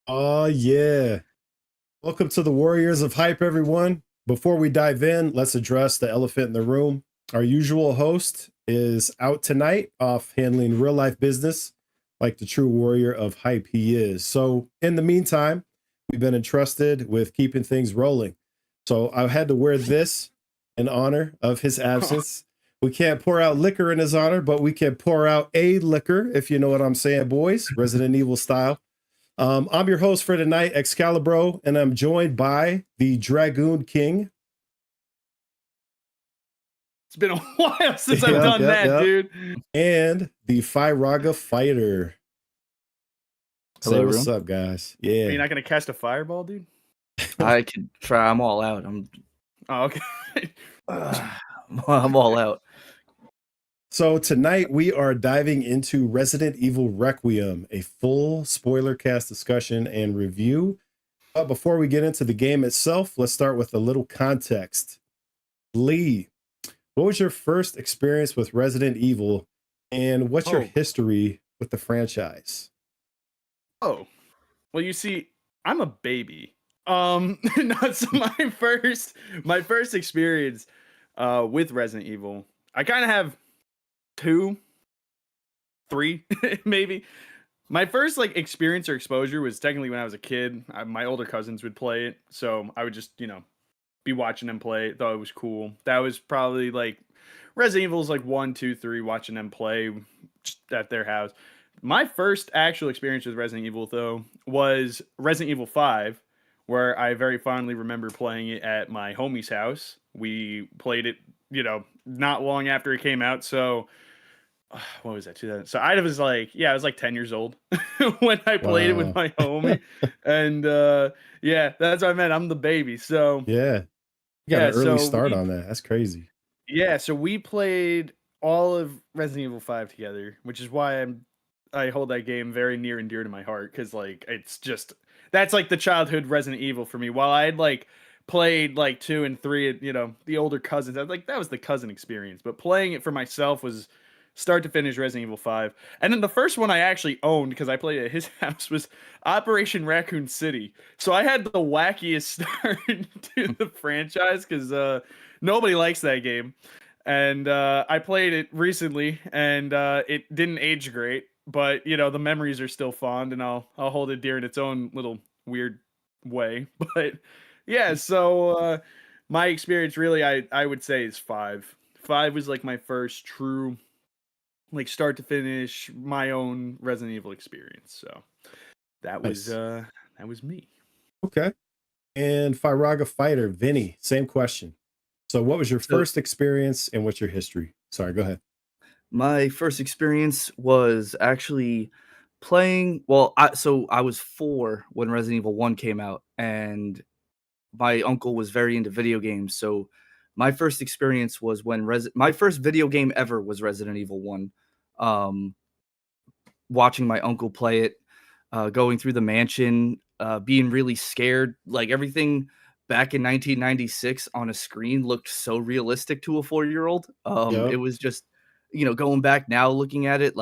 Oh, yeah. Welcome to the Warriors of Hype, everyone. Before we dive in, let's address the elephant in the room. Our usual host is out tonight off handling real life business like the true warrior of hype he is. So, in the meantime, we've been entrusted with keeping things rolling. So, I had to wear this in honor of his absence. We can't pour out liquor in his honor, but we can pour out a liquor, if you know what I'm saying, boys, Resident Evil style. I'm your host for tonight, Excalibro, and I'm joined by the Dragoon King. It's been a while since I've Yep, done yep, that, yep. dude. And the Fyraga Fighter. Hello, Say what's everyone. up, guys. Are you Yeah. not gonna cast a fireball, dude? I could try. I'm all out. Oh, okay. I'm all out. So tonight we are diving into Resident Evil Requiem, a full spoiler cast discussion and review. But before we get into the game itself, let's start with a little context. Lee, what was your first experience with Resident Evil, and what's your history with the franchise? Oh, well, you see, I'm a baby. Not so my first experience with Resident Evil. I kind of have 2, 3, maybe. My first experience or exposure was technically when I was a kid. My older cousins would play it, so I would just be watching them play. Thought it was cool. That was probably Resident Evil's 1, 2, 3. Watching them play just at their house. My first actual experience with Resident Evil though was Resident Evil 5, where I very fondly remember playing it at my homie's house. We played it, not long after it came out. So what was that? 2000. So I was I was 10 years old when I played it with my homie, and yeah, that's what I meant. I'm the baby. So Yeah. You got an early start on that. That's crazy. Yeah, so we played all of Resident Evil 5 together, which is why I hold that game very near and dear to my heart, because it's just that's the childhood Resident Evil for me. While I had played 2 and 3, the older cousins, I was that was the cousin experience. But playing it for myself was start to finish Resident Evil 5. And then the first one I actually owned, because I played at his house, was Operation Raccoon City. So I had the wackiest start to the franchise, because nobody likes that game. And I played it recently, and it didn't age great, but the memories are still fond, and I'll hold it dear in its own little weird way. But yeah, so my experience really, I would say, is 5. 5 was my first true start to finish my own Resident Evil experience. So that was me. Okay. And Fyraga Fighter, Vinny, same question. So what was your first experience and what's your history? Sorry, go ahead. My first experience was actually playing. Well, I was 4 when Resident Evil 1 came out, and my uncle was very into video games. So my first experience was when my first video game ever was Resident Evil 1. Watching my uncle play it, going through the mansion, being really scared. Everything back in 1996 on a screen looked so realistic to a 4-year-old. Yep. It was just, going back now, looking at it,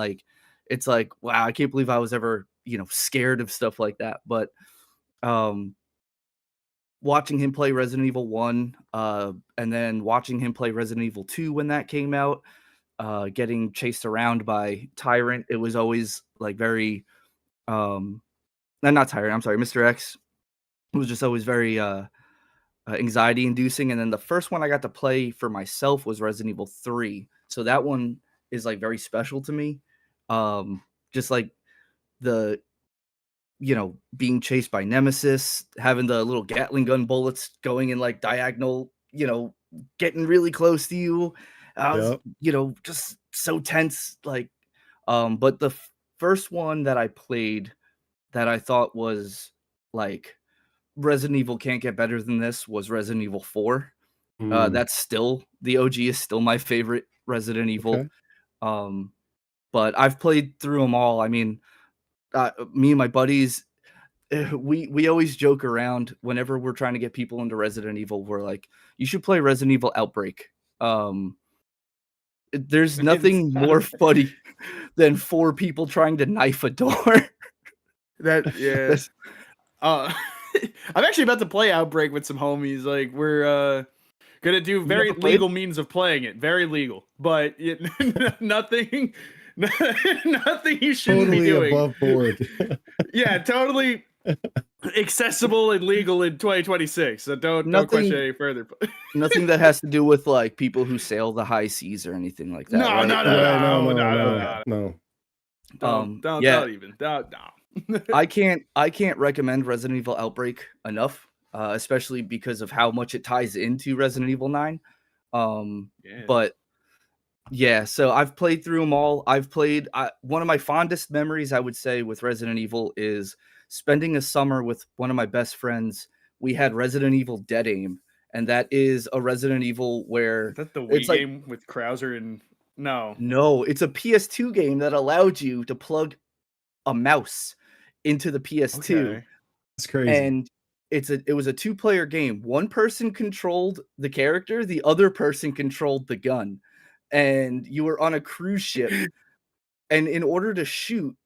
it's wow, I can't believe I was ever, scared of stuff like that. But watching him play Resident Evil 1, and then watching him play Resident Evil 2 when that came out, getting chased around by Tyrant, it was always very not Tyrant, I'm sorry, Mr. X. It was just always very anxiety inducing. And then the first one I got to play for myself was Resident Evil 3. So that one is very special to me. Just the being chased by Nemesis, having the little Gatling gun bullets going in diagonal, getting really close to you. I was, just so tense. But the first one that I played that I thought was Resident Evil can't get better than this was Resident Evil 4. That's still, the OG is still my favorite Resident Evil. Okay. But I've played through them all. I mean, me and my buddies, we always joke around whenever we're trying to get people into Resident Evil. We're like, you should play Resident Evil Outbreak. There's nothing more funny than 4 people trying to knife a door. I'm actually about to play Outbreak with some homies. Like we're gonna do very never played? legal means of playing it, very legal, but nothing, nothing you shouldn't be Totally doing. above board. Yeah, totally accessible and legal in 2026. So don't question Nothing- any further. Nothing that has to do with like people who sail the high seas or anything like that. No, right? no, Right, no, no. Don't even. No. I can't recommend Resident Evil Outbreak enough, especially because of how much it ties into Resident Evil 9. But yeah, so I've played through them all. One of my fondest memories, I would say, with Resident Evil is spending a summer with one of my best friends. We had Resident Evil Dead Aim, and that is a Resident Evil where Is that the it's Wii like- game with Krauser and no? No, it's a PS2 game that allowed you to plug a mouse into the PS2. Okay. It's crazy. And it was a 2-player game. One person controlled the character, the other person controlled the gun. And you were on a cruise ship. And in order to shoot,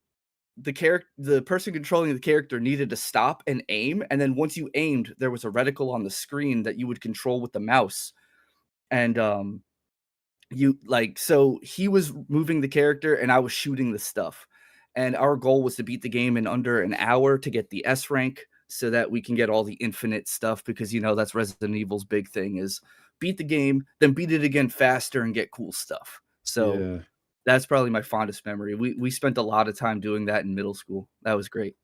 the person controlling the character needed to stop and aim. And then once you aimed, there was a reticle on the screen that you would control with the mouse. And so he was moving the character and I was shooting the stuff. And our goal was to beat the game in under an hour to get the S rank so that we can get all the infinite stuff, because that's Resident Evil's big thing is beat the game, then beat it again faster and get cool stuff. So that's probably my fondest memory. We spent a lot of time doing that in middle school. That was great.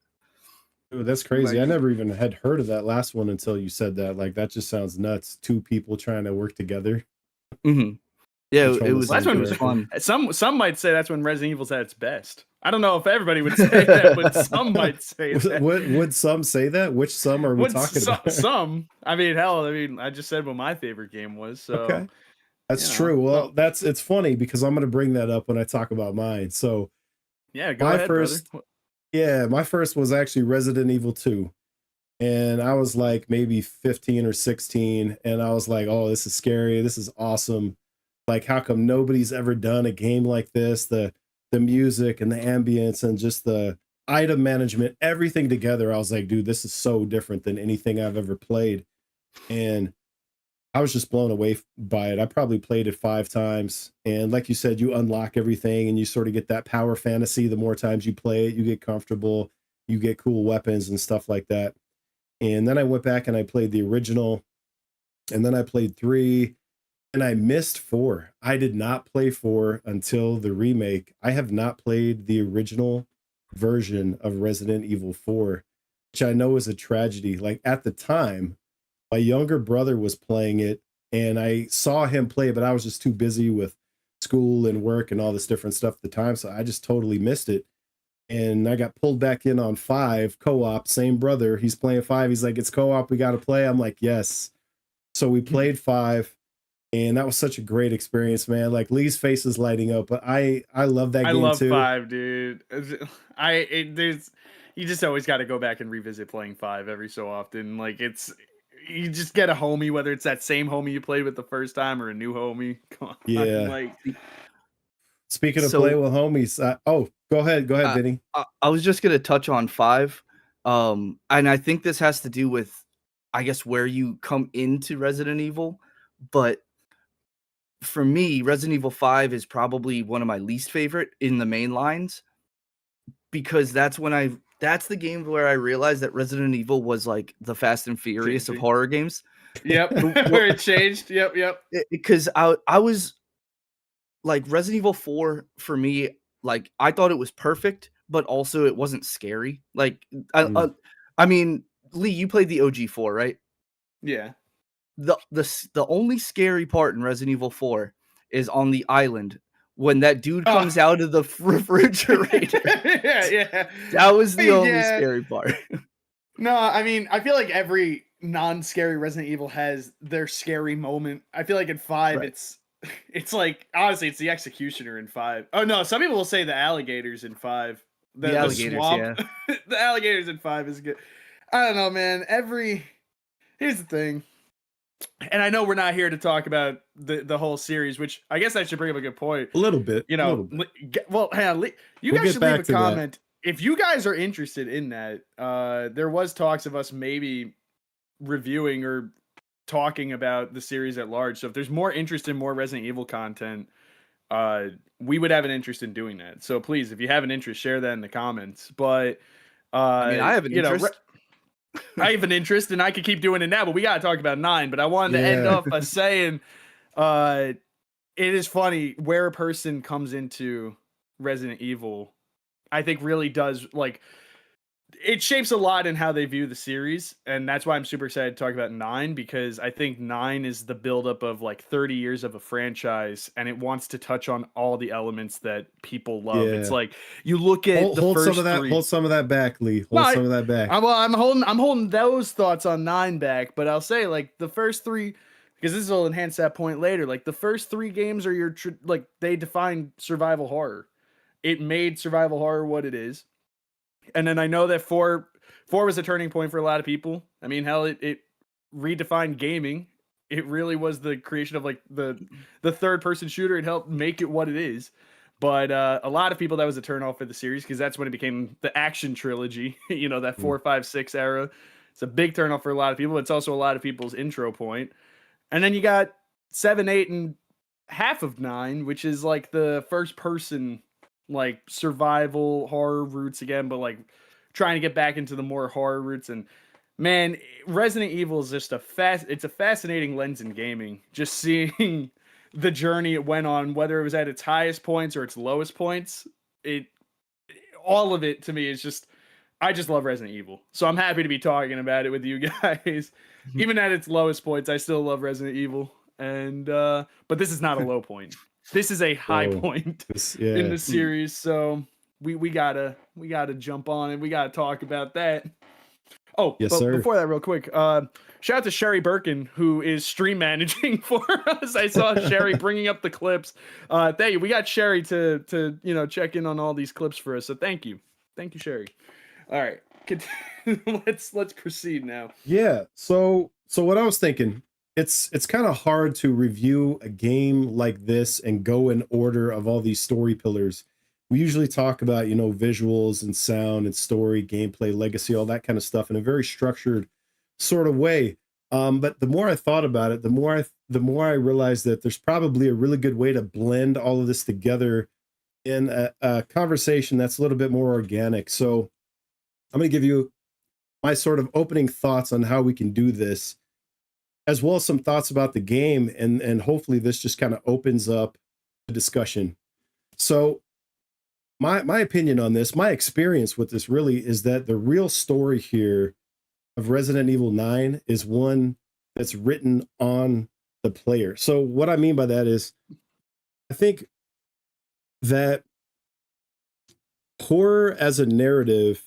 Dude, that's crazy. I never even had heard of that last one until you said that. Like, that just sounds nuts. 2 people trying to work together. Mm-hmm. Yeah, Control it the was. same That's when it was character. fun. Some might say that's when Resident Evil's at its best. I don't know if everybody would say that, but some might say that. Would some say that? Which some are we talking about? Some. I mean, hell, I just said what my favorite game was. So Okay. That's true. Well, it's funny because I'm going to bring that up when I talk about mine. So yeah, go ahead, brother. Yeah, my first was actually Resident Evil 2. And I was like maybe 15 or 16. And I was like, oh, this is scary. This is awesome. Like, how come nobody's ever done a game like this? The music and the ambience and just the item management, everything together. I was like, dude, this is so different than anything I've ever played. And I was just blown away by it. I probably played it 5 times. And like you said, you unlock everything and you sort of get that power fantasy. The more times you play it, you get comfortable, you get cool weapons and stuff like that. And then I went back and I played the original, and then I played 3, and I missed 4. I did not play 4 until the remake. I have not played the original version of Resident Evil 4, which I know is a tragedy. Like, at the time, my younger brother was playing it and I saw him play it, but I was just too busy with school and work and all this different stuff at the time. So I just totally missed it. And I got pulled back in on 5 co-op, same brother. He's playing 5. He's like, it's co-op, we got to play. I'm like, yes. So we played 5, and that was such a great experience, man. Like, Lee's face is lighting up, but I love that game too. I love 5, dude. You just always got to go back and revisit playing 5 every so often. Like, you just get a homie, whether it's that same homie you played with the first time or a new homie. Come on. Yeah. Like, speaking of playing with homies, go ahead, Vinny. I was just gonna touch on 5, and I think this has to do with, I guess, where you come into Resident Evil. But for me, Resident Evil 5 is probably one of my least favorite in the main lines, because that's the game where I realized that Resident Evil was like the Fast and Furious of horror games. Yep, where it changed. Yep. Because I was like, Resident Evil 4 for me, like, I thought it was perfect, but also it wasn't scary. Like, I mean, Lee, you played the OG 4, right? Yeah. The only scary part in Resident Evil 4 is on the island when that dude comes out of the refrigerator. yeah. That was the only scary part. No, I mean, I feel like every non-scary Resident Evil has their scary moment. I feel like in 5, right. it's like, honestly, it's the executioner in 5. Oh no, some people will say the alligators in 5. The alligators, swamp. Yeah. The alligators in 5 is good. I don't know, man. Here's the thing. And I know we're not here to talk about the whole series, which I guess I should bring up a good point. A little bit. Well, hang on. You guys should leave a comment. if you guys are interested in that, there was talks of us maybe reviewing or talking about the series at large. So if there's more interest in more Resident Evil content, we would have an interest in doing that. So please, if you have an interest, share that in the comments. But I mean, I have an interest. I have an interest, and I could keep doing it now, but we got to talk about 9. But I wanted to end off by saying, it is funny where a person comes into Resident Evil. I think really does, like, it shapes a lot in how they view the series, and that's why I'm super excited to talk about 9, because I think 9 is the buildup of like 30 years of a franchise, and it wants to touch on all the elements that people love. It's like you look at hold some of that, hold some of that back, Lee. Some of that back. I'm holding those thoughts on 9 back, but I'll say like the first 3, because this will enhance that point later. Like the first 3 games are your like they define survival horror. It made survival horror what it is. And then I know that 4 was a turning point for a lot of people. I mean, hell, it redefined gaming. It really was the creation of like the third person shooter. It helped make it what it is. But a lot of people, that was a turnoff for the series, because that's when it became the action trilogy. You know, that 4, 5, 6 era. It's a big turnoff for a lot of people. It's also a lot of people's intro point. And then you got 7, 8, and half of 9, which is like the first person, like survival horror roots again, but like trying to get back into the more horror roots. And man, Resident Evil is just it's a fascinating lens in gaming, just seeing the journey it went on, whether it was at its highest points or its lowest points. All of it to me is just, I just love Resident Evil. So I'm happy to be talking about it with you guys. Even at its lowest points, I still love Resident Evil. And but this is not a low point. This is a high point in the series, so we gotta jump on and we gotta talk about that. Oh, yes, but sir. Before that, real quick, shout out to Sherry Birkin, who is stream managing for us. I saw Sherry bringing up the clips. Thank you. We got Sherry to check in on all these clips for us. So thank you, Sherry. All right, let's proceed now. Yeah. So what I was thinking. It's kind of hard to review a game like this and go in order of all these story pillars. We usually talk about, visuals and sound and story, gameplay, legacy, all that kind of stuff in a very structured sort of way. But the more I thought about it, the more I realized that there's probably a really good way to blend all of this together in a conversation that's a little bit more organic. So I'm going to give you my sort of opening thoughts on how we can do this, as well as some thoughts about the game, and hopefully this just kind of opens up the discussion. So my opinion on this, my experience with this really is that the real story here of Resident Evil 9 is one that's written on the player. So what I mean by that is, I think that horror as a narrative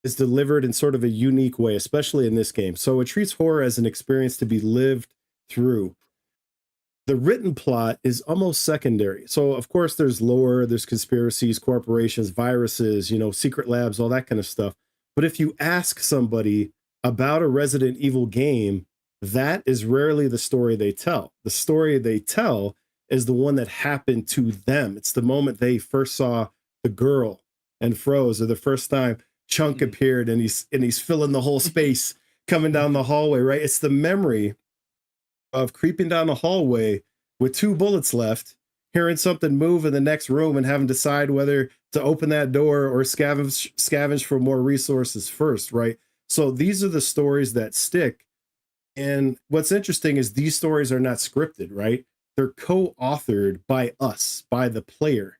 is delivered in sort of a unique way, especially in this game. So it treats horror as an experience to be lived through. The written plot is almost secondary. So of course there's lore, there's conspiracies, corporations, viruses, secret labs, all that kind of stuff. But if you ask somebody about a Resident Evil game, that is rarely the story they tell. The story they tell is the one that happened to them. It's the moment they first saw the girl and froze, or the first time Chunk appeared and he's filling the whole space coming down the hallway, right? It's the memory of creeping down the hallway with 2 bullets left, hearing something move in the next room and having to decide whether to open that door or scavenge for more resources first, right? So these are the stories that stick. And what's interesting is these stories are not scripted, right? They're co-authored by us, by the player.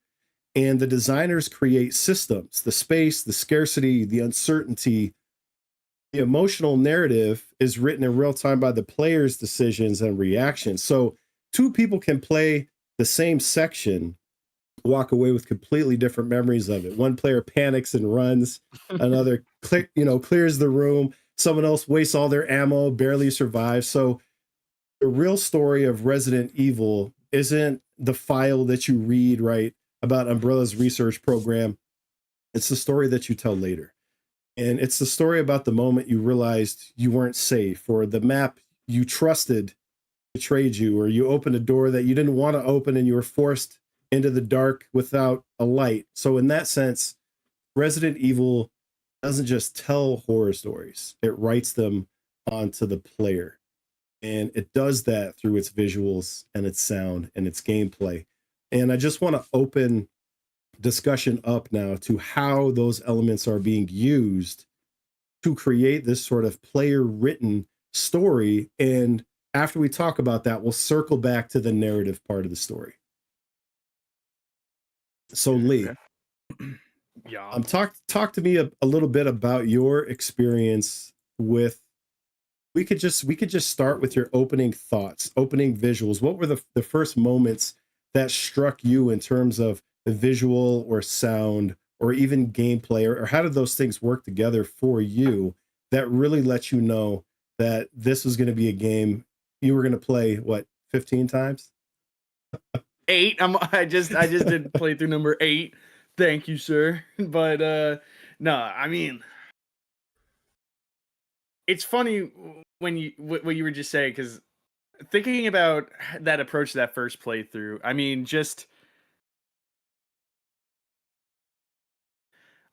And the designers create systems, the space, the scarcity, the uncertainty. The emotional narrative is written in real time by the player's decisions and reactions. So 2 people can play the same section, walk away with completely different memories of it. One player panics and runs, another clears the room. Someone else wastes all their ammo, barely survives. So the real story of Resident Evil isn't the file that you read, right, about Umbrella's research program. It's the story that you tell later. And it's the story about the moment you realized you weren't safe, or the map you trusted betrayed you, or you opened a door that you didn't want to open and you were forced into the dark without a light. So in that sense, Resident Evil doesn't just tell horror stories, it writes them onto the player. And it does that through its visuals and its sound and its gameplay. And I just want to open discussion up now to how those elements are being used to create this sort of player written story. And after we talk about that, we'll circle back to the narrative part of the story. So Lee, Yeah. talk to me a little bit about your experience with. We could just start with your opening thoughts, opening visuals. What were the first moments that struck you in terms of the visual or sound or even gameplay, or how did those things work together for you that really let you know that this was going to be a game you were going to play, what, 15 times? 8. I just did playthrough number 8. Thank you, sir. But no, I mean, it's funny when what you were just saying, because thinking about that approach to that first playthrough, I mean, just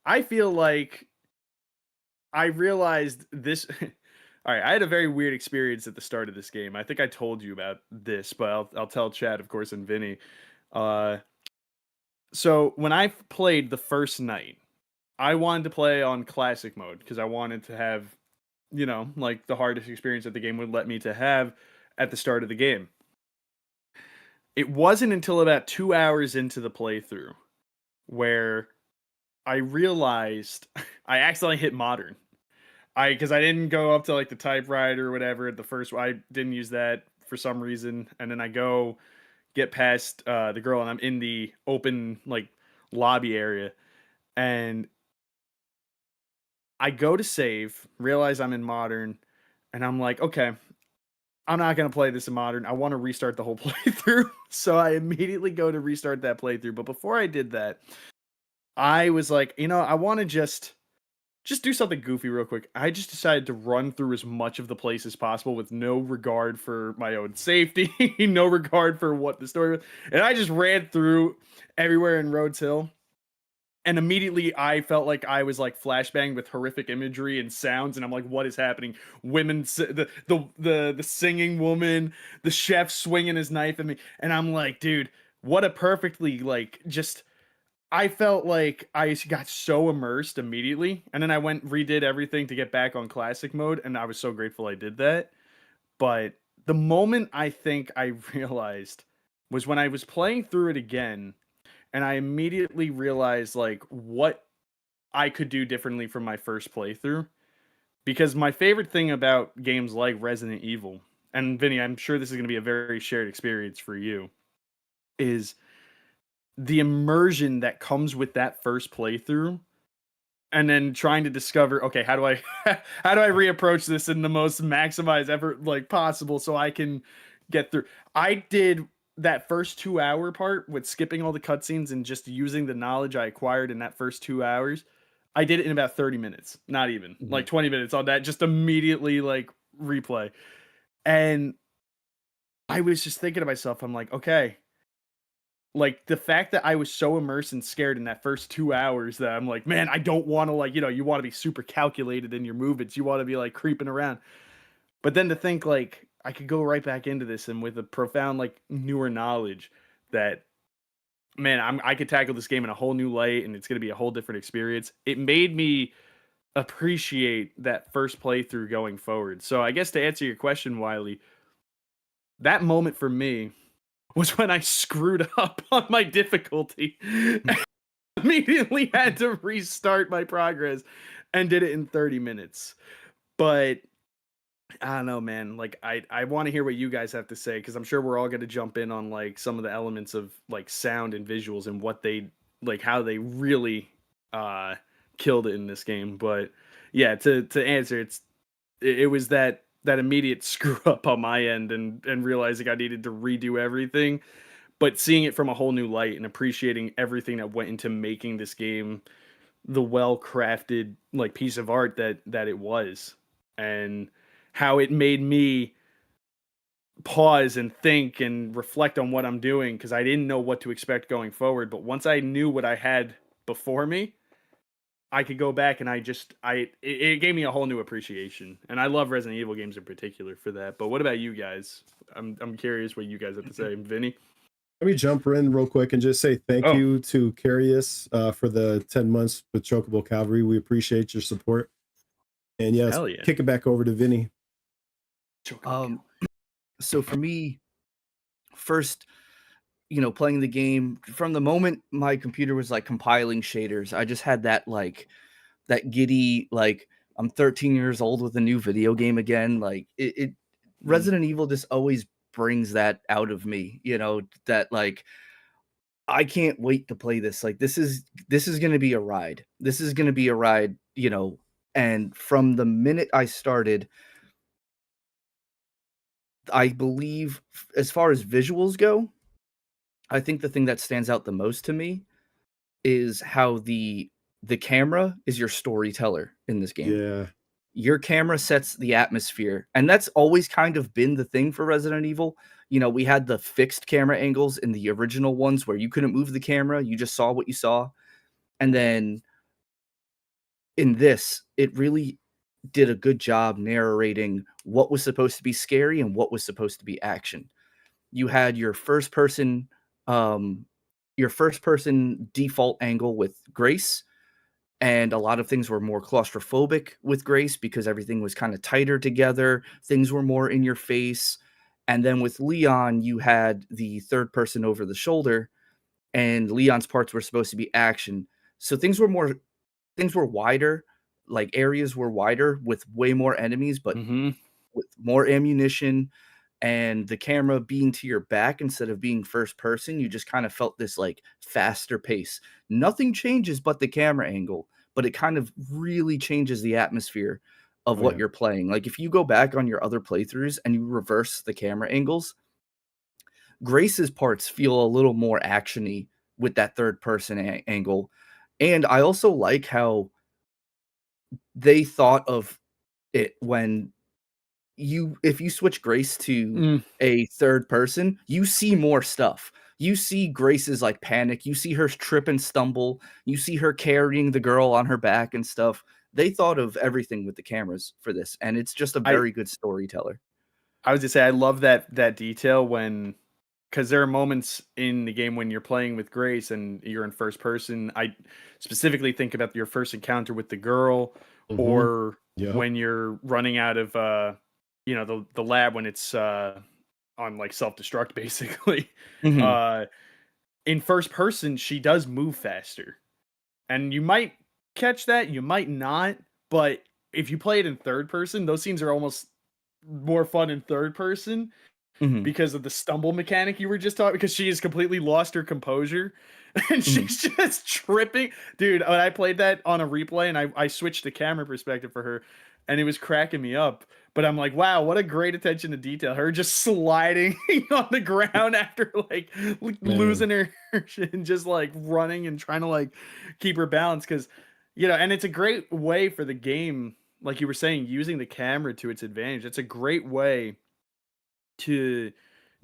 I feel like I realized this. All right, I had a very weird experience at the start of this game. I think I told you about this, but I'll tell Chad, of course, and Vinny. Uh, so when I played the first night, I wanted to play on classic mode because I wanted to have, like the hardest experience that the game would let me to have at the start of the game. It wasn't until about 2 hours into the playthrough where I realized I accidentally hit modern. Because I didn't go up to like the typewriter or whatever at the first. I didn't use that for some reason, and then I go get past the girl, and I'm in the open like lobby area, and I go to save, realize I'm in modern, and I'm like, okay, I'm not gonna play this in modern. I want to restart the whole playthrough, so I immediately go to restart that playthrough. But before I did that, I was like, I want to just do something goofy real quick. I just decided to run through as much of the place as possible with no regard for my own safety, no regard for what the story was. And I just ran through everywhere in Rhodes Hill. And immediately I felt like I was like flashbang with horrific imagery and sounds. And I'm like, what is happening? Women, the singing woman, the chef swinging his knife at me. And I'm like, dude, what a perfectly like just I felt like I got so immersed immediately, and then I redid everything to get back on classic mode, and I was so grateful I did that. But the moment I think I realized was when I was playing through it again, and I immediately realized like what I could do differently from my first playthrough. Because my favorite thing about games like Resident Evil, and Vinny, I'm sure this is going to be a very shared experience for you, is the immersion that comes with that first playthrough, and then trying to discover, okay, how do I how do I reapproach this in the most maximized effort like possible so I can get through. I did that first 2 hour part with skipping all the cutscenes and just using the knowledge I acquired in that first 2 hours. I did it in about 30 minutes, not even like 20 minutes on that, just immediately like replay. And I was just thinking to myself, I'm like, okay, like the fact that I was so immersed and scared in that first 2 hours that I'm like, man, I don't want to like, you want to be super calculated in your movements. You want to be like creeping around. But then to think like I could go right back into this and with a profound, like newer knowledge that, man, I could tackle this game in a whole new light and it's going to be a whole different experience. It made me appreciate that first playthrough going forward. So I guess to answer your question, Wiley, that moment for me was when I screwed up on my difficulty. Immediately had to restart my progress and did it in 30 minutes. But I don't know, man. Like I want to hear what you guys have to say because I'm sure we're all going to jump in on like some of the elements of like sound and visuals and what they like how they really killed it in this game. But yeah, to answer it was that immediate screw up on my end and realizing I needed to redo everything, but seeing it from a whole new light and appreciating everything that went into making this game the well-crafted like piece of art that it was, and how it made me pause and think and reflect on what I'm doing because I didn't know what to expect going forward. But once I knew what I had before me, I could go back and it gave me a whole new appreciation. And I love Resident Evil games in particular for that. But what about you guys? I'm curious what you guys have to say. Vinny? Let me jump in real quick and just say thank you to Carius for the 10 months with Chocobo Cavalry. We appreciate your support. And yes, Hell yeah. kick it back over to Vinny. So for me, first, playing the game, from the moment my computer was like compiling shaders, I just had that that giddy, like, I'm 13 years old with a new video game again. Like Resident Evil just always brings that out of me, that like, I can't wait to play this. Like, this is going to be a ride. This is going to be a ride, and from the minute I started, I believe, as far as visuals go, I think the thing that stands out the most to me is how the camera is your storyteller in this game. Yeah. Your camera sets the atmosphere, and that's always kind of been the thing for Resident Evil. We had the fixed camera angles in the original ones where you couldn't move the camera, you just saw what you saw. And then in this, it really did a good job narrating what was supposed to be scary and what was supposed to be action. You had your first person default angle with Grace, and a lot of things were more claustrophobic with Grace because everything was kind of tighter together. Things were more in your face. And then with Leon, you had the third person over the shoulder, and Leon's parts were supposed to be action. So things were wider, like areas were wider with way more enemies, but with more ammunition, and the camera being to your back instead of being first person. You just kind of felt this like faster pace. Nothing changes but the camera angle, but it kind of really changes the atmosphere of what you're playing. Like, if you go back on your other playthroughs and you reverse the camera angles, Grace's parts feel a little more actiony with that third person angle. And I also like how they thought of it when if you switch Grace to a third person, you see more stuff. You see Grace's like panic. You see her trip and stumble. You see her carrying the girl on her back and stuff. They thought of everything with the cameras for this, and it's just a very good storyteller. I was to say, I love that detail because there are moments in the game when you're playing with Grace and you're in first person. I specifically think about your first encounter with the girl, or when you're running out of the lab when it's on like self-destruct, basically. In first person, she does move faster, and you might catch that, you might not, but if you play it in third person, those scenes are almost more fun in third person because of the stumble mechanic you were just talking, because she has completely lost her composure and she's just tripping. Dude, when I played that on a replay and I switched the camera perspective for her, and it was cracking me up. But I'm like, wow, what a great attention to detail. Her just sliding on the ground after like losing her shit and just like running and trying to like keep her balance. Because, and it's a great way for the game, like you were saying, using the camera to its advantage. It's a great way to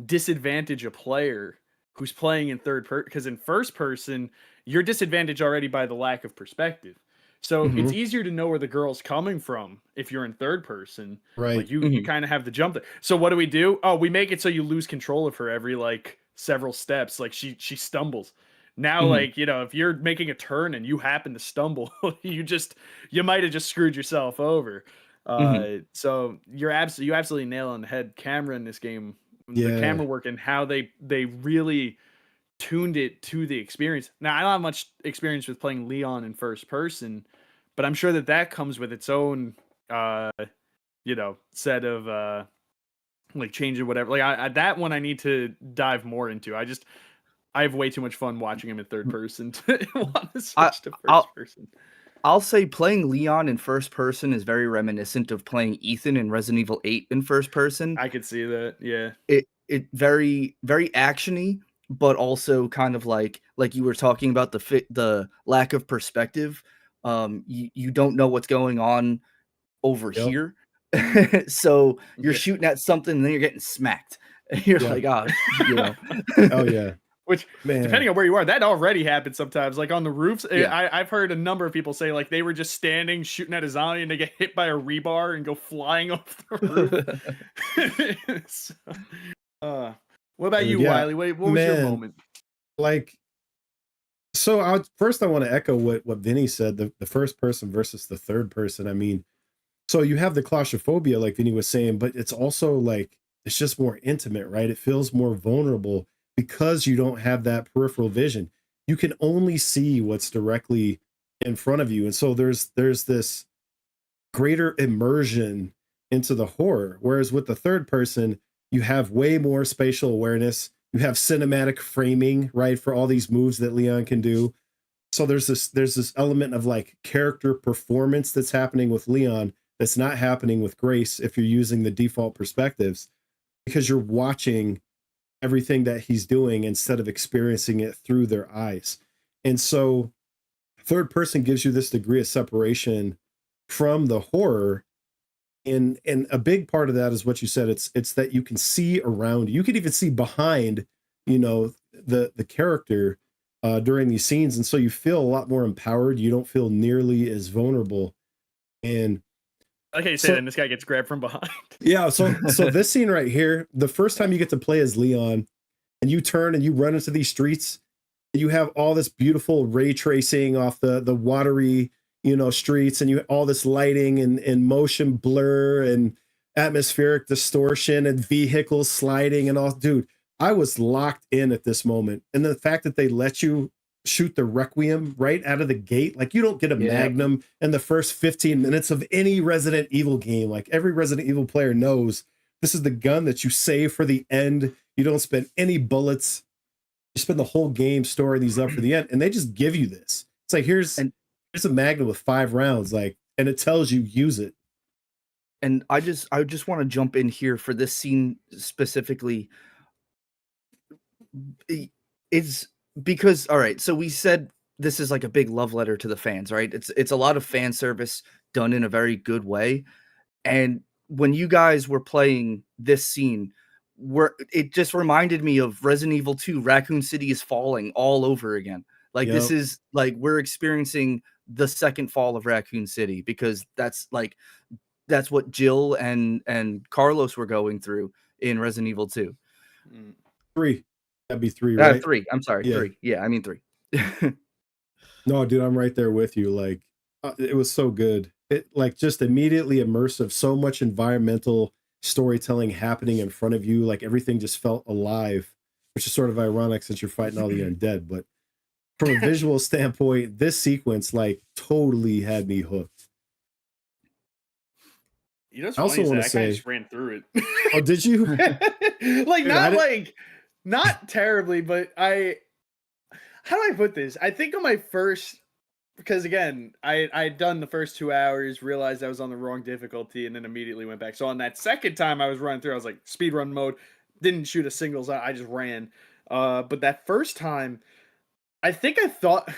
disadvantage a player who's playing in third person, because in first person, you're disadvantaged already by the lack of perspective. So it's easier to know where the girl's coming from if you're in third person. Right. Like you kind of have the jump there. So what do? Oh, we make it so you lose control of her every like several steps. Like she stumbles. Now, like, if you're making a turn and you happen to stumble, you might have just screwed yourself over. So you absolutely nail on the head. Camera in this game, the camera work and how they really tuned it to the experience. Now, I don't have much experience with playing Leon in first person, but I'm sure that comes with its own, set of like change or whatever. Like that one I need to dive more into. I have way too much fun watching him in third person to want to switch to first person. I'll say playing Leon in first person is very reminiscent of playing Ethan in Resident Evil 8 in first person. I could see that, yeah. It very, very actiony, but also kind of like you were talking about the lack of perspective. You don't know what's going on over here. So you're shooting at something and then you're getting smacked. You're like, oh, oh yeah. Which, Man. depending on where you are, that already happens sometimes. Like on the roofs, Yeah. I've heard a number of people say like they were just standing shooting at a zombie and they get hit by a rebar and go flying off the roof. So, what about Dude, you, yeah, Wiley? What was your man. moment? Like, so first I want to echo what Vinny said, the first person versus the third person. I mean, so you have the claustrophobia, like Vinny was saying, but it's also like it's just more intimate, right? It feels more vulnerable because you don't have that peripheral vision. You can only see what's directly in front of you. And so there's this greater immersion into the horror. Whereas with the third person, you have way more spatial awareness. You have cinematic framing, right, for all these moves that Leon can do. So there's this element of like character performance that's happening with Leon that's not happening with Grace if you're using the default perspectives, because you're watching everything that he's doing instead of experiencing it through their eyes. And so third person gives you this degree of separation from the horror. And a big part of that is what you said. It's that you can see around. You can even see behind, the character during these scenes, and so you feel a lot more empowered. You don't feel nearly as vulnerable. And Like I said, and this guy gets grabbed from behind. yeah, so this scene right here, the first time you get to play as Leon, and you turn and you run into these streets, you have all this beautiful ray tracing off the watery, streets, and you all this lighting and motion blur and atmospheric distortion and vehicles sliding and all. Dude, I was locked in at this moment. And the fact that they let you shoot the Requiem right out of the gate, like you don't get a Magnum in the first 15 minutes of any Resident Evil game. Like every Resident Evil player knows this is the gun that you save for the end. You don't spend any bullets. You spend the whole game storing these up for the end, and they just give you this. It's like here's a Magnum with 5 rounds, like, and it tells you use it. And I just want to jump in here for this scene specifically. It's because, all right, so we said this is like a big love letter to the fans, right? It's a lot of fan service done in a very good way. And when you guys were playing this scene, it just reminded me of Resident Evil 2, Raccoon City is falling all over again. Like this is like we're experiencing the second fall of Raccoon City, because that's what Jill and Carlos were going through in Resident Evil 2. 3. That'd be 3, right? 3. I'm sorry, Yeah. 3. Yeah, I mean 3. No, dude, I'm right there with you. Like, it was so good. It like just immediately immersive. So much environmental storytelling happening in front of you. Like everything just felt alive, which is sort of ironic since you're fighting all the undead. But from a visual standpoint, this sequence like totally had me hooked. You know, I also want to say, I just ran through it. Oh, did you? Like, not terribly, but how do I put this? I think on my first, because again, I'd done the first 2 hours, realized I was on the wrong difficulty, and then immediately went back. So on that second time I was running through, I was like speed run mode, didn't shoot a single shot, I just ran. But that first time, I think I thought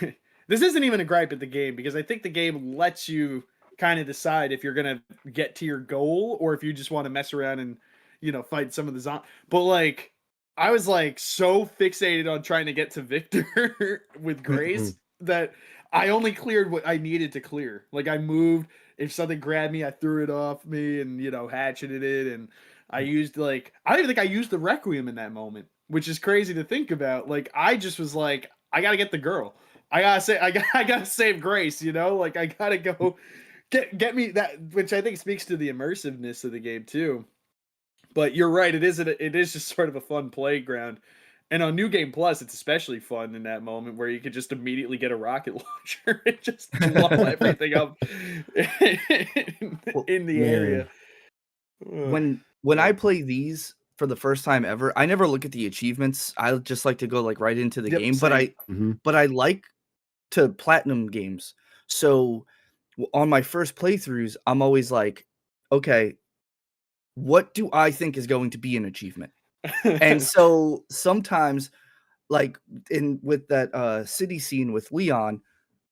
this isn't even a gripe at the game, because I think the game lets you kind of decide if you're gonna get to your goal or if you just want to mess around and fight some of the zombies. But like, I was like so fixated on trying to get to Victor with Grace that I only cleared what I needed to clear. Like I moved, if something grabbed me, I threw it off me and hatcheted it, and I used I don't even think I used the Requiem in that moment, which is crazy to think about. Like I just was like, I gotta get the girl. I gotta save Grace, like I gotta go get me that, which I think speaks to the immersiveness of the game too. But you're right, it is just sort of a fun playground. And on New Game Plus, it's especially fun in that moment where you could just immediately get a rocket launcher and just blow everything up in the area. When I play these for the first time ever, I never look at the achievements. I just like to go like right into the game. Same. But I like to platinum games. So on my first playthroughs, I'm always like, okay, what do I think is going to be an achievement? And so sometimes, like with that city scene with Leon,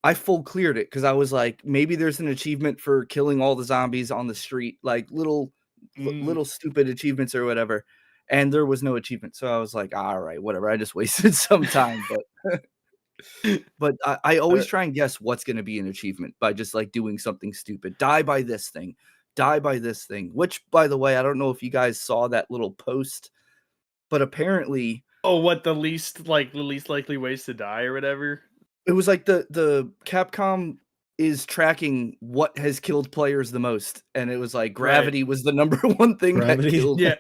I full cleared it because I was like, maybe there's an achievement for killing all the zombies on the street, like little stupid achievements or whatever. and there was no achievement. So I was like, all right, whatever. I just wasted some time, but I always try and guess what's going to be an achievement by just like doing something stupid. Die by this thing, die by this thing. Which, by the way, I don't know if you guys saw that little post, but apparently, Oh, what the least likely ways to die or whatever. it was like the Capcom is tracking what has killed players the most, and it was like gravity was the number one thing Gravity? that killed. Yeah,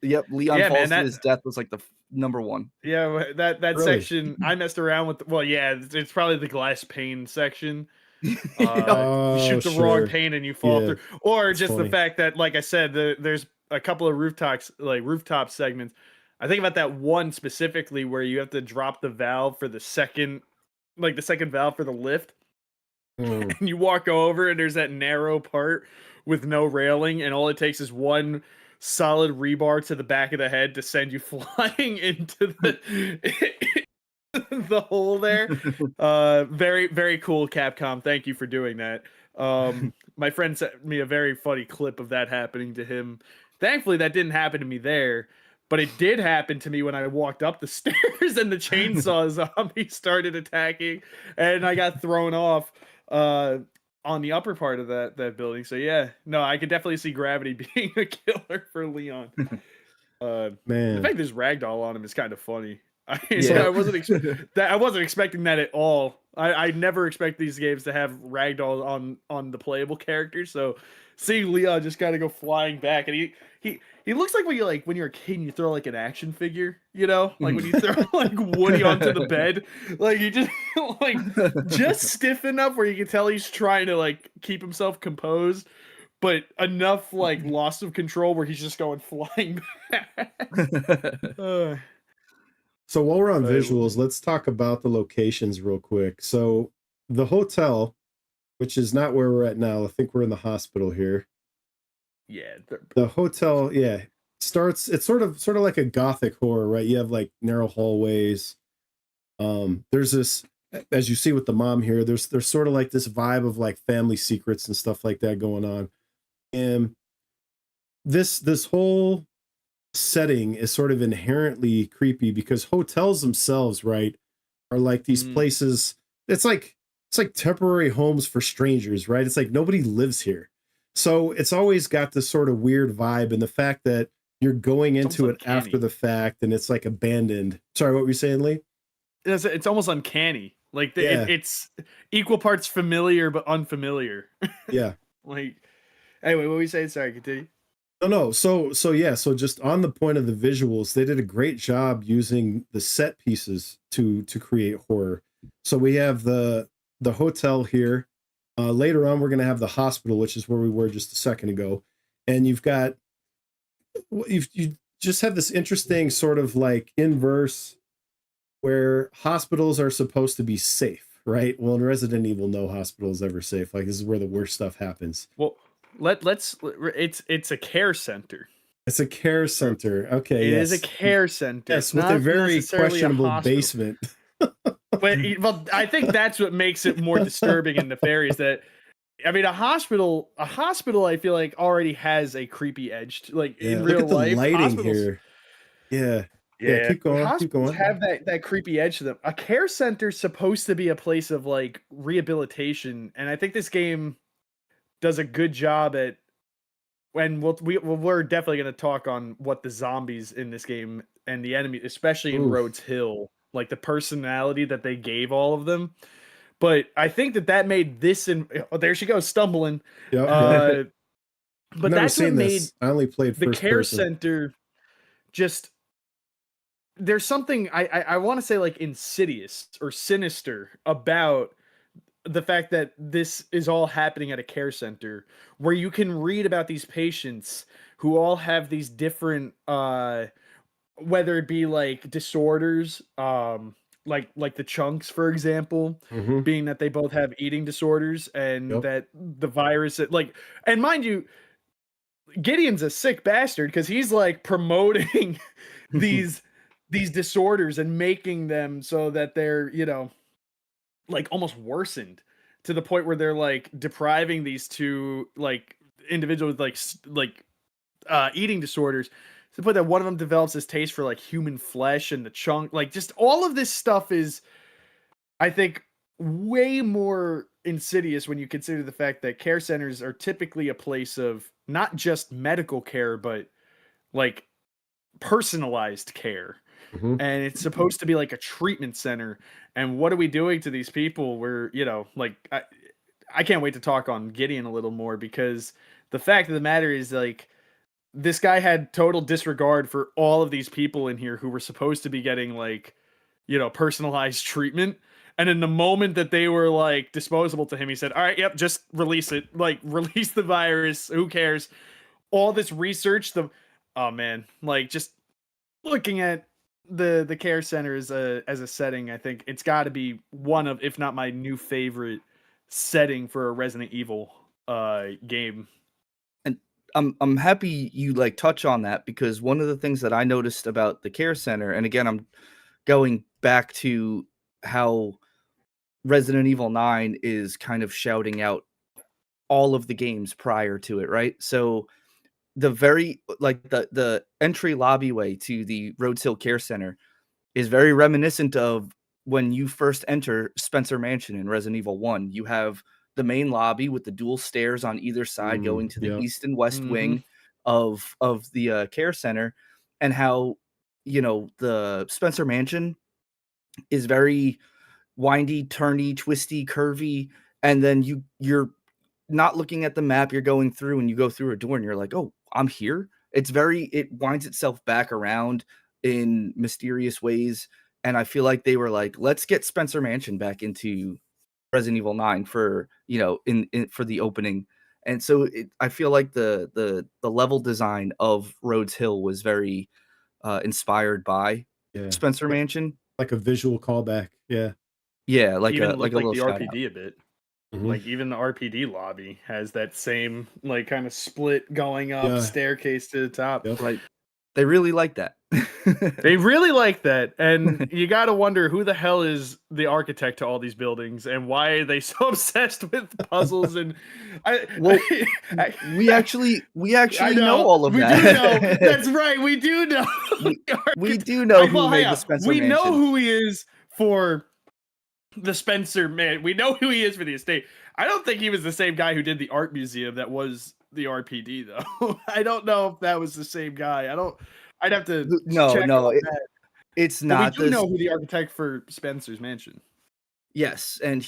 Yep, Leon Yeah, falls man, to his death was like the number one. yeah. That Really? section I messed around with. Well, yeah, it's probably the glass pane section. You shoot the wrong sure. pane and you fall Yeah, through, or that's just funny. the fact that, like I said, there's a couple of rooftop segments. I think about that one specifically where you have to drop the valve for the second valve for the lift, Mm. and you walk over and there's that narrow part with no railing, and all it takes is one solid rebar to the back of the head to send you flying into the hole there. Very, very cool, Capcom. Thank you for doing that. My friend sent me a very funny clip of that happening to him. Thankfully, that didn't happen to me there, but it did happen to me when I walked up the stairs and the chainsaw zombie started attacking, and I got thrown off on the upper part of that building. So yeah, no, I could definitely see gravity being a killer for Leon. The Man. fact there's ragdoll on him is kind of funny. Yeah. I wasn't expecting that at all. I never expect these games to have ragdoll on the playable characters. So seeing Leon just kind of go flying back, and he looks like when you're a kid and you throw like an action figure, you know, like when you throw like Woody onto the bed, like you just like just stiff enough where you can tell he's trying to like keep himself composed, but enough like loss of control where he's just going flying back. So while we're on Right. visuals, let's talk about the locations real quick. So the hotel, which is not where we're at now, I think we're in the hospital here. Yeah, The hotel, yeah, starts. It's sort of like a gothic horror, right? You have like narrow hallways. There's this, as you see with the mom here. There's sort of like this vibe of like family secrets and stuff like that going on, and this whole setting is sort of inherently creepy because hotels themselves, right, are like these places. It's like temporary homes for strangers, right? It's like nobody lives here. So it's always got this sort of weird vibe, and the fact that you're going into it uncanny. after the fact and it's like abandoned. Sorry, what were you saying, Lee? It's almost uncanny. Like Yeah. it's equal parts familiar but unfamiliar. Yeah. Like, anyway, what were you saying? Sorry, continue. No. So yeah. So just on the point of the visuals, they did a great job using the set pieces to create horror. So we have the hotel here. Later on, we're going to have the hospital, which is where we were just a second ago, and you just have this interesting sort of like inverse where hospitals are supposed to be safe, right? Well, in Resident Evil, no hospital is ever safe. Like this is where the worst stuff happens. Well, it's a care center. It's a care center. Okay, It yes. is a care center. Yes, It's with a not very necessarily a questionable hospital. basement. Well, I think that's what makes it more disturbing and nefarious. That I mean, a hospital, I feel like already has a creepy edge. Like Yeah, in look real at the life, lighting hospitals, here. Yeah. Yeah, keep going. Keep hospitals going. have that creepy edge to them. A care center's supposed to be a place of like rehabilitation, and I think this game does a good job at. When we're definitely going to talk on what the zombies in this game and the enemy, especially in Oof. Rhodes Hill, like the personality that they gave all of them. But I think that made this oh, there she goes stumbling. Yep. But I've never that's what seen made this. I only played the first care person. center just. There's something I want to say like insidious or sinister about the fact that this is all happening at a care center where you can read about these patients who all have these different whether it be like disorders, like the chunks, for example, Mm-hmm. being that they both have eating disorders, and Yep. that the virus like, and mind you, Gideon's a sick bastard because he's like promoting these disorders and making them so that they're, you know, like almost worsened to the point where they're like depriving these two like individuals with like eating disorders but that one of them develops this taste for like human flesh and the chunk, like just all of this stuff is, I think, way more insidious when you consider the fact that care centers are typically a place of not just medical care, but like personalized care. Mhm. And it's supposed to be like a treatment center. And what are we doing to these people? We're, like, I can't wait to talk on Gideon a little more, because the fact of the matter is, like, this guy had total disregard for all of these people in here who were supposed to be getting, like, personalized treatment. And in the moment that they were like disposable to him, he said, "All right, yep, just release it. Like, release the virus. Who cares?" All this research, oh man, like, just looking at the care center as a setting, I think it's got to be one of, if not my new favorite setting for a Resident Evil game. And I'm happy you like touch on that, because one of the things that I noticed about the care center, and again, I'm going back to how Resident Evil 9 is kind of shouting out all of the games prior to it, right? So the very like the entry lobbyway to the Rhodes Hill Care Center is very reminiscent of when you first enter Spencer Mansion in Resident Evil 1. You have the main lobby with the dual stairs on either side going to the Yep. east and west Mhm. wing of the care center, and how the Spencer Mansion is very windy, turny, twisty, curvy, and then you're not looking at the map, you're going through and you go through a door and you're like, "Oh, I'm here." It winds itself back around in mysterious ways, and I feel like they were like, "Let's get Spencer Mansion back into Resident Evil 9 for, in for the opening." And so I feel like the level design of Rhodes Hill was very inspired by Yeah. Spencer Mansion. Like a visual callback. Yeah. Yeah, like Even a looked like little the shout out. RPD a bit. Mhm. Like, even the RPD lobby has that same, like, kind of split going up Yeah. staircase to the top. Yep. Right. They really like that. They really like that, and you got to wonder who the hell is the architect to all these buildings, and why are they so obsessed with puzzles? And Well, I- we actually I know all of we that. do know. That's right. We do know. We- the we architect- do know who well, hang made the on. Spencer We know Mansion. who he is for the Spencer man. We know who he is for the estate. I don't think he was the same guy who did the art museum that was the RPD, though. I don't know if that was the same guy. I'd have to No, check no, on that. it's But we not do this. know who the architect for Spencer's mansion. Yes, and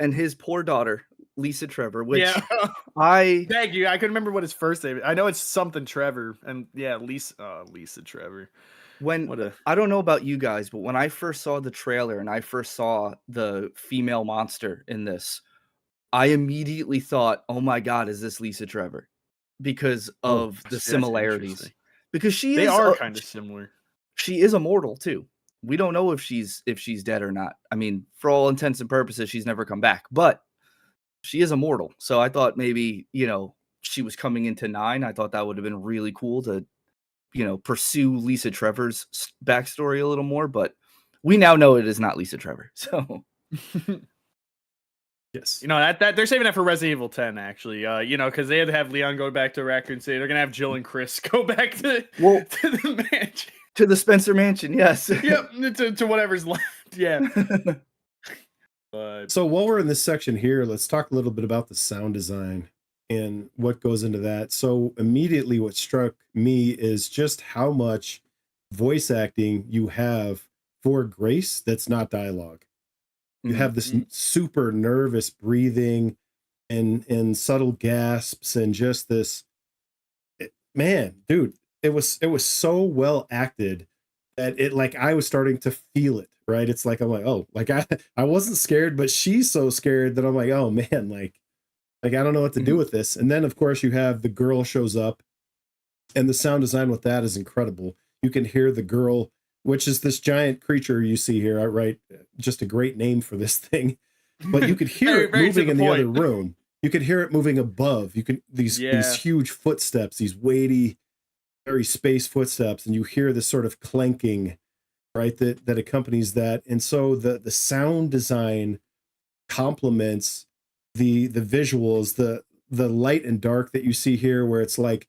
and his poor daughter, Lisa Trevor, which Yeah. I Thank you. I couldn't remember what his first name is. I know it's something Trevor, and yeah, Lisa Trevor. when What a I don't know about you guys, but when I first saw the trailer and I first saw the female monster in this, I immediately thought, "Oh my god, is this Lisa Trevor?" Because Oh, of the that's similarities. interesting. Because They are kind of similar. she is immortal too. We don't know if she's dead or not. I mean, for all intents and purposes, she's never come back, but she is immortal. So I thought maybe, she was coming into 9. I thought that would have been really cool to, pursue Lisa Trevor's backstory a little more, but we now know it is not Lisa Trevor. So Yes. That they're saving that for Resident Evil 10, actually. Because they had to have Leon go back to Raccoon City. They're gonna have Jill and Chris go back to the mansion. to the Spencer Mansion, yes. Yep, to whatever's left. Yeah. But So while we're in this section here, let's talk a little bit about the sound design and what goes into that. So immediately what struck me is just how much voice acting you have for Grace that's not dialogue. You have this super nervous breathing and subtle gasps and just this man, dude, it was so well acted that it, like, I was starting to feel it, right? It's like I'm like, oh, like I wasn't scared, but she's so scared that I'm like, oh man, like I don't know what to do with this. And then of course you have the girl shows up, and the sound design with that is incredible. You can hear the girl, which is this giant creature you see here, right? Just a great name for this thing. But you could hear it very to moving the in the other point. room. You could hear it moving above. You can these huge footsteps, these weighty, very space footsteps, and you hear this sort of clanking, right? That accompanies that. And so the sound design complements the visuals, the light and dark that you see here, where it's like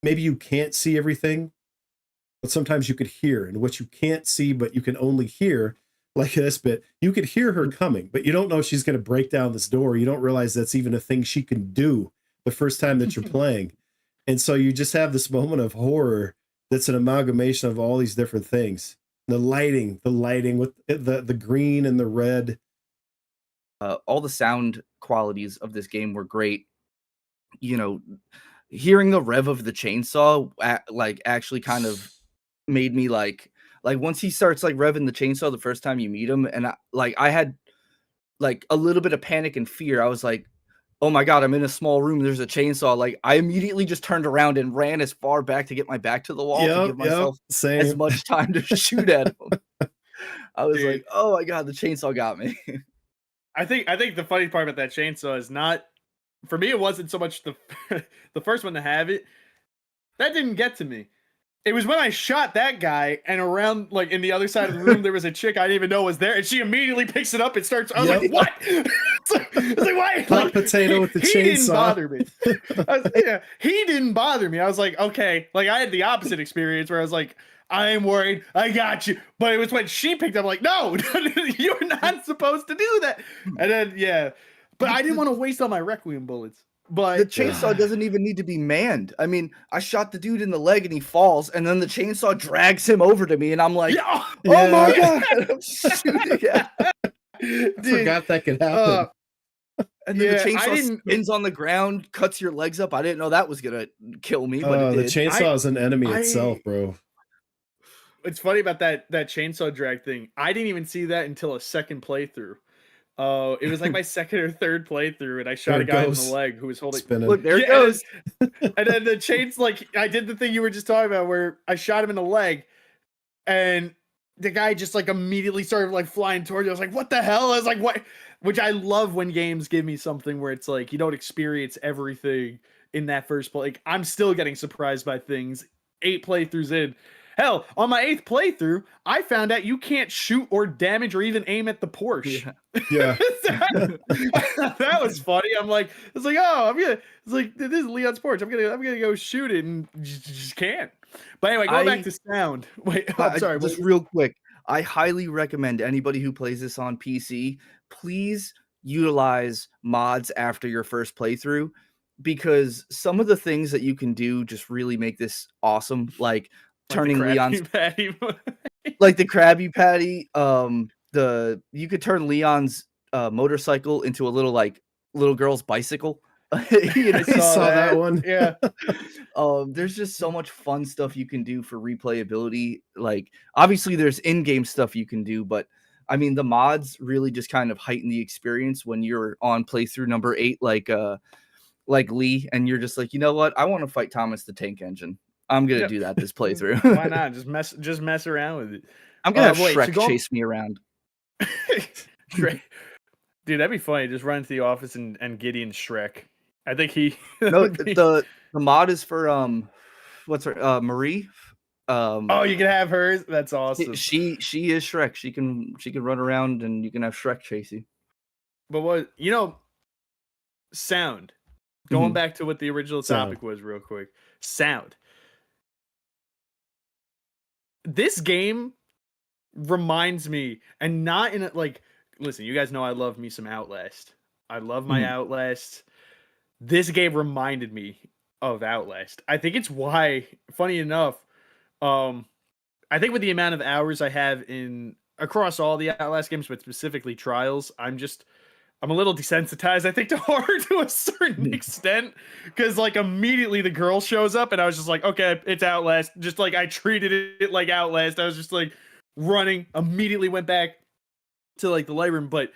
maybe you can't see everything, but sometimes you could hear, and what you can't see but you can only hear, like this bit, you could hear her coming, but you don't know she's going to break down this door. You don't realize that's even a thing she can do the first time that you're playing. And so you just have this moment of horror that's an amalgamation of all these different things. The lighting with the green and the red. All the sound qualities of this game were great. You know, hearing the rev of the chainsaw like actually kind of made me like once he starts like revving the chainsaw the first time you meet him, and I had like a little bit of panic and fear. I was like, oh my god, I'm in a small room, there's a chainsaw. Like, I immediately just turned around and ran as far back to get my back to the wall to give myself as much time to shoot at him. I was like, oh my god, the chainsaw got me. I think the funny part about that chainsaw is not, for me, it wasn't so much the the first one to have it. That didn't get to me. It was when I shot that guy, and around, like, in the other side of the room, there was a chick I didn't even know was there, and she immediately picks it up and starts. I was like, "What?" It's like, why? Hot like, potato with the he chainsaw. Didn't bother me. He didn't bother me. I was like, okay. Like, I had the opposite experience where I was like, I am worried. I got you. But it was when she picked up, like, no, you're not supposed to do that. And then, but I didn't want to waste all my Requiem bullets. But the chainsaw doesn't even need to be manned. I mean, I shot the dude in the leg and he falls, and then the chainsaw drags him over to me, and I'm like, oh my god! I'm shooting at I forgot that could happen. And then the chainsaw spins on the ground, cuts your legs up. I didn't know that was gonna kill me, but it did. The chainsaw is an enemy itself, bro. It's funny about that chainsaw drag thing. I didn't even see that until a second playthrough. Oh, it was like my second or third playthrough, and I shot a guy in the leg who was holding. Spinning. Look, there it goes. And then the chains, like, I did the thing you were just talking about, where I shot him in the leg, and the guy just like immediately started like flying towards you. I was like, "What the hell?" I was like, "What?" Which I love when games give me something where it's like you don't experience everything in that first play. Like, I'm still getting surprised by things 8 playthroughs in. Hell, on my 8th playthrough, I found out you can't shoot or damage or even aim at the Porsche. Yeah. That was funny. I'm like, it's like, oh, it's like, this is Leon's Porsche. I'm gonna go shoot it, and just can't. But anyway, going back to sound. Wait, I'm sorry. Just real quick, I highly recommend anybody who plays this on PC, please utilize mods after your first playthrough, because some of the things that you can do just really make this awesome. Like turning Leon's like the Krabby Patty. You could turn Leon's motorcycle into a little girl's bicycle. I saw that one. Yeah. There's just so much fun stuff you can do for replayability. Like, obviously there's in-game stuff you can do, but I mean, the mods really just kind of heighten the experience when you're on playthrough number 8, like Lee, and you're just like, you know what? I want to fight Thomas the Tank Engine. I'm gonna do that this playthrough. Why not? Just mess around with it. I'm gonna have Shrek chase me around. Dude, that'd be funny. Just run into the office and Gideon Shrek. I think he. No, the mod is for what's her Marie. Oh, you can have hers. That's awesome. She is Shrek. She can run around, and you can have Shrek chase you. But sound. Going back to what the original topic was, real quick. Sound. This game reminds me, and not in a, like, listen, you guys know I love me some Outlast. I love my Outlast. This game reminded me of Outlast. I think it's why, funny enough, I think with the amount of hours I have across all the Outlast games, but specifically Trials, I'm a little desensitized, I think, to horror to a certain extent, because like immediately the girl shows up and I was just like, okay, it's Outlast. Just like I treated it like Outlast. I was just like running, immediately went back to like the light room, but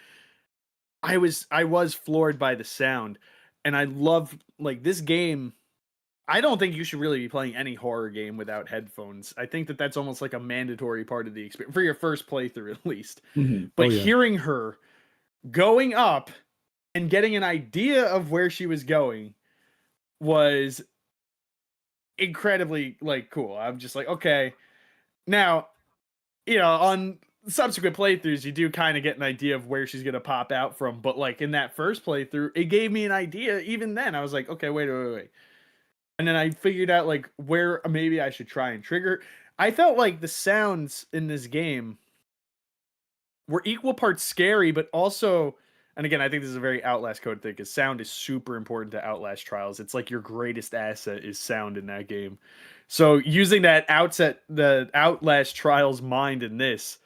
I was floored by the sound, and I love like this game. I don't think you should really be playing any horror game without headphones. I think that's almost like a mandatory part of the experience for your first playthrough, at least. But hearing her going up and getting an idea of where she was going was incredibly like cool. I'm just like, okay. Now, on subsequent playthroughs, you do kind of get an idea of where she's going to pop out from. But like in that first playthrough, it gave me an idea. Even then, I was like, okay, wait. and then I figured out like where maybe I should try and trigger. I felt like the sounds in this game were equal parts scary, but also, and again, I think this is a very Outlast code thing, because sound is super important to Outlast Trials. It's like your greatest asset is sound in that game. So using the Outlast Trials mind in this,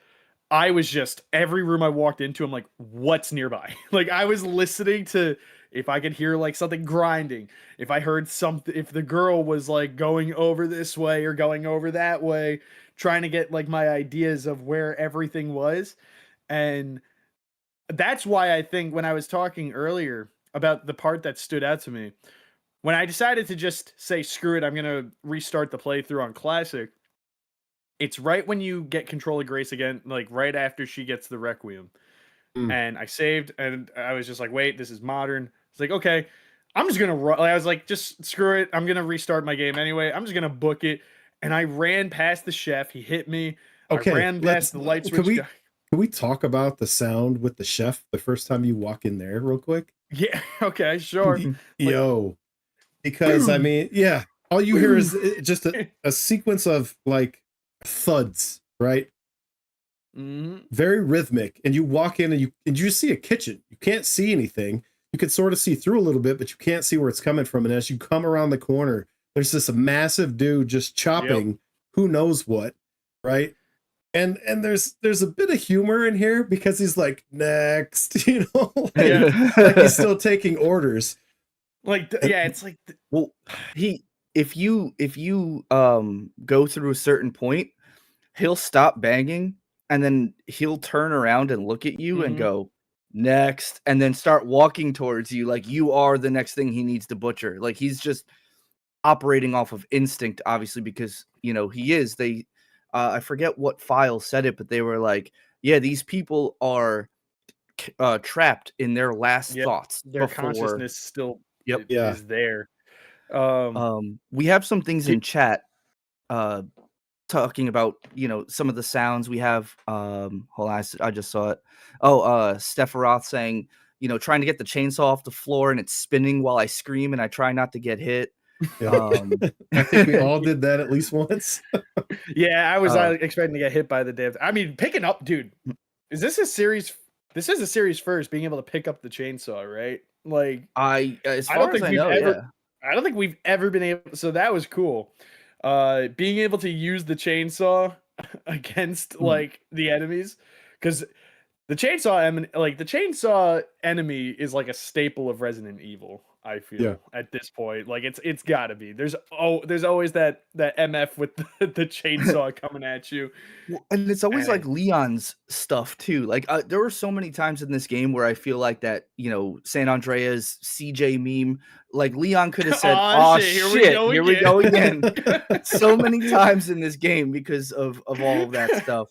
I was just every room I walked into, I'm like, what's nearby? Like I was listening to if I could hear like something grinding, if I heard something, if the girl was like going over this way or going over that way, trying to get like my ideas of where everything was. And that's why I think when I was talking earlier about the part that stood out to me, when I decided to just say, screw it, I'm going to restart the playthrough on Classic, it's right when you get control of Grace again, like right after she gets the Requiem. Mm. And I saved, and I was just like, wait, this is modern. It's like, okay, I'm just going to run. I was like, just screw it. I'm going to restart my game anyway. I'm just going to book it. And I ran past the chef. He hit me. Okay, I ran past the light switch guy. Can we talk about the sound with the chef the first time you walk in there real quick? Yeah, okay, sure. Yo, because I mean, yeah, all you hear is just a sequence of like thuds, right? Mm-hmm. Very rhythmic. And you walk in and you see a kitchen. You can't see anything. You can sort of see through a little bit, but you can't see where it's coming from. And as you come around the corner, there's this massive dude just chopping who knows what, right? And there's a bit of humor in here because he's like, next, you know, like he's still taking orders. Like, yeah, it's like, well, if you go through a certain point, he'll stop banging and then he'll turn around and look at you and go, next, and then start walking towards you like you are the next thing he needs to butcher. Like he's just operating off of instinct, obviously, because you know he is. I forget what file said it, but they were like, yeah, these people are trapped in their last thoughts. Their consciousness still is there. We have some things in chat talking about, you know, some of the sounds we have. Hold on, I just saw it. Stepharoth saying, you know, trying to get the chainsaw off the floor and it's spinning while I scream and I try not to get hit. I think we all did that at least once. Yeah, I was expecting to get hit by the div. I mean, picking up, dude. Is this a series? This is a series first, being able to pick up the chainsaw, right? Like, I don't think we've ever been able. So that was cool. Being able to use the chainsaw against like the enemies, because the chainsaw enemy is like a staple of Resident Evil. I feel at this point, like it's got to be. There's always that MF with the chainsaw coming at you, and it's always like Leon's stuff too. Like there were so many times in this game where I feel like that, you know, San Andreas CJ meme, like Leon could have said, "Oh shit, here we go again." So many times in this game because of all of that stuff.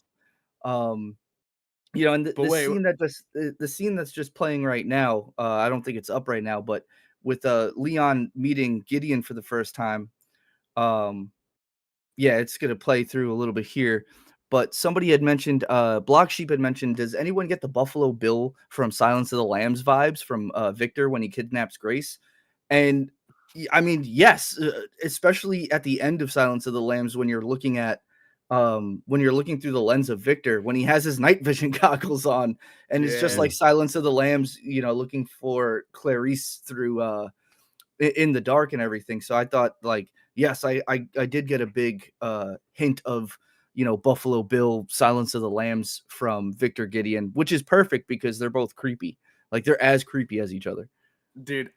You know, and the scene that's just playing right now, I don't think it's up right now, but with Leon meeting Gideon for the first time, it's gonna play through a little bit here. But somebody had mentioned, Block Sheep had mentioned, does anyone get the Buffalo Bill from Silence of the Lambs vibes from Victor when he kidnaps Grace? And I mean, yes, especially at the end of Silence of the Lambs when you're looking at when you're looking through the lens of Victor, when he has his night vision goggles on, and it's just like Silence of the Lambs, you know, looking for Clarice through in the dark and everything. So I thought, like, yes, I did get a big hint of, you know, Buffalo Bill, Silence of the Lambs from Victor Gideon, which is perfect because they're both creepy. Like they're as creepy as each other. Dude,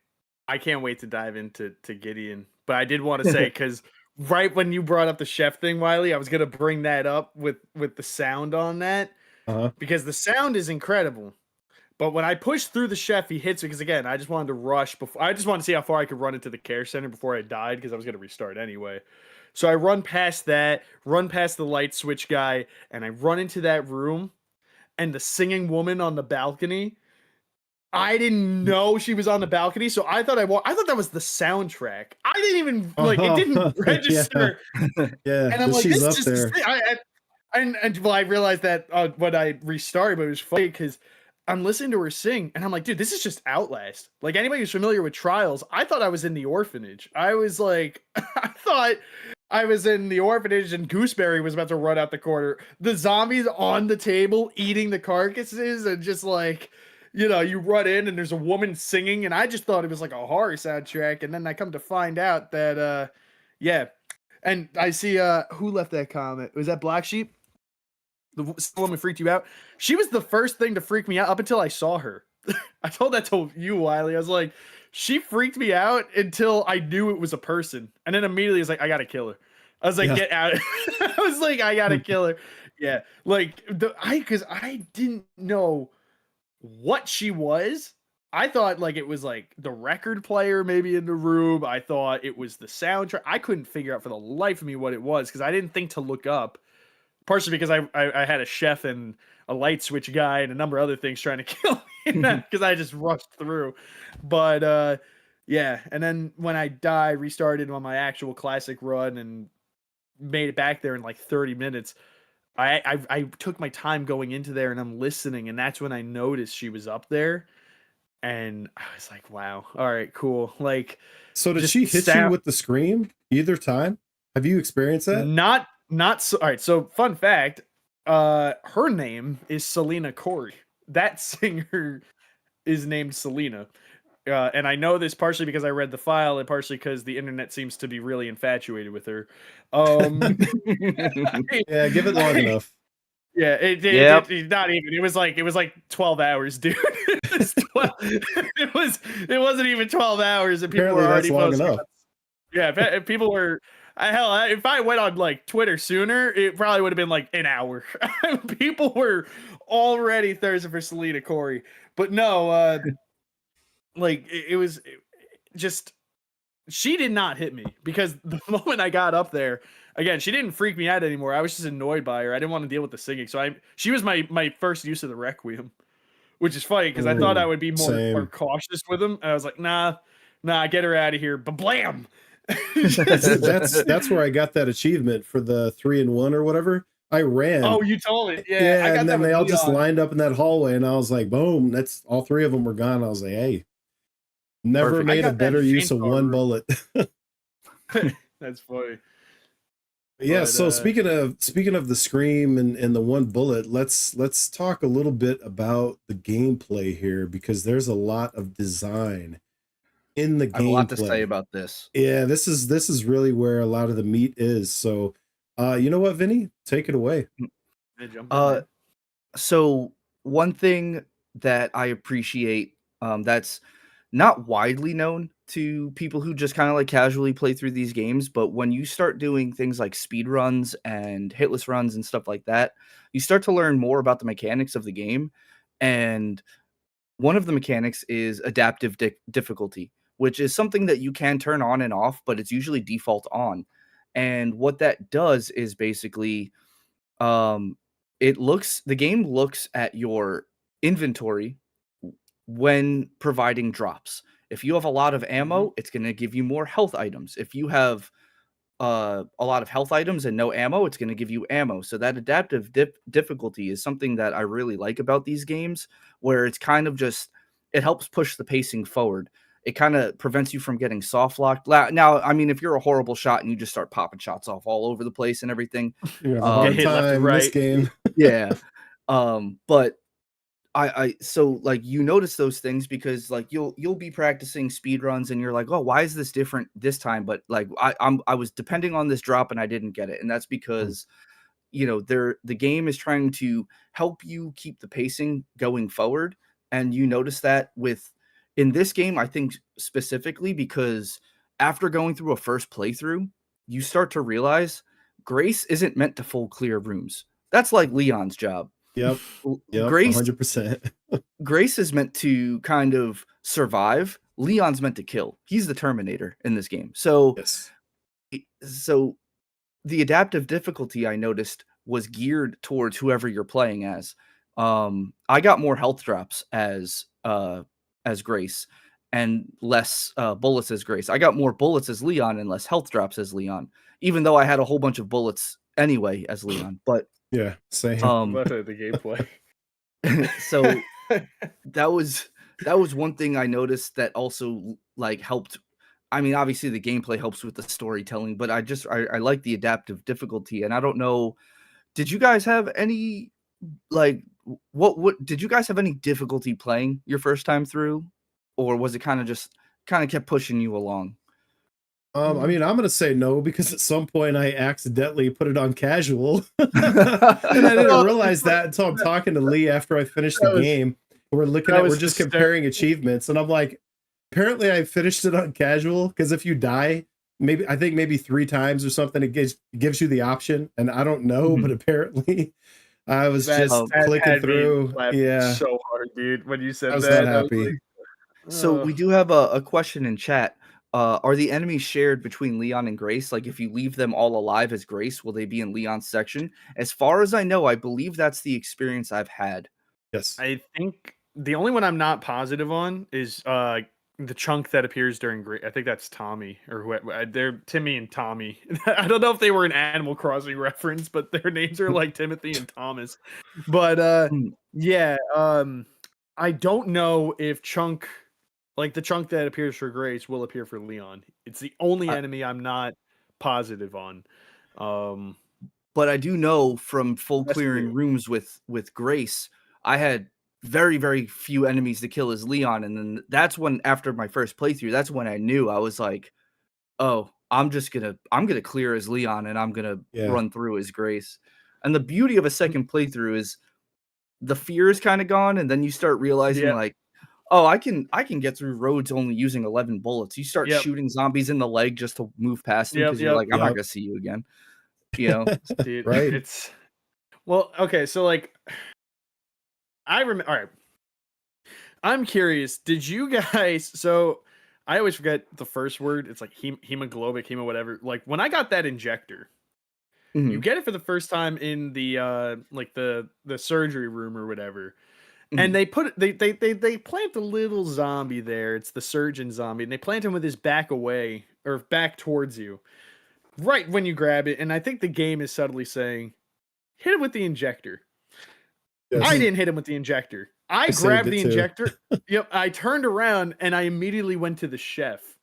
I can't wait to dive into Gideon. But I did want to say, because right when you brought up the chef thing, Wiley, I was gonna bring that up with the sound on that, because the sound is incredible. But when I pushed through the chef, he hits me because, again, I just wanted to rush before. I just wanted to see how far I could run into the care center before I died, because I was gonna restart anyway. So I run past that, run past the light switch guy, and I run into that room, and the singing woman on the balcony. I didn't know she was on the balcony, so I thought that was the soundtrack. I didn't even it didn't register. Yeah, and I'm like, she's this up there. I realized that when I restarted, but it was funny because I'm listening to her sing, and I'm like, dude, this is just Outlast. Like, anybody who's familiar with Trials, I thought I was in the orphanage. I was like, I thought I was in the orphanage, and Gooseberry was about to run out the corner. The zombies on the table eating the carcasses, and just like, you run in, and there's a woman singing, and I just thought it was like a horror soundtrack, and then I come to find out that, yeah. And I see, who left that comment? Was that Black Sheep? The woman freaked you out. She was the first thing to freak me out up until I saw her. I told that to you, Wiley. I was like, she freaked me out until I knew it was a person, and then immediately I was like, I gotta kill her. I was like, Yeah. get out. I was like, I gotta kill her. Yeah, like because I didn't know what she was. I thought like it was like the record player maybe in the room. I thought it was the soundtrack. I couldn't figure out for the life of me what it was because I didn't think to look up. Partially because I had a chef and a light switch guy and a number of other things trying to kill me because I just rushed through. But yeah, and then when I died, restarted on my actual classic run and made it back there in like 30 minutes. I took my time going into there and I'm listening, and that's when I noticed she was up there, and I was like, wow, all right, cool. Like, So did just she hit you with the scream either time? Have you experienced that? Not so. All right. So, fun fact: her name is Selena Corey. That singer is named Selena, and I know this partially because I read the file, and partially because the internet seems to be really infatuated with her. Yeah, give it long enough. Yeah, it not even. It was like 12 hours, dude. It wasn't even 12 hours, and people Apparently were already that's long posting. enough. Yeah, people were. Hell, if I went on like Twitter sooner, it probably would have been like an hour. People were already thirsting for Selena Corey, but no, like it was just she did not hit me because the moment I got up there, again, she didn't freak me out anymore. I was just annoyed by her. I didn't want to deal with the singing, so she was my first use of the Requiem, which is funny because I thought I would be more cautious with him, and I was like, nah, get her out of here. But blam. That's where I got that achievement for the 3-in-1 or whatever. I ran. Oh, you told me. Yeah, I got and then that they all just Leon. lined up in that hallway, and I was like, boom, that's all 3 of them were gone. I was like, hey, never made a better use of one bullet. That's funny. Yeah, but, so speaking of the scream and the one bullet, let's talk a little bit about the gameplay here, because there's a lot of design in the gameplay. I have a lot to say about this. Yeah, this is really where a lot of the meat is. So, you know what, Vinny, take it away. So one thing that I appreciate, that's not widely known to people who just kind of like casually play through these games, but when you start doing things like speed runs and hitless runs and stuff like that, you start to learn more about the mechanics of the game. And one of the mechanics is adaptive difficulty, which is something that you can turn on and off, but it's usually default on. And what that does is basically, the game looks at your inventory when providing drops. If you have a lot of ammo, it's going to give you more health items. If you have a lot of health items and no ammo, it's going to give you ammo. So that adaptive difficulty is something that I really like about these games, where it's kind of just, it helps push the pacing forward. It kind of prevents you from getting soft locked. Now, I mean, if you're a horrible shot and you just start popping shots off all over the place and everything, you have a hard time this game. Yeah. But so like you notice those things because like you'll be practicing speed runs and you're like, oh, why is this different this time? But like I was depending on this drop and I didn't get it, and that's because the game is trying to help you keep the pacing going forward, and you notice that in this game, I think specifically because after going through a first playthrough, you start to realize Grace isn't meant to full clear rooms. That's like Leon's job. Yep. Grace 100%. Grace is meant to kind of survive. Leon's meant to kill. He's the Terminator in this game. So, yes. So the adaptive difficulty I noticed was geared towards whoever you're playing as. I got more health drops as Grace and less bullets as Grace. I got more bullets as Leon and less health drops as Leon, even though I had a whole bunch of bullets anyway as Leon. But yeah, same. But the gameplay. So that was one thing I noticed that also like helped. I mean, obviously the gameplay helps with the storytelling, but I like the adaptive difficulty, and I don't know. Did you guys have any like what did you guys have any difficulty playing your first time through, or was it kind of kept pushing you along? I mean, I'm gonna say no because at some point I accidentally put it on casual, and I didn't Well, realize that until I'm talking to Lee after I finished the that was game. We're looking that at, we're was just hysterical. comparing achievements, and I'm like, apparently I finished it on casual because if you die, maybe I think maybe 3 times or something, it gives you the option, and I don't know, but Mhm. apparently I was That just Um, that clicking had me through. laughing Yeah, so hard, dude. When you I said was not that, I was happy. like, so "Oh, we do have a question in chat. Are the enemies shared between Leon and Grace? Like, if you leave them all alive as Grace, will they be in Leon's section? As far as I know, I believe that's the experience I've had. Yes. I think the only one I'm not positive on is the chunk that appears during I think that's Tommy or who they're Timmy and Tommy. I don't know if they were an Animal Crossing reference, but their names are like Timothy and Thomas. But Mm, yeah, I don't know if chunk like the chunk that appears for Grace will appear for Leon. It's the only I, enemy I'm not positive on. Um but I do know from full that's clearing new. rooms with Grace, I had very, very few enemies to kill as Leon, and then that's when after my first playthrough, that's when I knew I was like, "Oh, I'm gonna clear as Leon, and I'm gonna Yeah. run through as Grace." And the beauty of a second playthrough is the fear is kind of gone, and then you start realizing Yep, like, "Oh, I can get through roads only using 11 bullets." You start yep, shooting zombies in the leg just to move past them yep, because you're yep. like, "I'm not Yep. gonna see you again," you know? Dude, Right. it's well, okay, so like I remember. All right, I'm curious. Did you guys? So I always forget the first word. It's like hemoglobic, hemo whatever. Like when I got that injector, you Mhm, get it for the first time in the like the surgery room or whatever, and mhm. they put it. They plant a little zombie there. It's the surgeon zombie, and they plant him with his back away or back towards you. Right when you grab it, and I think the game is subtly saying, "Hit him with the injector." I Yes. didn't hit him with the injector. I I saved grabbed it the too. injector. Yep, I turned around and I immediately went to the chef.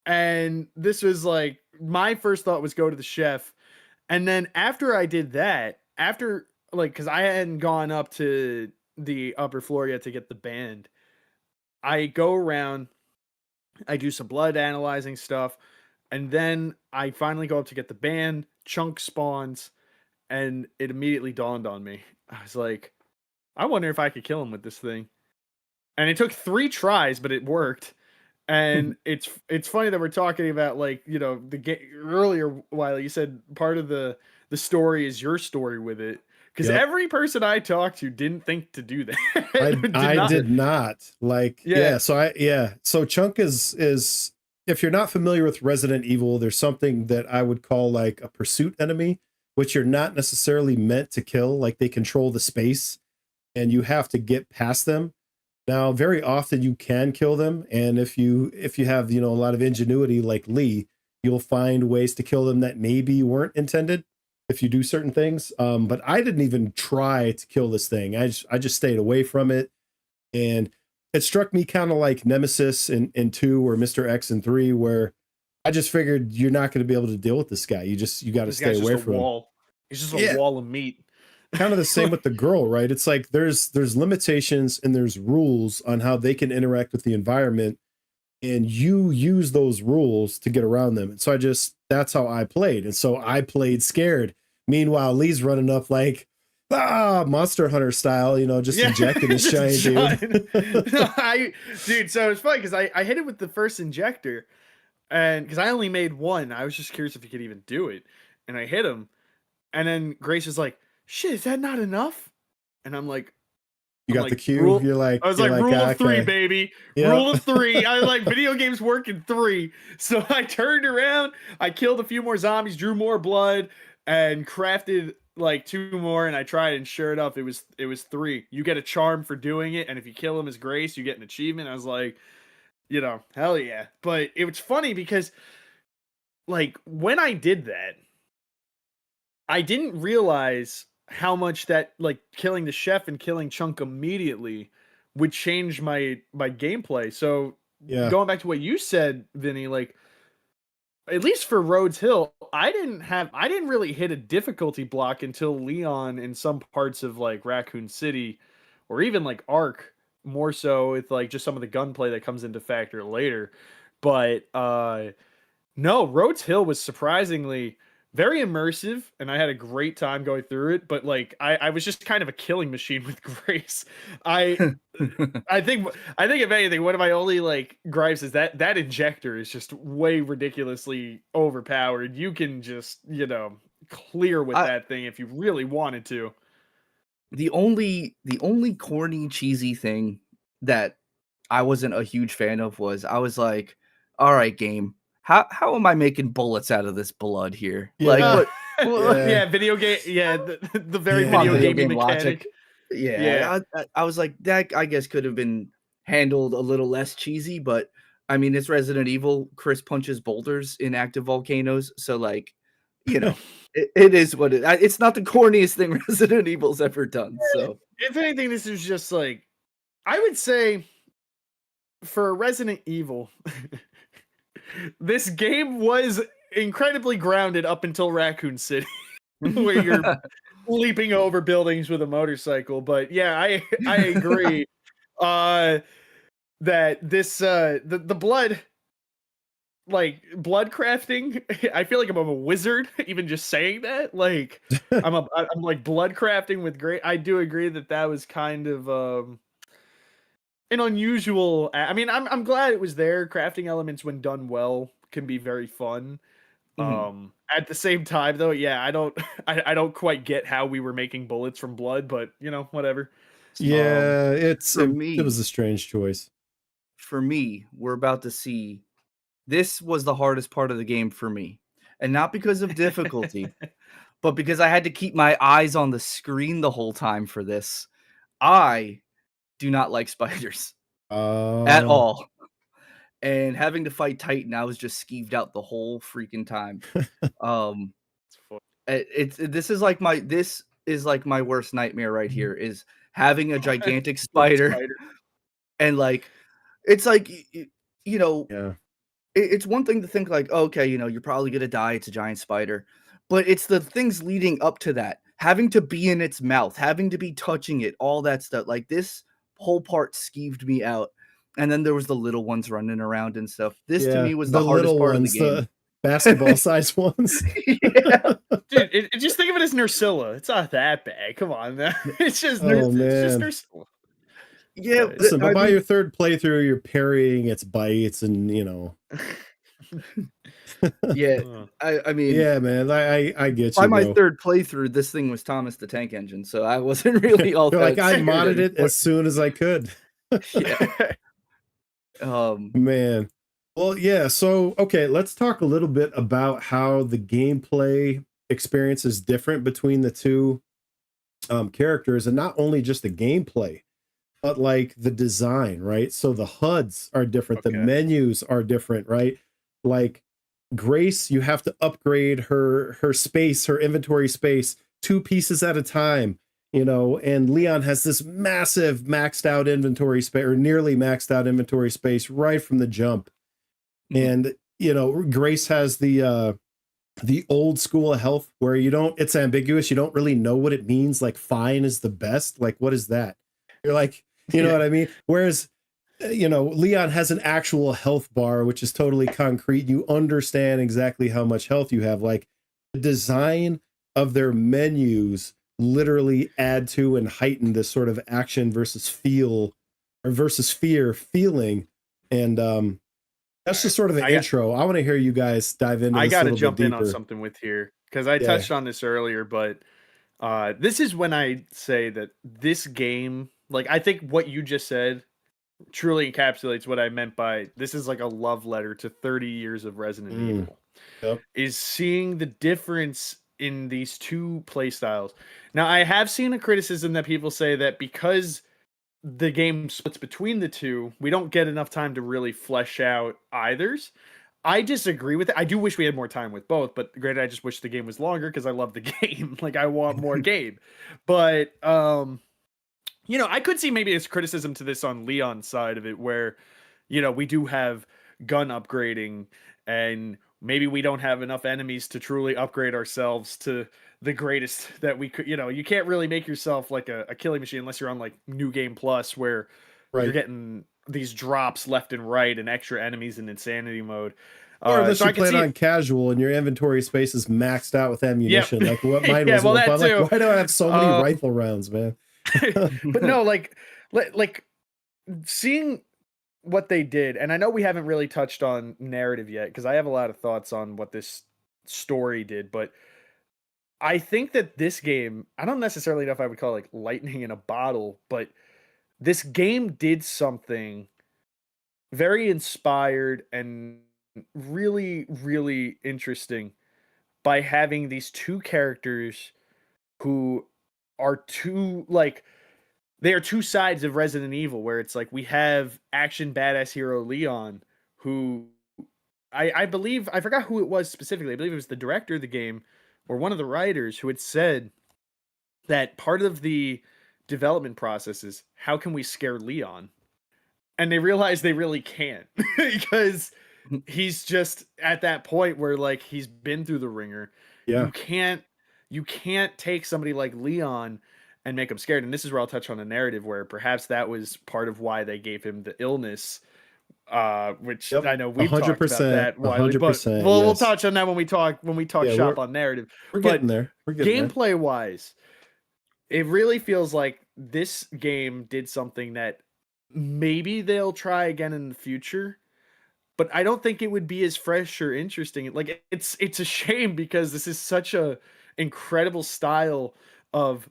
And this was like my first thought was go to the chef. And then after I did that, after like cuz I hadn't gone up to the upper floor yet to get the band, I go around, I do some blood analyzing stuff, and then I finally go up to get the band, Chunk spawns, and it immediately dawned on me. I was like, I wonder if I could kill him with this thing. And it took 3 tries, but it worked. And it's funny that we're talking about like, you know, the earlier while you said part of the story is your story with it. Because Yep. every person I talked to didn't think to do I that. Did I not. did not like, Yeah. yeah, so Chunk is if you're not familiar with Resident Evil, there's something that I would call like a pursuit enemy, which you're not necessarily meant to kill. Like they control the space and you have to get past them. Now, very often you can kill them, and if you have, a lot of ingenuity like Lee, you'll find ways to kill them that maybe weren't intended if you do certain things. But I didn't even try to kill this thing. I just stayed away from it, and it struck me kind of like Nemesis in 2 or Mr. X in 3, where I just figured you're not going to be able to deal with this guy. You got to This stay guy's just away a from him. wall. He's just a Yeah, wall of meat. kind of the same with the girl, right? It's like there's limitations and there's rules on how they can interact with the environment, and you use those rules to get around them. And so that's how I played. And so I played scared. Meanwhile, Lee's running up like Monster Hunter style, just Yeah, injecting this giant just dude. giant. No, dude, so it's funny because I hit it with the first injector, and because I only made one, I was just curious if he could even do it, and I hit him, and then Grace is like, "Shit, is that not enough?" And You I'm got the like, cue. rule. You're I like was you're like, like rule of three, okay. baby. Yep. Rule of three. I like video games work in three. So I turned around, I killed a few more zombies, drew more blood, and crafted like 2 more. And I tried, and sure enough, it was 3. You get a charm for doing it, and if you kill him as Grace, you get an achievement. I was like, hell yeah. But it was funny because like when I did that, I didn't realize how much that like killing the chef and killing Chunk immediately would change my gameplay. So Yeah. going back to what you said, Vinny, like at least for Rhodes Hill, I didn't really hit a difficulty block until Leon in some parts of like Raccoon City or even like Ark, more so with like just some of the gunplay that comes into factor later. But no, Rhodes Hill was surprisingly very immersive, and I had a great time going through it. But like, I was just kind of a killing machine with Grace. I I think if anything, one of my only like gripes is that injector is just way ridiculously overpowered. You can just clear with I, that thing if you really wanted to. the only corny cheesy thing that I wasn't a huge fan of was I was like, all right, game, how am I making bullets out of this blood here? Like Yeah. what? Yeah. Yeah, video game. Yeah, the very Yeah. Come on, video video gamey game mechanic. logic. Yeah. Yeah, I was like, that I guess could have been handled a little less cheesy, but I mean, it's Resident Evil. Chris punches boulders in active volcanoes, so like, it is what it's not the corniest thing Resident Evil's ever done. So If anything, this is just like I would say for Resident Evil, this game was incredibly grounded up until Raccoon City, where you're leaping over buildings with a motorcycle. But yeah, I agree. That this the blood blood crafting, I feel like I'm a wizard even just saying that. Like I'm like blood crafting with great. I do agree that was kind of an unusual. I mean, I'm glad it was there. Crafting elements, when done well, can be very fun. At the same time, though, yeah, I don't I don't quite get how we were making bullets from blood, but whatever. Yeah, it was me, a strange choice. for me, we're about to see. This was the hardest part of the game for me, and not because of difficulty, but because I had to keep my eyes on the screen the whole time for this. I do not like spiders at all. And having to fight Titan, I was just skeeved out the whole freaking time. Um, this is like my worst nightmare right here, is having a gigantic spider and like it's like Yeah. it's one thing to think like, okay, you're probably gonna die. It's a giant spider, but it's the things leading up to that, having to be in its mouth, having to be touching it, all that stuff. Like this whole part skeeved me out. And then there was the little ones running around and stuff. This to Yeah, me was the the hardest little part ones, of the game. the basketball sized ones. Yeah. Dude, just think of it as Nursilla. It's not that bad. Come on, it's just Oh, it's just man. Nursilla. Yeah, Listen, but I by mean, your third playthrough, you're parrying its bites, and yeah, Oh. I mean, yeah, man, I get by you, my bro. third playthrough, this thing was Thomas the Tank Engine, so I wasn't really all You're that like, I scared modded it anymore. as soon as I could. Yeah. Man. Well, yeah. So, okay, let's talk a little bit about how the gameplay experience is different between the two characters, and not only just the gameplay, but like the design, right? So the HUDs are different, the Okay. menus are different, right? Like Grace, you have to upgrade her space, her inventory space, 2 pieces at a time, and Leon has this massive maxed out inventory space, or nearly maxed out inventory space right from the jump. And Grace has the old school health where it's ambiguous, you don't really know what it means. Like fine is the best, like what is that? You're like, you know what I mean? Whereas Leon has an actual health bar, which is totally concrete. You understand exactly how much health you have. Like the design of their menus literally add to and heighten this sort of action versus fear feeling. And that's just sort of an intro. I want to hear you guys dive into this I got a to little jump bit in on deeper. something with here because I touched on this earlier, but this is when I say that this game, like I think what you just said, truly encapsulates what I meant by this is like a love letter to 30 years of Resident Evil. Yep. Is seeing the difference in these two play styles. Now, I have seen a criticism that people say that because the game splits between the two, we don't get enough time to really flesh out either's. I disagree with it. I do wish we had more time with both, but granted, I just wish the game was longer because I love the game. Like I want more game. But I could see maybe it's criticism to this on Leon's side of it, where, we do have gun upgrading and maybe we don't have enough enemies to truly upgrade ourselves to the greatest that we could. You can't really make yourself like a killing machine unless you're on like New Game Plus, where you're Right. getting these drops left and right and extra enemies in insanity mode. Or unless So you I can play it see on casual and your inventory space is maxed out with ammunition. Like what mine Yeah, was. well, at one that point. I'm too. like, why do I have so many rifle rounds, man? But no, like seeing what they did, and I know we haven't really touched on narrative yet because I have a lot of thoughts on what this story did, but I think that this game, I don't necessarily know if I would call it like lightning in a bottle, but this game did something very inspired and really, really interesting by having these two characters who are two, like, they are two sides of Resident Evil, where it's like we have action badass hero Leon, who I believe, I forgot who it was specifically. I believe it was the director of the game or one of the writers who had said that part of the development process is how can we scare Leon? And they realize they really can't because he's just at that point where like he's been through the ringer. Yeah. You can't take somebody like Leon and make him scared. And this is where I'll touch on a narrative where perhaps that was part of why they gave him the illness. Which Yep. I know we've talked about 100%, that widely, but 100%, we'll yes. touch on that when we talk Yeah, shop on narrative. We're But getting there. We're getting there. gameplay wise, it really feels like this game did something that maybe they'll try again in the future, but I don't think it would be as fresh or interesting. Like it's a shame because this is such a incredible style of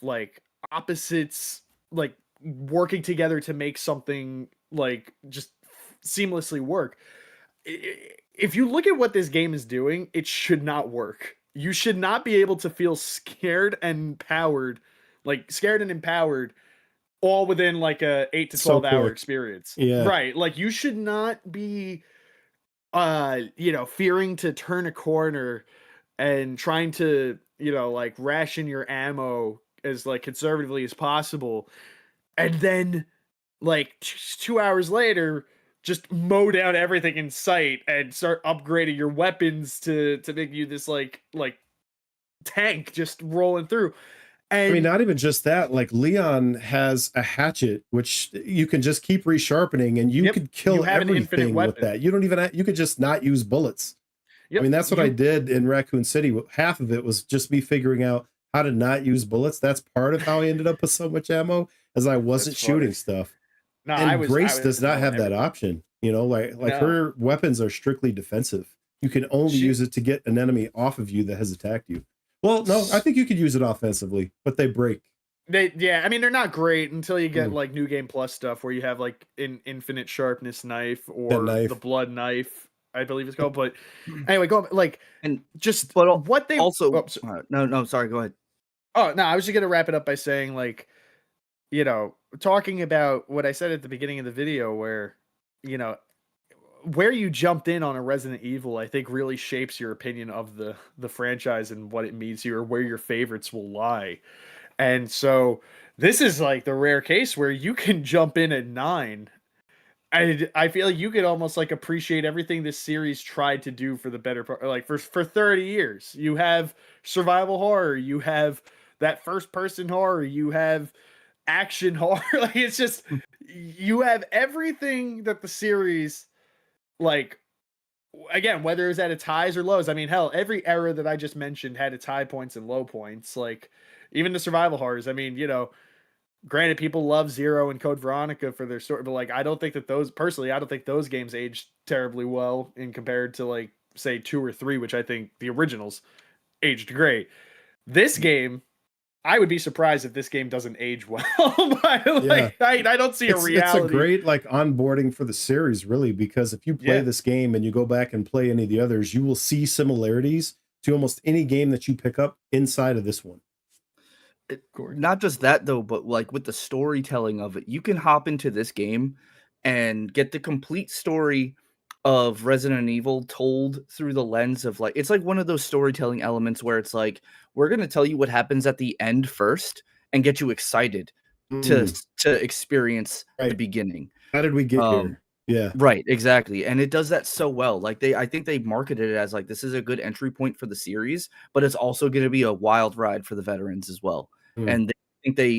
like opposites like working together to make something like just seamlessly work. If you look at what this game is doing, it should not work. You should not be able to feel scared and empowered, like scared and empowered all within like a 8 to So 12 hour quick. experience. Yeah. Right. Like you should not be fearing to turn a corner and trying to, like ration your ammo as like conservatively as possible. And then like 2 hours later, just mow down everything in sight and start upgrading your weapons to make you this like tank just rolling through. And I mean, not even just that. Like Leon has a hatchet, which you can just keep resharpening, and you Yep, could you kill have an infinite everything with weapon. that. You don't even. You could just not use bullets. Yep, I mean, that's what I did in Raccoon City. Half of it was just me figuring out how to not use bullets. That's part of how I ended up with so much ammo, as I wasn't That's funny. shooting stuff. No, And Grace does not mowing have that everything. option. You know, like No. her weapons are strictly defensive. You can only She- use it to get an enemy off of you that has attacked you. Well, no, I think you could use it offensively, but they break. I mean, they're not great until you get Mm. like New Game Plus stuff where you have like an infinite sharpness knife or That knife. the blood knife, I believe it's called. But anyway, go like And just but what they also, Oh, so- no, sorry, go ahead. oh no, I was just gonna wrap it up by saying like, talking about what I said at the beginning of the video, where where you jumped in on a Resident Evil, I think really shapes your opinion of the franchise and what it means to you or where your favorites will lie. And so this is like the rare case where you can jump in at 9. I feel like you could almost like appreciate everything this series tried to do for the better part, like for 30 years. You have survival horror, you have that first person horror, you have action horror. Like it's just you have everything that the series, like, again, whether it's at its highs or lows. I mean, hell, every era that I just mentioned had its high points and low points. Like even the survival horrors. I mean, granted, people love Zero and Code Veronica for their story, but like I don't think that I don't think those games aged terribly well in compared to like say 2 or 3, which I think the originals aged great. This game, I would be surprised if this game doesn't age well. I don't see a reality. It's a great like onboarding for the series, really, because if you play this game and you go back and play any of the others, you will see similarities to almost any game that you pick up inside of this one. Not just that though, but like with the storytelling of it, you can hop into this game and get the complete story of Resident Evil told through the lens of like it's like one of those storytelling elements where it's like we're going to tell you what happens at the end first and get you excited to Mm, to experience the right. beginning. How did we get Um here? Yeah. Right, exactly, and it does that so well. Like I think they marketed it as like this is a good entry point for the series, but it's also going to be a wild ride for the veterans as well. Mm, And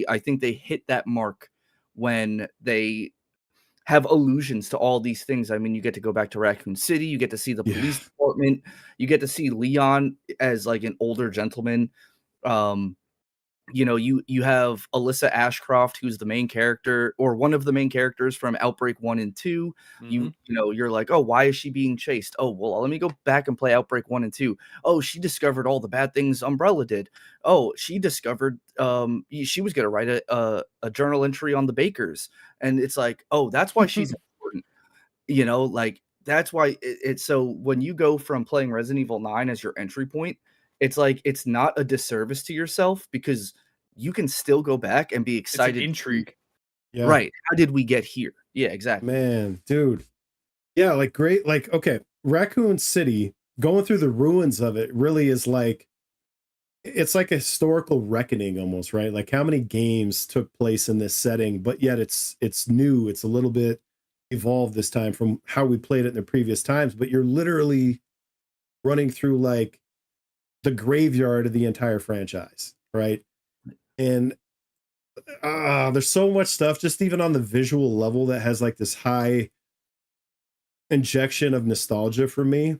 I think they hit that mark when they have allusions to all these things. I mean, you get to go back to Raccoon City, you get to see the yeah. police department, you get to see Leon as like an older gentleman. Um, you know, you have Alyssa Ashcroft, who's the main character or one of the main characters from Outbreak 1 and 2. Mm-hmm. You know, you're like, "Oh, why is she being chased? Oh, well, let me go back and play Outbreak 1 and 2. Oh, she discovered all the bad things Umbrella did. Oh, she discovered she was going to write a journal entry on the Bakers." And it's like, "Oh, that's why she's important." You know, like that's why it's so when you go from playing Resident Evil 9 as your entry point, it's like it's not a disservice to yourself because you can still go back and be It's an excited. intrigue. Yeah. Right. How did we get here? Yeah, exactly. Man, dude. Yeah, like great. Like, okay, Raccoon City, going through the ruins of it really is like it's like a historical reckoning almost, right? Like how many games took place in this setting, but yet it's new. It's a little bit evolved this time from how we played it in the previous times, but you're literally running through like the graveyard of the entire franchise, right? And there's so much stuff just even on the visual level that has like this high injection of nostalgia for me,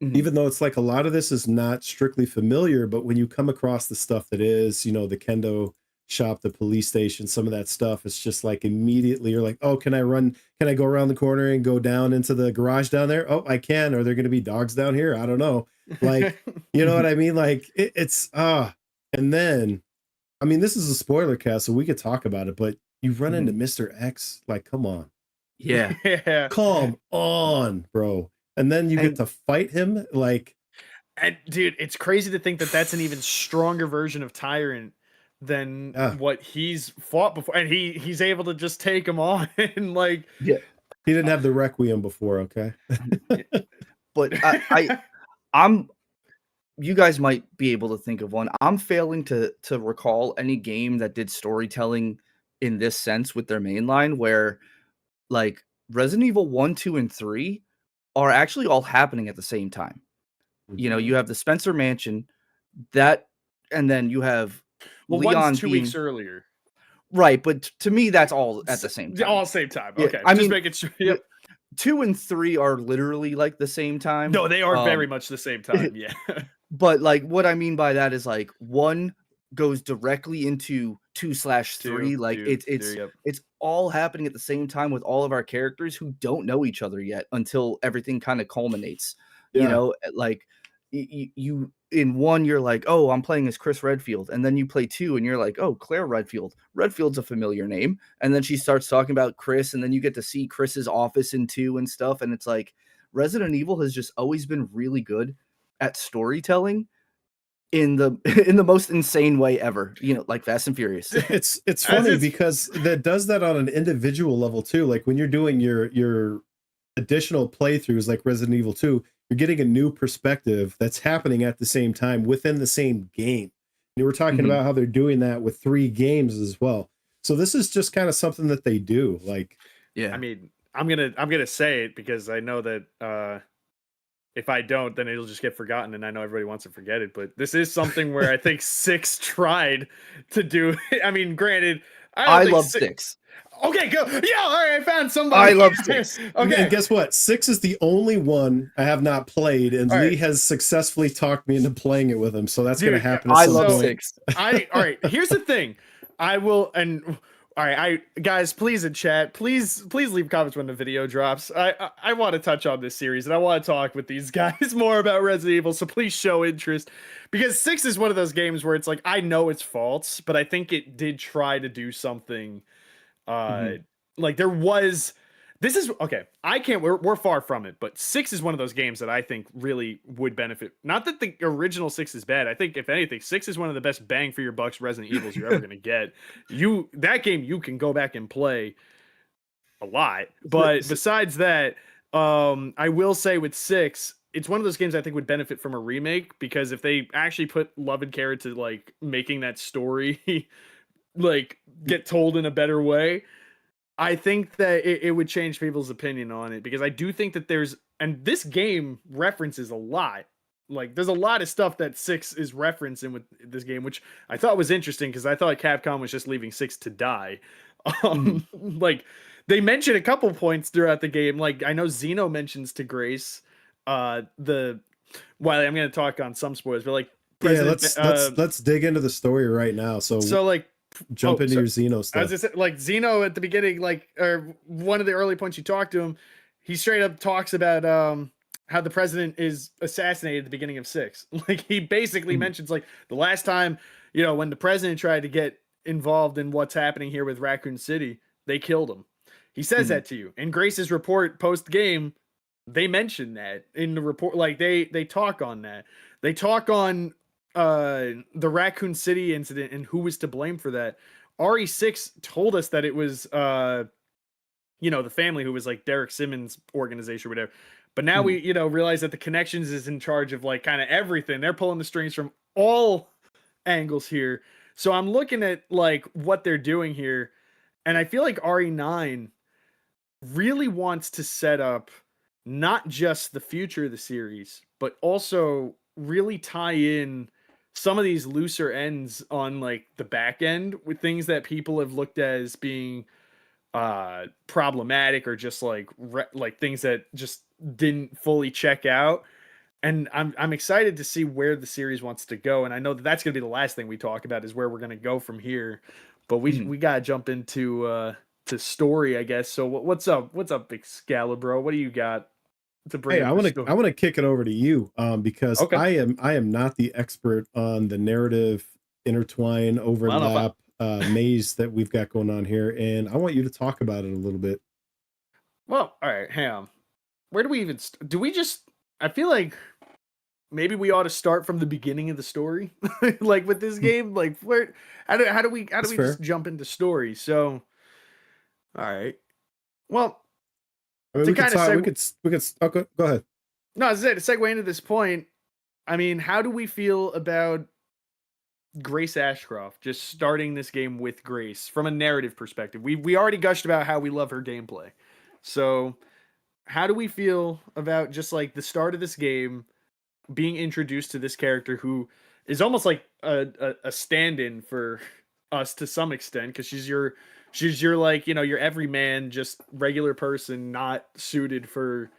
Mhm. even though it's like a lot of this is not strictly familiar, but when you come across the stuff that is, you know, the kendo shop, the police station, some of that stuff, it's just like immediately you're like, oh, can I go around the corner and go down into the garage down there? Oh, I can. Are there going to be dogs down here? I don't know. Like, you know what I mean? Like and then, I mean, this is a spoiler cast, so we could talk about it, but you run into Mhm. Mr. X, like, come on. Yeah. Yeah. Come on, bro. And then you get And to fight him like And dude, it's crazy to think that that's an even stronger version of Tyrant than yeah, what he's fought before, and he's able to just take him on and like. yeah, he didn't have the Requiem before, okay? but I'm you guys might be able to think of one. I'm failing to recall any game that did storytelling in this sense with their main line where like Resident Evil 1, 2, and 3 are actually all happening at the same time. You know, you have the Spencer Mansion, that and then you have Well, one's Leon 2 weeks being earlier. right, but to me, that's all at the same time. All same time. Yeah, Okay, I just mean, making sure. the Yep. 2 and 3 are literally like the same time. No, they are very much the same time. Yeah. But, like, what I mean by that is, like, 1 goes directly into 2/3, like, Two, three. Yep. it's all happening at the same time with all of our characters who don't know each other yet until everything kinda culminates, you Yeah. know? Like, you in 1, you're like, "Oh, I'm playing as Chris Redfield," and then you play 2, and you're like, "Oh, Claire Redfield. Redfield's a familiar name," and then she starts talking about Chris, and then you get to see Chris's office in 2 and stuff, and it's like, Resident Evil has just always been really good at storytelling in the in the most insane way ever, you know, like Fast and Furious. It's As funny it's because that does that on an individual level too. Like when you're doing your additional playthroughs like Resident Evil 2, you're getting a new perspective that's happening at the same time within the same game. And you were talking Mhm. about how they're doing that with 3 games as well. So this is just kind of something that they do. Like, I Yeah. mean, I'm gonna say it because I know that if I don't, then it'll just get forgotten, and I know everybody wants to forget it. But this is something where I think 6 tried to do. I mean, granted, I don't I think love 6. 6. Okay, go. Yeah, all right, I found I somebody. love 6. and Okay, guess what? 6 is the only one I have not played, and all Lee right, has successfully talked me into playing it with him. So that's going to dude. Yeah, happen at I some love so point. 6. all right. Here's the thing. I will and. All right, guys, please in chat, please leave comments when the video drops. I want to touch on this series and I want to talk with these guys more about Resident Evil. So please show interest because 6 is one of those games where it's like I know its faults, but I think it did try to do something. Uh, Mhm. like there was. This is okay. I can't. We're far from it, but 6 is one of those games that I think really would benefit. Not that the original 6 is bad. I think if anything, 6 is one of the best bang for your bucks Resident Evils you're ever gonna get. That game you can go back and play a lot. So But besides that, I will say with 6, it's one of those games I think would benefit from a remake, because if they actually put love and care to like making that story like get told in a better way, I think that it would change people's opinion on it, because I do think that and this game references a lot. Like there's a lot of stuff that 6 is referencing with this game, which I thought was interesting, because I thought Capcom was just leaving 6 to die. Like they mentioned a couple points throughout the game. Like I know Xeno mentions to Grace, the well, I'm going to talk on some spoilers, but like President, let's dig into the story right now. So like jump into your Xeno I stuff. was just like Xeno at the beginning, like, or one of the early points you talk to him, he straight up talks about how the president is assassinated at the beginning of 6. Like he basically mentions like the last time, when the president tried to get involved in what's happening here with Raccoon City, they killed him. He says that to you. In Grace's report post game, they mention that in the report. Like they talk on that. They talk on the Raccoon City incident and who was to blame for that. RE6 told us that it was the family, who was like Derek Simmons' organization or whatever. But now we realize that the Connections is in charge of like kind of everything. They're pulling the strings from all angles here. So I'm looking at like what they're doing here, and I feel like RE9 really wants to set up not just the future of the series, but also really tie in some of these looser ends on like the back end with things that people have looked at as being problematic, or just like like things that just didn't fully check out. And I'm excited to see where the series wants to go, and I know that that's going to be the last thing we talk about, is where we're going to go from here. But we got to jump into to story, I guess. So what's up Excalibur? What do you got to bring? Hey, I want to kick it over to you, because Okay. I am not the expert on the narrative intertwine overlap maze that we've got going on here, and I want you to talk about it a little bit. Well, all right, Ham. Where do we even do we just? I feel like maybe we ought to start from the beginning of the story, like with this game. Like where? How do we just jump into story? So, all right. Well, I mean, we could okay, go ahead. No, as I said, to segue into this point, I mean, how do we feel about Grace Ashcroft just starting this game with Grace from a narrative perspective? We already gushed about how we love her gameplay. So, how do we feel about just like the start of this game, being introduced to this character who is almost like a stand-in for us to some extent, because she's your like, your everyman, just regular person, not suited for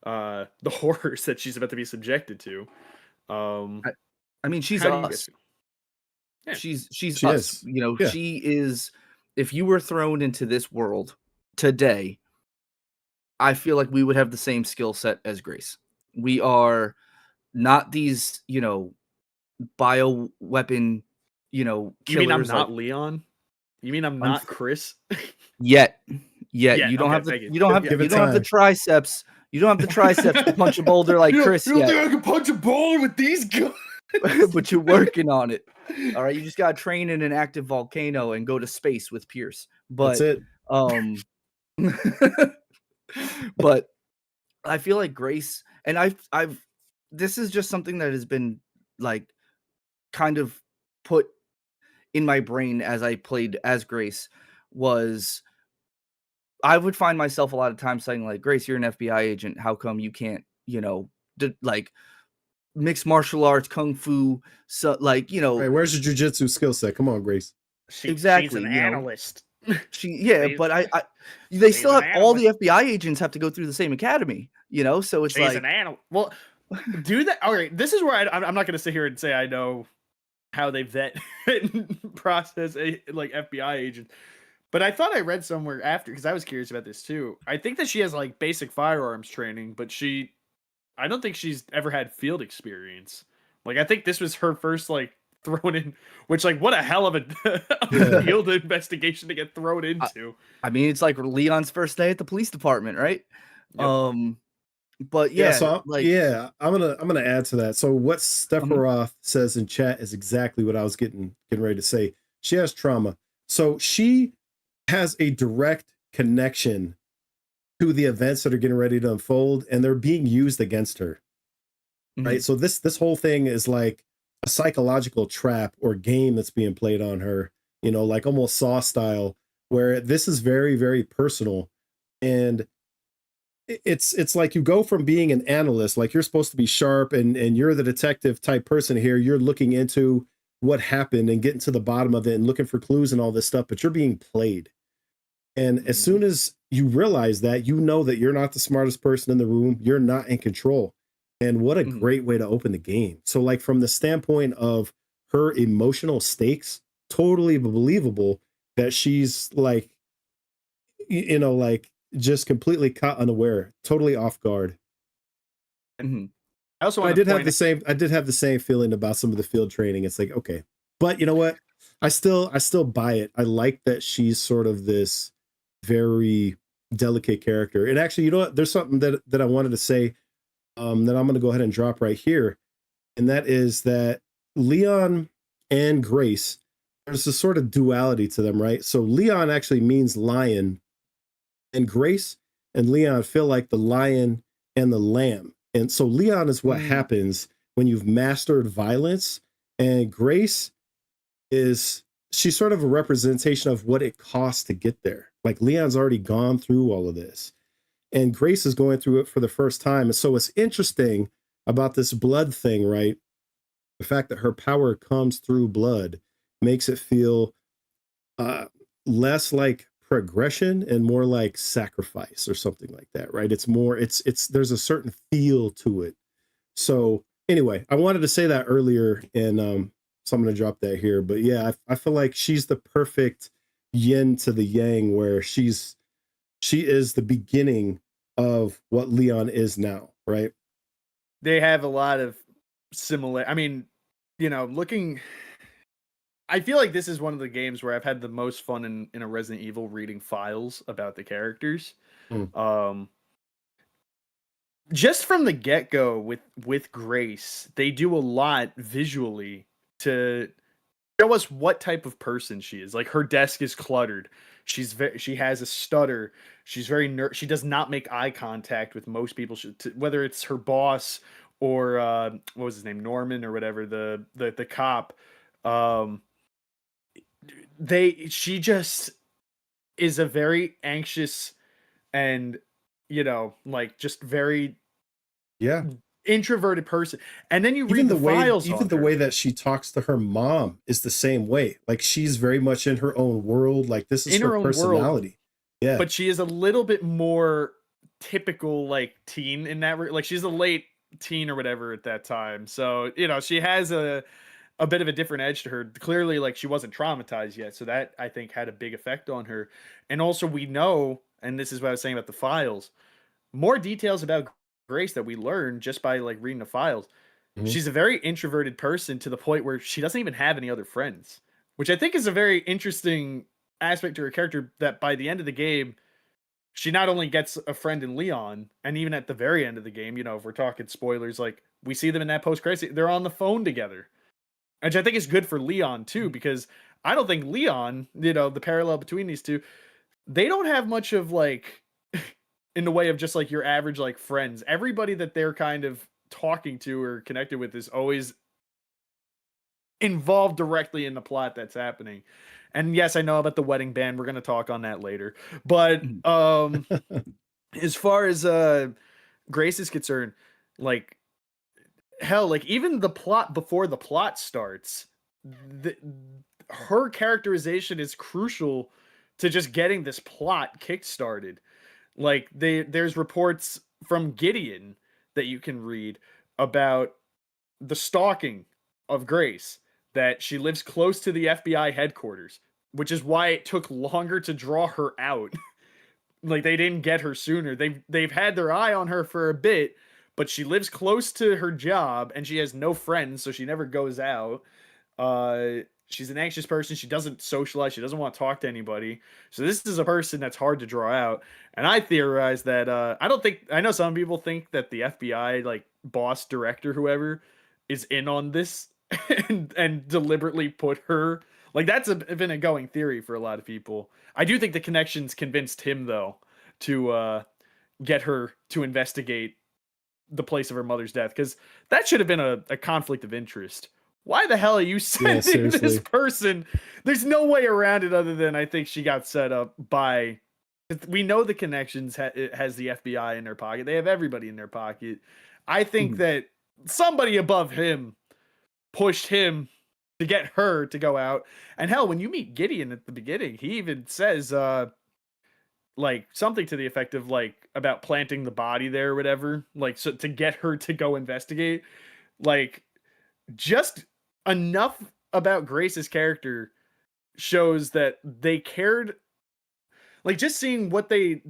the horrors that she's about to be subjected to. I mean, she's us. Yeah. She's us. She is. If you were thrown into this world today, I feel like we would have the same skill set as Grace. We are not these, bioweapon, killers. You mean I'm not Leon? You mean I'm not Chris? Yet. You don't have the triceps. You don't have the triceps to punch a boulder like Chris. You don't think I can punch a boulder with these guns? But you're working on it. All right, you just gotta train in an active volcano and go to space with Pierce. But that's it. But I feel like Grace, and I've this is just something that has been like kind of put in my brain as I played as Grace, was I would find myself a lot of times saying like, Grace, you're an FBI agent. How come you can't, like mixed martial arts, kung fu, so like, Hey, where's your jujitsu skill set? Come on, Grace. Exactly. She's an analyst. But they still have all the FBI agents have to go through the same academy, so it's she's an analyst. Well, do that. All right, this is where I'm not going to sit here and say I know how they vet and process like FBI agents, but I thought I read somewhere after, because I was curious about this too. I think that she has like basic firearms training, but I don't think she's ever had field experience. Like I think this was her first like thrown in, which like what a hell of a field investigation to get thrown into. I mean, it's like Leon's first day at the police department, right? Yep. But I'm gonna add to that. So what Stepharoth says in chat is exactly what I was getting ready to say. She has trauma, so she has a direct connection to the events that are getting ready to unfold, and they're being used against her. Right. So this whole thing is like a psychological trap or game that's being played on her, like almost Saw style, where this is very, very personal. And it's like you go from being an analyst, like you're supposed to be sharp and you're the detective type person here. You're looking into what happened and getting to the bottom of it and looking for clues and all this stuff, but you're being played. And as soon as you realize that, that you're not the smartest person in the room, you're not in control. And what a great way to open the game. So like from the standpoint of her emotional stakes, totally believable that she's like, like just completely caught unaware, totally off guard. I also I did have the same feeling about some of the field training. It's like, okay, but you know what? I still buy it. I like that she's sort of this very delicate character. And actually, you know what? There's something that I wanted to say that I'm going to go ahead and drop right here. And that is that Leon and Grace, there's a sort of duality to them, right? So Leon actually means lion, and Grace and Leon feel like the lion and the lamb. And so Leon is what happens when you've mastered violence, and Grace she's sort of a representation of what it costs to get there. Like Leon's already gone through all of this, and Grace is going through it for the first time. And so what's interesting about this blood thing, right? The fact that her power comes through blood makes it feel less like progression and more like sacrifice or something like that, right? It's more, there's a certain feel to it. So anyway, I wanted to say that earlier, and so I'm going to drop that here. But yeah, I feel like she's the perfect yin to the yang, where she is the beginning of what Leon is now, right? They have a lot of similar. I mean, I feel like this is one of the games where I've had the most fun in a Resident Evil reading files about the characters. Just from the get-go with Grace, they do a lot visually to show us what type of person she is. Like her desk is cluttered. She has a stutter. She's very she does not make eye contact with most people, whether it's her boss or what was his name, Norman or whatever, the cop. She just is a very anxious and like just very introverted person. And then you read the files, even the way that she talks to her mom is the same way. Like she's very much in her own world. Like this is her personality. Yeah, but she is a little bit more typical like teen in that. Like she's a late teen or whatever at that time. So she has a bit of a different edge to her. Clearly, like she wasn't traumatized yet, so that I think had a big effect on her. And also we know, and this is what I was saying about the files, more details about Grace that we learn just by like reading the files. She's a very introverted person to the point where she doesn't even have any other friends, which I think is a very interesting aspect to her character, that by the end of the game, she not only gets a friend in Leon, and even at the very end of the game, if we're talking spoilers, like we see them in that post-credits, they're on the phone together. Which I think is good for Leon too, because I don't think Leon, the parallel between these two, they don't have much of like in the way of just like your average like friends. Everybody that they're kind of talking to or connected with is always involved directly in the plot that's happening. And yes, I know about the wedding band. We're going to talk on that later. But as far as Grace is concerned, like hell, like even the plot before the plot starts, her characterization is crucial to just getting this plot kick-started. Like there's reports from Gideon that you can read about the stalking of Grace, that she lives close to the FBI headquarters, which is why it took longer to draw her out. Like they didn't get her sooner. They've had their eye on her for a bit, but she lives close to her job and she has no friends, so she never goes out. She's an anxious person. She doesn't socialize. She doesn't want to talk to anybody. So this is a person that's hard to draw out. And I theorize that I know some people think that the FBI like boss, director, whoever is in on this and deliberately put her, like that's been a going theory for a lot of people. I do think the connections convinced him though to get her to investigate the place of her mother's death, because that should have been a conflict of interest. Why the hell are you sending this seriously. person? There's no way around it other than I think she got set up by. We know the connections it has the FBI in their pocket. They have everybody in their pocket. I think that somebody above him pushed him to get her to go out. And hell, when you meet Gideon at the beginning, he even says like something to the effect of like about planting the body there or whatever, like so to get her to go investigate. Like just enough about Grace's character shows that they cared. Like just seeing what they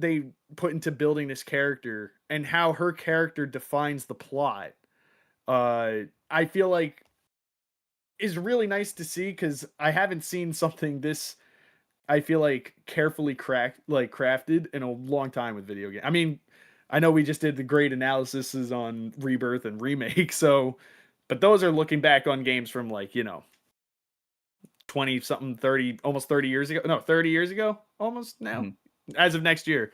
put into building this character and how her character defines the plot, I feel like is really nice to see, because I haven't seen something this, I feel like, carefully crafted in a long time with video game. I mean, I know we just did the great analyses on Rebirth and Remake, so, but those are looking back on games from like, 20 something, 30, almost 30 years ago. No, 30 years ago, almost now. As of next year,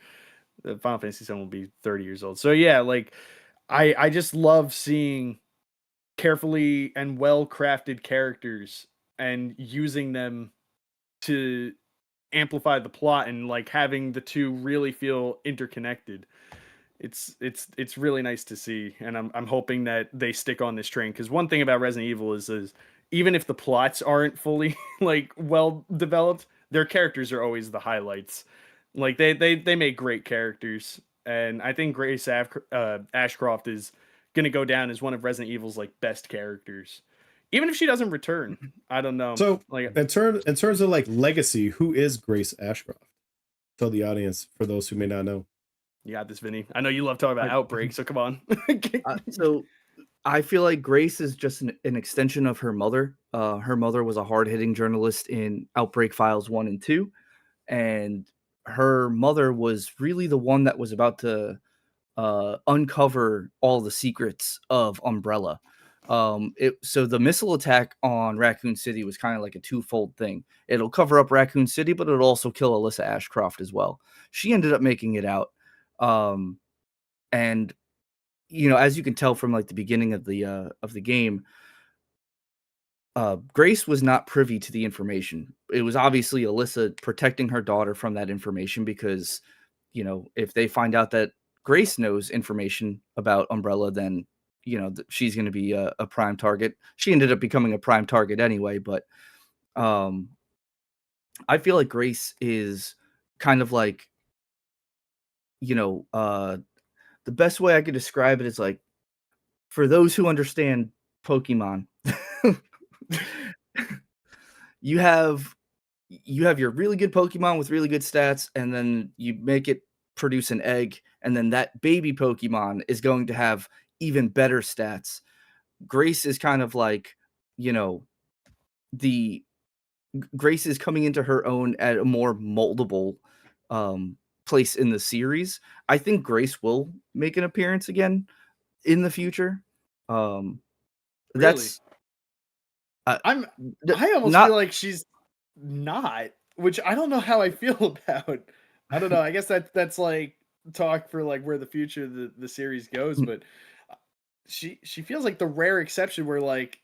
the Final Fantasy VII will be 30 years old. So yeah, like I just love seeing carefully and well crafted characters and using them to amplify the plot, and like having the two really feel interconnected. It's really nice to see, and I'm hoping that they stick on this train, because one thing about Resident Evil is even if the plots aren't fully like well developed, their characters are always the highlights. Like they make great characters, and I think Ashcroft is gonna go down as one of Resident Evil's like best characters, even if she doesn't return. I don't know. So Like in terms of like legacy, who is Grace Ashcroft? Tell the audience, for those who may not know. you got this, Vinny. I know you love talking about Outbreak, so come on. So I feel like Grace is just an extension of her mother. Her mother was a hard-hitting journalist in Outbreak Files 1 and 2, and her mother was really the one that was about to uncover all the secrets of Umbrella. So the missile attack on Raccoon City was kind of like a twofold thing. It'll cover up Raccoon City, but it'll also kill Alyssa Ashcroft as well. She ended up making it out. And as you can tell from like the beginning of the game, Grace was not privy to the information. It was obviously Alyssa protecting her daughter from that information, because, if they find out that Grace knows information about Umbrella, then, she's going to be a prime target. She ended up becoming a prime target anyway, but I feel like Grace is kind of like, the best way I could describe it is like, for those who understand Pokemon, you have your really good Pokemon with really good stats, and then you make it produce an egg, and then that baby Pokemon is going to have even better stats. Grace is kind of like, Grace is coming into her own at a more moldable place in the series. I think Grace will make an appearance again in the future. Really? That's I almost feel like she's not, which I don't know how I feel about. I don't know. I guess that's like talk for like where the future of the series goes, but she feels like the rare exception where like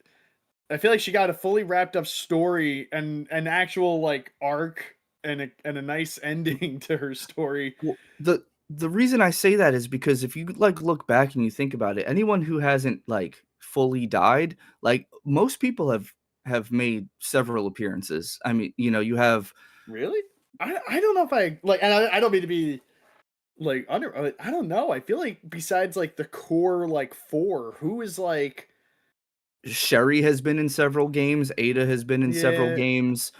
I feel like she got a fully wrapped up story and an actual like arc and a nice ending to her story. Well, the reason I say that is because if you like look back and you think about it, anyone who hasn't like fully died, like most people have made several appearances. I mean, you have Really? I don't know if I like, and I don't mean to be like under. I don't know. I feel like besides like the core like four, who is like Sherry has been in several games, Ada has been in several games,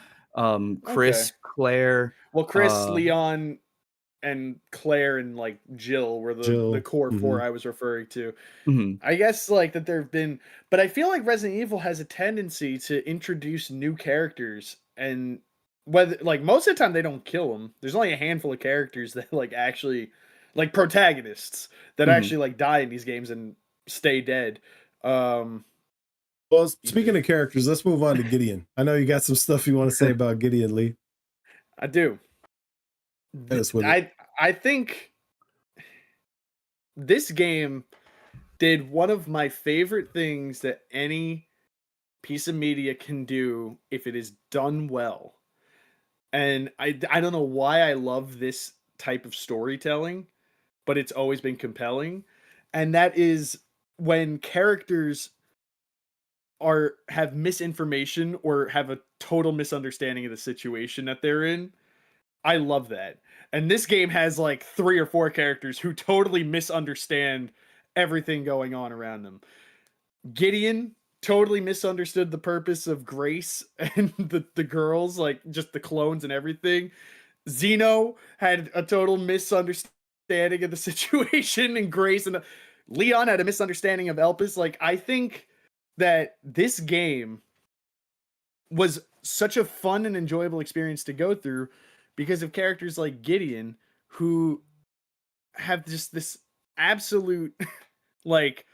Chris, okay. Claire. Well, Chris, Leon, and Claire and like Jill were the Jill. core four I was referring to. Mhm. I guess like that there have been, but I feel like Resident Evil has a tendency to introduce new characters, and whether like most of the time they don't kill them. There's only a handful of characters that like actually like protagonists that actually like die in these games and stay dead. Well, speaking of characters, let's move on to Gideon. I know you got some stuff you want to say about Gideon, Lee. I do. Hit us with it. I think this game did one of my favorite things that any piece of media can do if it is done well. And I don't know why I love this type of storytelling, but it's always been compelling. And that is when characters have misinformation or have a total misunderstanding of the situation that they're in. I love that. And this game has like 3 or 4 characters who totally misunderstand everything going on around them. Gideon totally misunderstood the purpose of Grace and the girls, like just the clones and everything. Zeno had a total misunderstanding of the situation, and Grace and Leon had a misunderstanding of Elpis. Like, I think that this game was such a fun and enjoyable experience to go through because of characters like Gideon, who have just this absolute like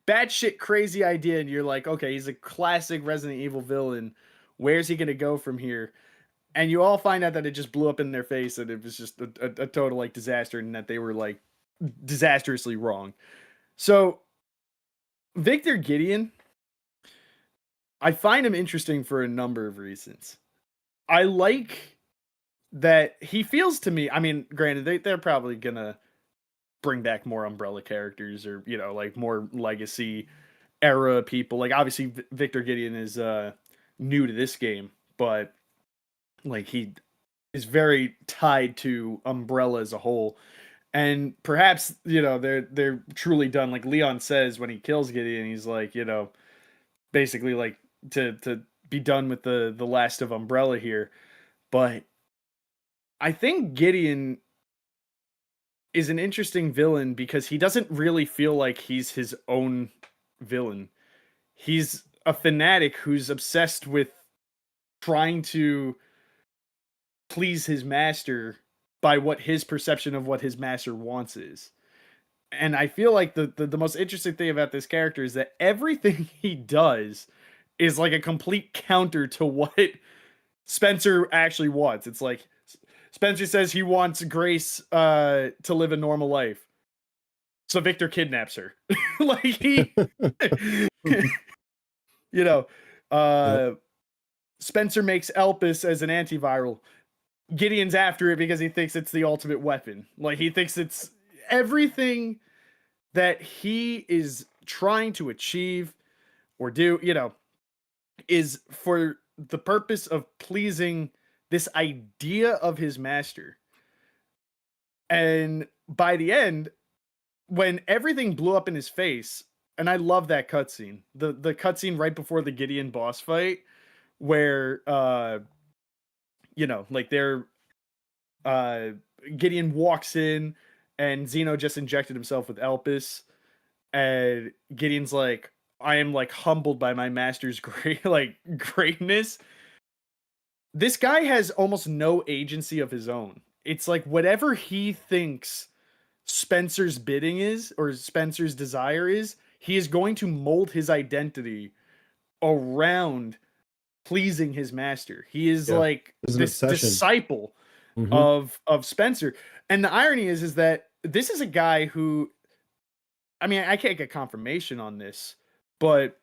batshit crazy idea, and you're like, okay, he's a classic Resident Evil villain. Where's he gonna go from here? And you all find out that it just blew up in their face, and it was just a total like disaster, and that they were like disastrously wrong. So Victor Gideon, I find him interesting for a number of reasons. I like that he feels to me, I mean, granted, they're probably gonna bring back more Umbrella characters, or, you know, like more legacy era people. Like, obviously, Victor Gideon is new to this game, but like he is very tied to Umbrella as a whole. And perhaps, you know, they're truly done. Like Leon says when he kills Gideon, he's like, you know, basically like to be done with the last of Umbrella here. But I think Gideon is an interesting villain because he doesn't really feel like he's his own villain. He's a fanatic who's obsessed with trying to please his master by what his perception of what his master wants is. And I feel like the most interesting thing about this character is that everything he does is like a complete counter to what Spencer actually wants. It's like Spencer says he wants Grace to live a normal life. So Victor kidnaps her. Like he you know, Yep. Spencer makes Elpis as an antiviral. Gideon's after it because he thinks it's the ultimate weapon. Like he thinks it's everything that he is trying to achieve or do, you know, is for the purpose of pleasing this idea of his master. And by the end, when everything blew up in his face, and I love that cutscene, the cutscene right before the Gideon boss fight, where you know, like they're Gideon walks in and Zeno just injected himself with Elpis, and Gideon's like, I am like humbled by my master's greatness. This guy has almost no agency of his own. It's like whatever he thinks Spencer's bidding is, or Spencer's desire is, he is going to mold his identity around pleasing his master. He is Yeah. like It's an this obsession. disciple Mhm. of Spencer. And the irony is that this is a guy who, I mean, I can't get confirmation on this, but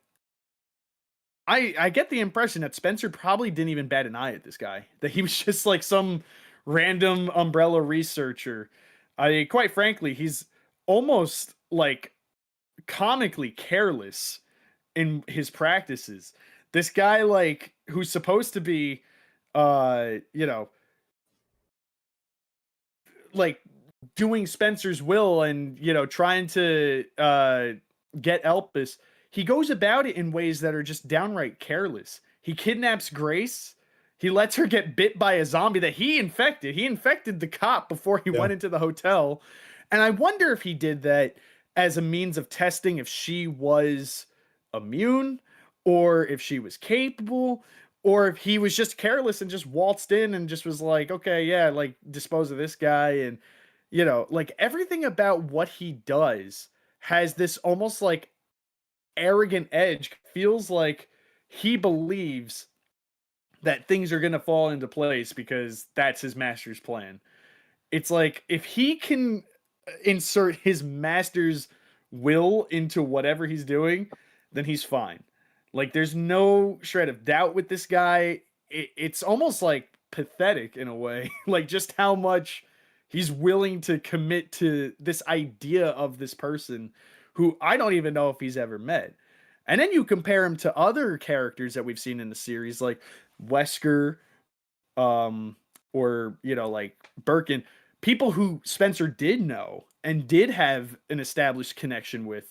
I get the impression that Spencer probably didn't even bat an eye at this guy. That he was just like some random Umbrella researcher. Quite frankly, he's almost like comically careless in his practices. This guy, like, who's supposed to be, you know, like doing Spencer's will and, you know, trying to get Elpis, he goes about it in ways that are just downright careless. He kidnaps Grace. He lets her get bit by a zombie that he infected. He infected the cop before he Yeah. went into the hotel. And I wonder if he did that as a means of testing if she was immune, or if she was capable, or if he was just careless and just waltzed in and just was like, okay, yeah, like dispose of this guy. And, you know, like everything about what he does has this almost like arrogant edge. Feels like he believes that things are going to fall into place because that's his master's plan. It's like if he can insert his master's will into whatever he's doing, then he's fine. Like there's no shred of doubt with this guy. It's almost like pathetic in a way, like just how much he's willing to commit to this idea of this person who I don't even know if he's ever met. And then you compare him to other characters that we've seen in the series, like Wesker, or like Birkin, people who Spencer did know and did have an established connection with,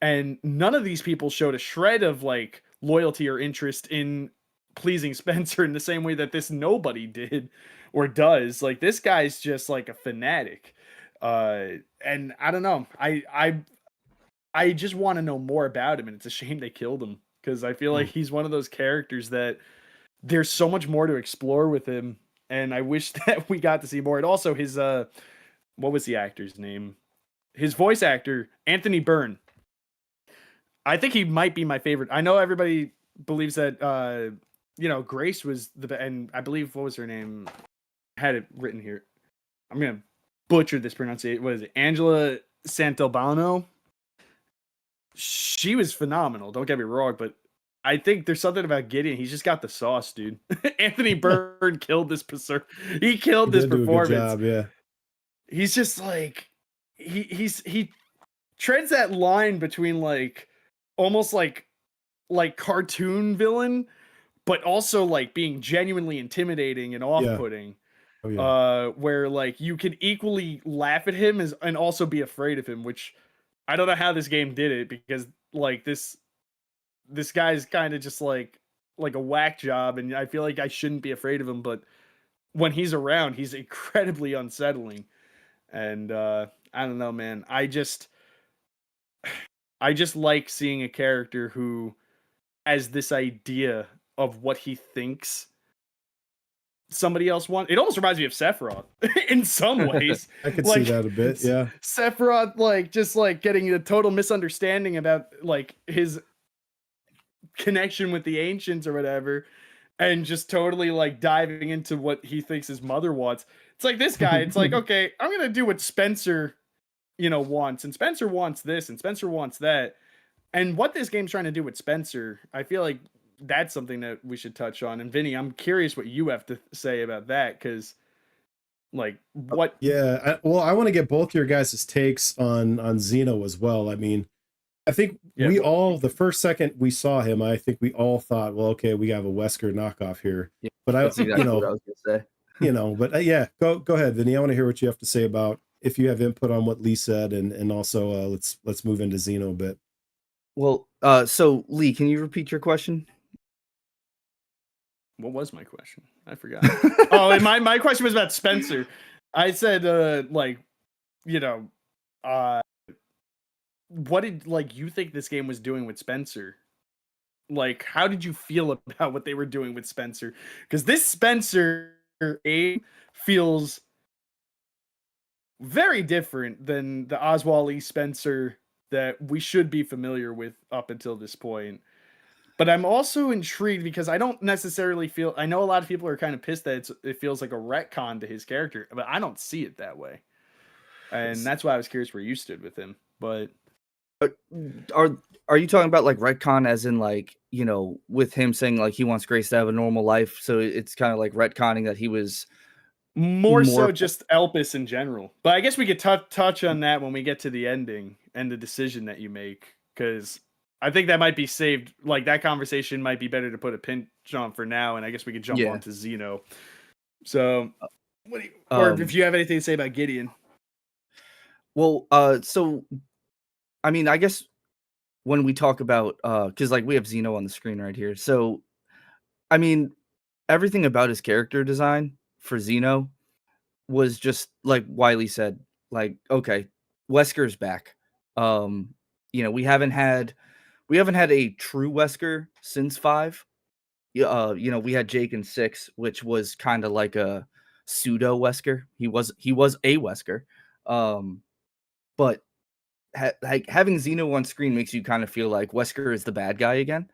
and none of these people showed a shred of like loyalty or interest in pleasing Spencer in the same way that this nobody did or does. Like this guy's just like a fanatic. And I don't know. I just want to know more about him, and it's a shame they killed him because I feel like he's one of those characters that there's so much more to explore with him, and I wish that we got to see more. And also his what was the actor's name? His voice actor, Anthony Byrne. I think he might be my favorite. I know everybody believes that Grace was and I believe, what was her name? I had it written here. I'm gonna butcher this pronunciation. What is it? Angela Santalbano. She was phenomenal. Don't get me wrong, but I think there's something about Gideon. He's just got the sauce, dude. Anthony Byrne killed this He killed this performance. Do a good job, yeah. He's just like he treads that line between like almost like cartoon villain, but also like being genuinely intimidating and off-putting. Oh, yeah. Where like you can equally laugh at him and also be afraid of him, which I don't know how this game did it, because like this guy's kind of just like a whack job, and I feel like I shouldn't be afraid of him, but when he's around, he's incredibly unsettling. And I don't know, man. I just like seeing a character who has this idea of what he thinks somebody else wants. It almost reminds me of Sephiroth in some ways. I could see that a bit, yeah. Sephiroth, like, just like getting a total misunderstanding about like his connection with the ancients or whatever, and just totally like diving into what he thinks his mother wants. It's like this guy, it's like, okay, I'm gonna do what Spencer wants, and Spencer wants this, and Spencer wants that. And what this game's trying to do with Spencer, I feel like that's something that we should touch on. And Vinny, I'm curious what you have to say about that, because like what I want to get both your guys' takes on Xeno as well. I mean, I think the first second we saw him, I think we all thought, well, okay, we have a Wesker knockoff here. Yeah, but that's exactly what I was gonna say. Go ahead, Vinny. I want to hear what you have to say about, if you have input on what Lee said, and also let's move into Xeno a bit. Well, so Lee, can you repeat your question? What was my question? I forgot. Oh, and my question was about Spencer. I said, what did you think this game was doing with Spencer? Like, how did you feel about what they were doing with Spencer? Because this Spencer feels very different than the Oswald Lee Spencer that we should be familiar with up until this point. But I'm also intrigued because I don't necessarily feel... I know a lot of people are kind of pissed that it feels like a retcon to his character, but I don't see it that way. And that's why I was curious where you stood with him. But are you talking about like retcon as in like, with him saying like he wants Grace to have a normal life, so it's kind of like retconning that he was more so just Elpis in general? But I guess we could touch on that when we get to the ending and the decision that you make, because I think that might be saved. Like, that conversation might be better to put a pinch on for now, and I guess we could jump on to Xeno. So, or if you have anything to say about Gideon. Well, so, I mean, I guess when we talk about, because like we have Xeno on the screen right here. So, I mean, everything about his character design for Xeno was just like Wiley said, like, okay, Wesker's back. We haven't had a true Wesker since 5. We had Jake in 6, which was kind of like a pseudo Wesker. He was a Wesker. But having Xeno on screen makes you kind of feel like Wesker is the bad guy again.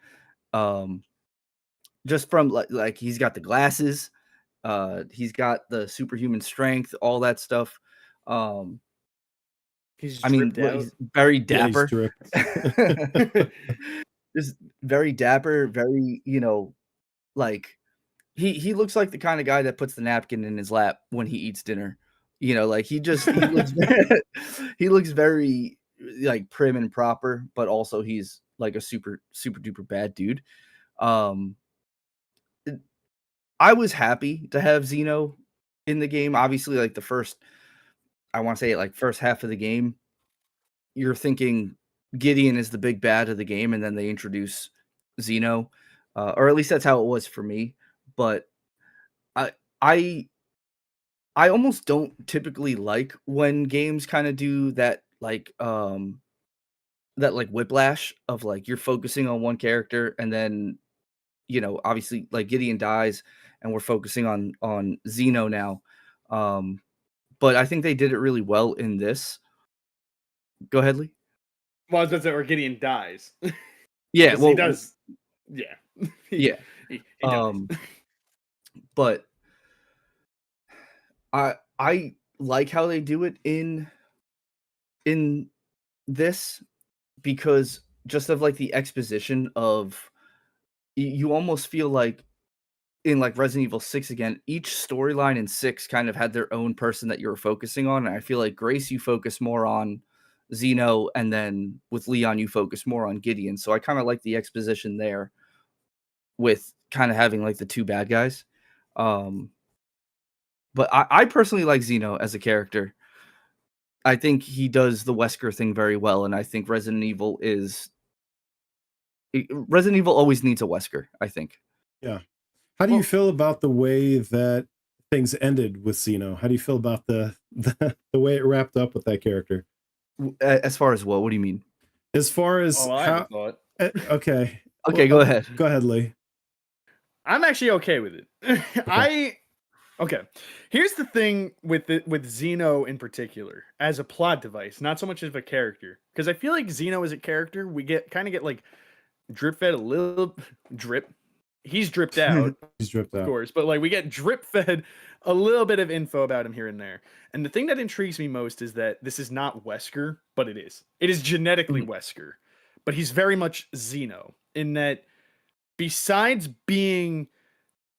Just from like he's got the glasses, he's got the superhuman strength, all that stuff. He's I mean, dripped out. he's very Yeah, he's dapper. dripped. Just very dapper, very, like he looks like the kind of guy that puts the napkin in his lap when he eats dinner. Like he looks he looks very like prim and proper, but also he's like a super super duper bad dude. Um I was happy to have Zeno in the game. Obviously, like the first, I want to say like first half of the game, you're thinking Gideon is the big bad of the game, and then they introduce Zeno, or at least that's how it was for me. But I I I almost don't typically like when games kind of do that like whiplash of like you're focusing on one character and then obviously like Gideon dies and we're focusing on Zeno now. Um but I think they did it really well in this. Go ahead, Lee. Well, I was about to say, or Gideon dies. Yeah, Because he well, does. Yeah. yeah. He dies. But I like how they do it in this because just of like the exposition of you almost feel like in like Resident Evil 6 again, each storyline in 6 kind of had their own person that you were focusing on. And I feel like Grace, you focus more on Zeno, and then with Leon, you focus more on Gideon. So I kind of like the exposition there with kind of having like the two bad guys. But I personally like Zeno as a character. I think he does the Wesker thing very well, and I think Resident Evil always needs a Wesker, I think. Yeah. How do you feel about the way that things ended with Zeno? How do you feel about the way it wrapped up with that character? As far as what? What do you mean? As far as I have a thought. Okay. Okay, go ahead. Go ahead, Lee. I'm actually okay with it. Okay. Here's the thing with Zeno in particular as a plot device, not so much as a character, because I feel like Zeno as a character, we get like drip fed a little drip. He's dripped out, He's dripped of out. course, but like we get drip fed a little bit of info about him here and there. And the thing that intrigues me most is that this is not Wesker, but it is. It is genetically Wesker, but he's very much Zeno in that besides being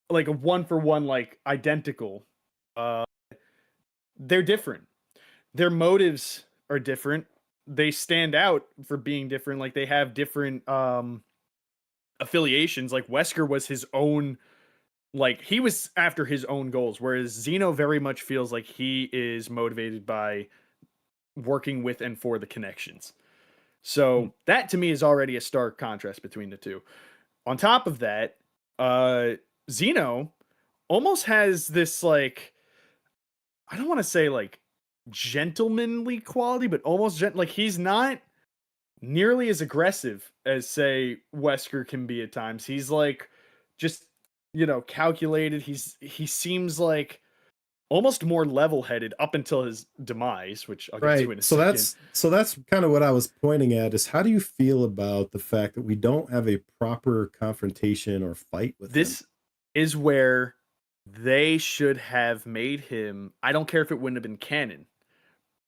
like a one for one, like identical, they're different. Their motives are different. They stand out for being different. Like they have different affiliations. Like Wesker was his own, like he was after his own goals, whereas Zeno very much feels like he is motivated by working with and for the connections. So that to me is already a stark contrast between the two. On top of that, Zeno almost has this like, I don't want to say like gentlemanly quality, but almost like he's not nearly as aggressive as say Wesker can be at times. He's like just calculated. He seems like almost more level-headed up until his demise, which I'll get to in a second. That's kind of what I was pointing at is how do you feel about the fact that we don't have a proper confrontation or fight with this him? Is where they should have made him. I don't care if it wouldn't have been canon,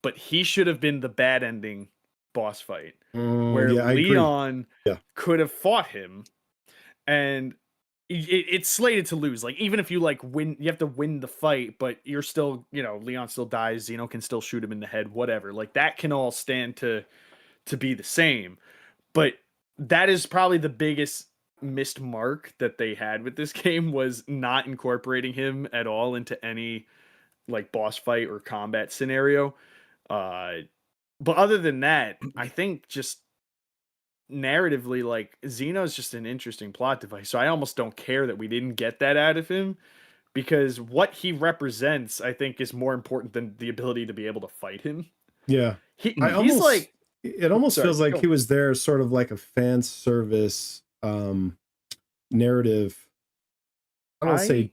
but he should have been the bad ending boss fight where Yeah, Leon yeah. could have fought him, and it's slated to lose. Like even if you like win, you have to win the fight, but you're still, Leon still dies. Zeno can still shoot him in the head. Whatever. Like that can all stand to be the same. But that is probably the biggest missed mark that they had with this game was not incorporating him at all into any like boss fight or combat scenario. But other than that, I think just narratively, like Xeno's just an interesting plot device. So I almost don't care that we didn't get that out of him because what he represents, I think, is more important than the ability to be able to fight him. Yeah. He's like, it almost feels like he was there sort of like a fan service narrative. I don't say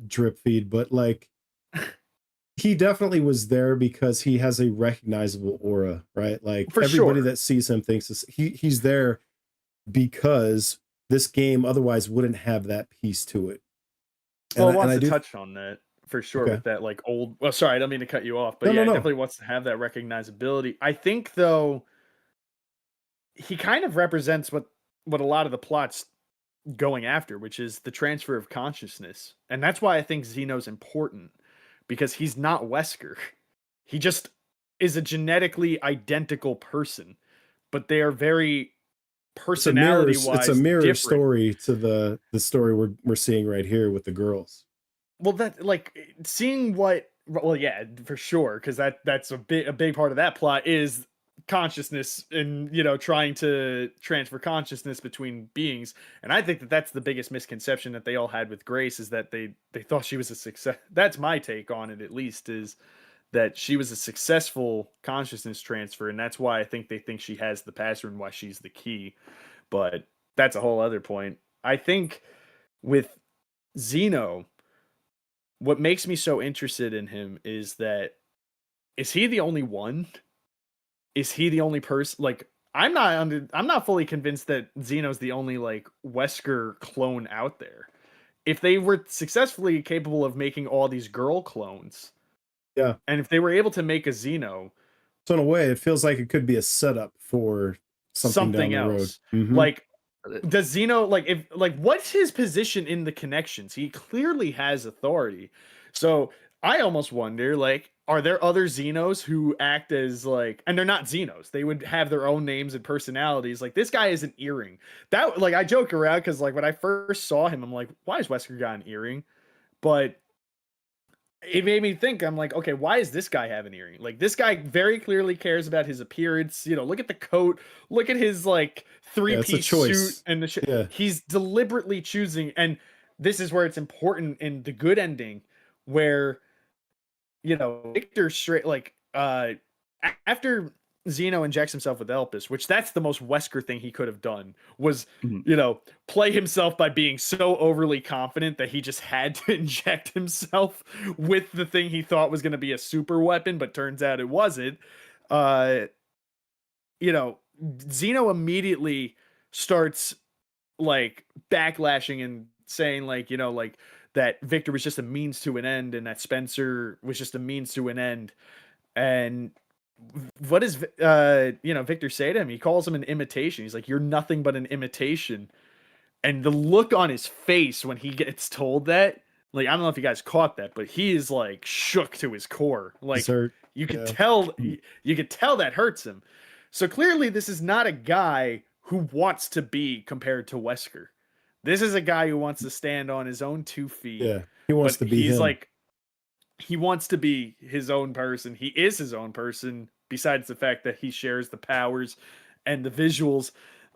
drip feed, but like he definitely was there because he has a recognizable aura, right? Like for everybody sure. that sees him thinks he's there because this game otherwise wouldn't have that piece to it. Well, I want to touch on that for sure Okay. with that like old. Well, sorry, I don't mean to cut you off, but No, yeah, no, it no. definitely wants to have that recognizability. I think though he kind of represents what a lot of the plots going after, which is the transfer of consciousness, and that's why I think Xeno's important because he's not Wesker. He just is a genetically identical person, but they are very It's a mirror. personality It's a wise mirror different. story to the story we're seeing right here with the girls. Well, that like seeing what. Well, yeah, for sure, because that's a big part of that plot is consciousness and trying to transfer consciousness between beings. And I think that that's the biggest misconception that they all had with Grace is that they thought she was a success. That's my take on it, at least, is that she was a successful consciousness transfer, and that's why I think they think she has the password and why she's the key. But that's a whole other point. I think with Xeno, what makes me so interested in him is that is he the only one? Is he the only person? Like I'm not fully convinced that Xeno's the only like Wesker clone out there. If they were successfully capable of making all these girl clones, Yeah. and if they were able to make a Xeno, So in a way, it feels like it could be a setup for something down something the road. else. Mhm. Like does Xeno like what's his position in the connections? He clearly has authority. So I almost wonder like are there other Xenos who act as like and they're not Xenos. They would have their own names and personalities. Like this guy is an earring. That like I joke around cuz like when I first saw him I'm like why is Wesker got an earring? But it made me think. I'm like, okay, why does this guy have an earring? Like, this guy very clearly cares about his appearance. Look at the coat, look at his like Yeah, it's a three-piece suit, choice. and the Yeah. he's deliberately choosing. And this is where it's important in the good ending, where Victor straight like after Zeno injects himself with Elpis, which that's the most Wesker thing he could have done was Mhm. play himself by being so overly confident that he just had to inject himself with the thing he thought was going to be a super weapon, but turns out it wasn't. Uh, Zeno immediately starts like backlashing and saying like that Victor was just a means to an end and that Spencer was just a means to an end. And what does Victor say to him? He calls him an imitation. He's like, "You're nothing but an imitation." And the look on his face when he gets told that, like, I don't know if you guys caught that, but he is like shook to his core. Like Dessert. you could Yeah. tell, you could tell that hurts him. So clearly, this is not a guy who wants to be compared to Wesker. This is a guy who wants to stand on his own 2 feet, Yeah. He wants but to be he's him. like, he wants to be his own person. He is his own person, besides the fact that he shares the powers and the visuals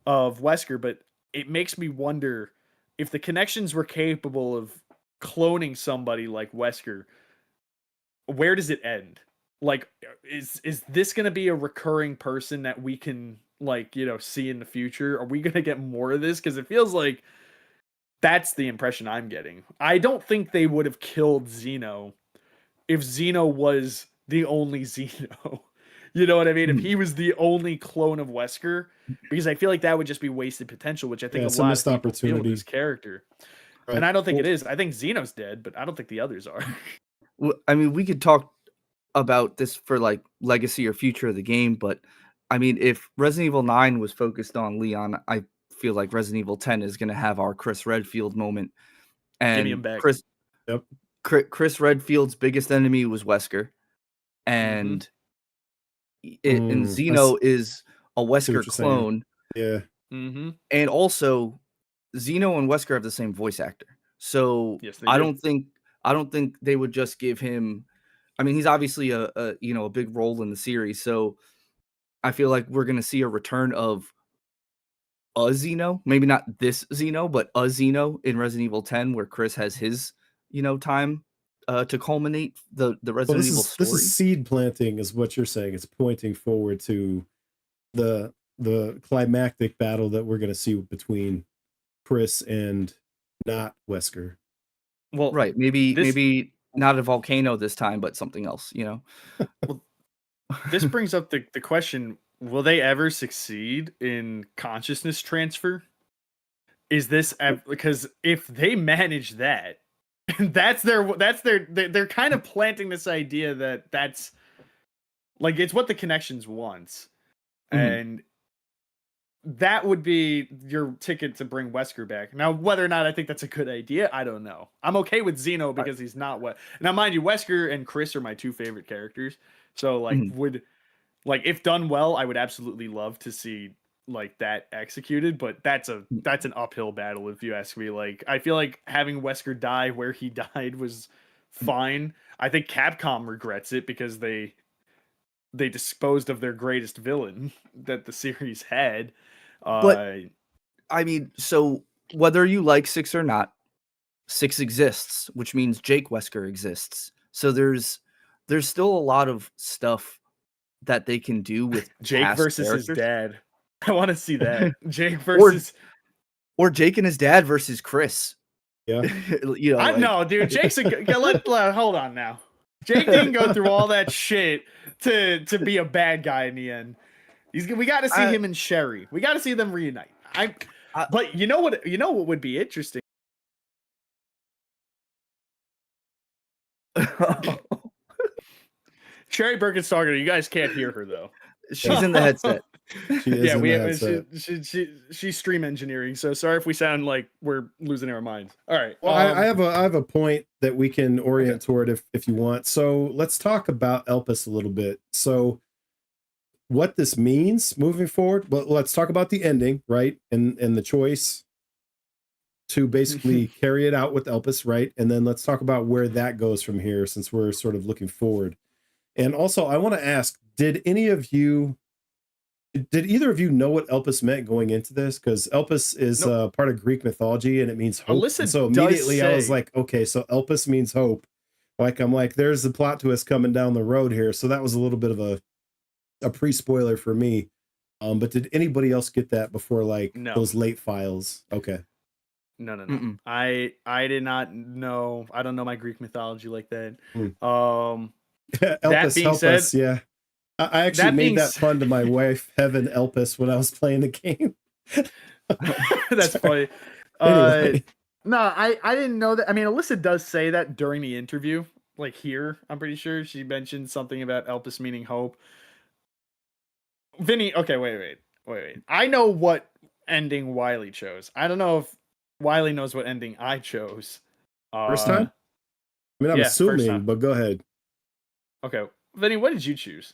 of Wesker. But it makes me wonder if the connections were capable of cloning somebody like Wesker, where does it end? Like, is this going to be a recurring person that we can see in the future? Are we going to get more of this? Because it feels like that's the impression I'm getting. I don't think they would have killed Xeno if Xeno was the only Xeno. You know what I mean? If Mm. he was the only clone of Wesker, because I feel like that would just be wasted potential, which I think Yeah, a it's a lot missed of people feel with opportunity. this character. Right. And I don't think it Well, is. I think Xeno's dead, but I don't think the others are. I mean, we could talk about this for like legacy or future of the game, but I mean, if Resident Evil 9 was focused on Leon, I feel like Resident Evil 10 is going to have our Chris Redfield moment. Give me him And back. Yep. Chris Redfield's biggest enemy was Wesker, Mm-hmm. and and Xeno is a see what Wesker you're saying. clone, Yeah. Mm-hmm. and also Xeno and Wesker have the same voice actor. So Yes, they I do. don't think they would just give him. I mean, he's obviously a big role in the series, so I feel like we're gonna see a return of a Xeno, maybe not this Xeno, but a Xeno in Resident Evil 10, where Chris has his time to culminate the Well, Resident Evil this story. is seed planting, is what you're saying. It's pointing forward to the climactic battle that we're going to see between Chris and not Wesker. Well, Right? Maybe this maybe not a volcano this time, but something else. this brings up the question: will they ever succeed in consciousness transfer? Is this because if they manage that, And they're kind of planting this idea that that's like it's what the Connections wants. And that would be your ticket to bring Wesker back. Now, whether or not I think that's a good idea, I don't know. I'm okay with Zeno because he's not what. Now, mind you, Wesker and Chris are my two favorite characters. So, like, if done well, I would absolutely love to see like that executed. But that's an uphill battle if you ask me. Like, I feel like having Wesker die where he died was fine. I think Capcom regrets it because they disposed of their greatest villain that the series had. But I mean, so whether you like 6 or not, 6 exists, which means Jake Wesker exists. So there's still a lot of stuff that they can do with Jake versus characters. his dad. I want to see that. Jake versus or Jake and his dad versus Chris. Yeah. No, dude. Jake's hold on now. Jake didn't go through all that shit to be a bad guy in the end. We got to see him and Sherry. We got to see them reunite. But you know what would be interesting? Sherry Birkenstocker, you guys can't hear her though. She's in the headset. She's stream engineering. So sorry if we sound like we're losing our minds. All right. Well, I have a point that we can orient toward if you want. So let's talk about Elpis a little bit. So what this means moving forward, but let's talk about the ending, right? And the choice to basically carry it out with Elpis, right? And then let's talk about where that goes from here, since we're sort of looking forward. And also, I want to ask, did either of you know what Elpis meant going into this? Because Elpis is part of Greek mythology and it means hope. And so immediately I was like, okay, so Elpis means hope. Like, I'm like, there's the plot twist coming down the road here. So that was a little bit of a pre-spoiler for me. But did anybody else get that before those late files? Okay. No. Mm-mm. I did not know. I don't know my Greek mythology like that. Elpis, help us. Yeah. I actually made that fun to my wife, Heaven Elpis, when I was playing the game. That's funny. Anyway. No, I didn't know that. I mean, Alyssa does say that during the interview. Like here, I'm pretty sure she mentioned something about Elpis meaning hope. Vinny, okay, wait. I know what ending Wiley chose. I don't know if Wiley knows what ending I chose. First time? I mean, I'm assuming, but go ahead. Okay. Vinny, what did you choose?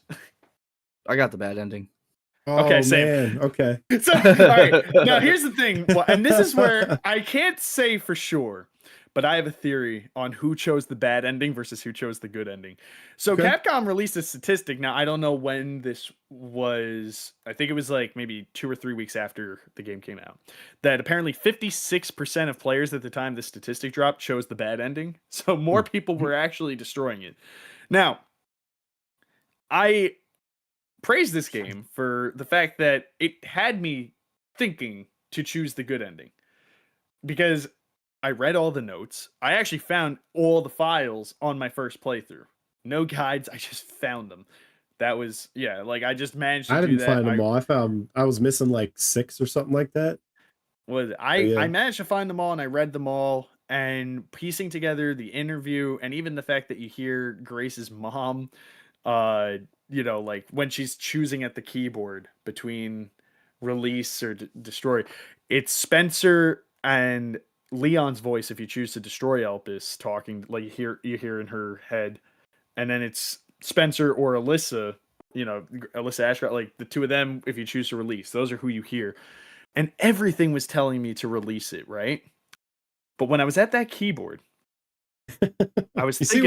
I got the bad ending. Oh, okay, same. Man. Okay. So, all right. Now, here's the thing. And this is where I can't say for sure, but I have a theory on who chose the bad ending versus who chose the good ending. So Capcom released a statistic. Now, I don't know when this was. I think it was like maybe 2 or 3 weeks after the game came out. That apparently 56% of players at the time the statistic dropped chose the bad ending. So more people were actually destroying it. Now, I praise this game for the fact that it had me thinking to choose the good ending. Because I read all the notes. I actually found all the files on my first playthrough. No guides, I just found them. That was, I just managed to do that. I didn't find them all. I was missing like 6 or something like that. I managed to find them all and I read them all, and piecing together the interview and even the fact that you hear Grace's mom, like when she's choosing at the keyboard between release or destroy, it's Spencer and Leon's voice if you choose to destroy Elpis talking, like you hear in her head, and then it's Spencer or Alyssa, Alyssa Ashcroft, like the two of them if you choose to release. Those are who you hear. And everything was telling me to release it, right? But when I was at that keyboard, I was thinking You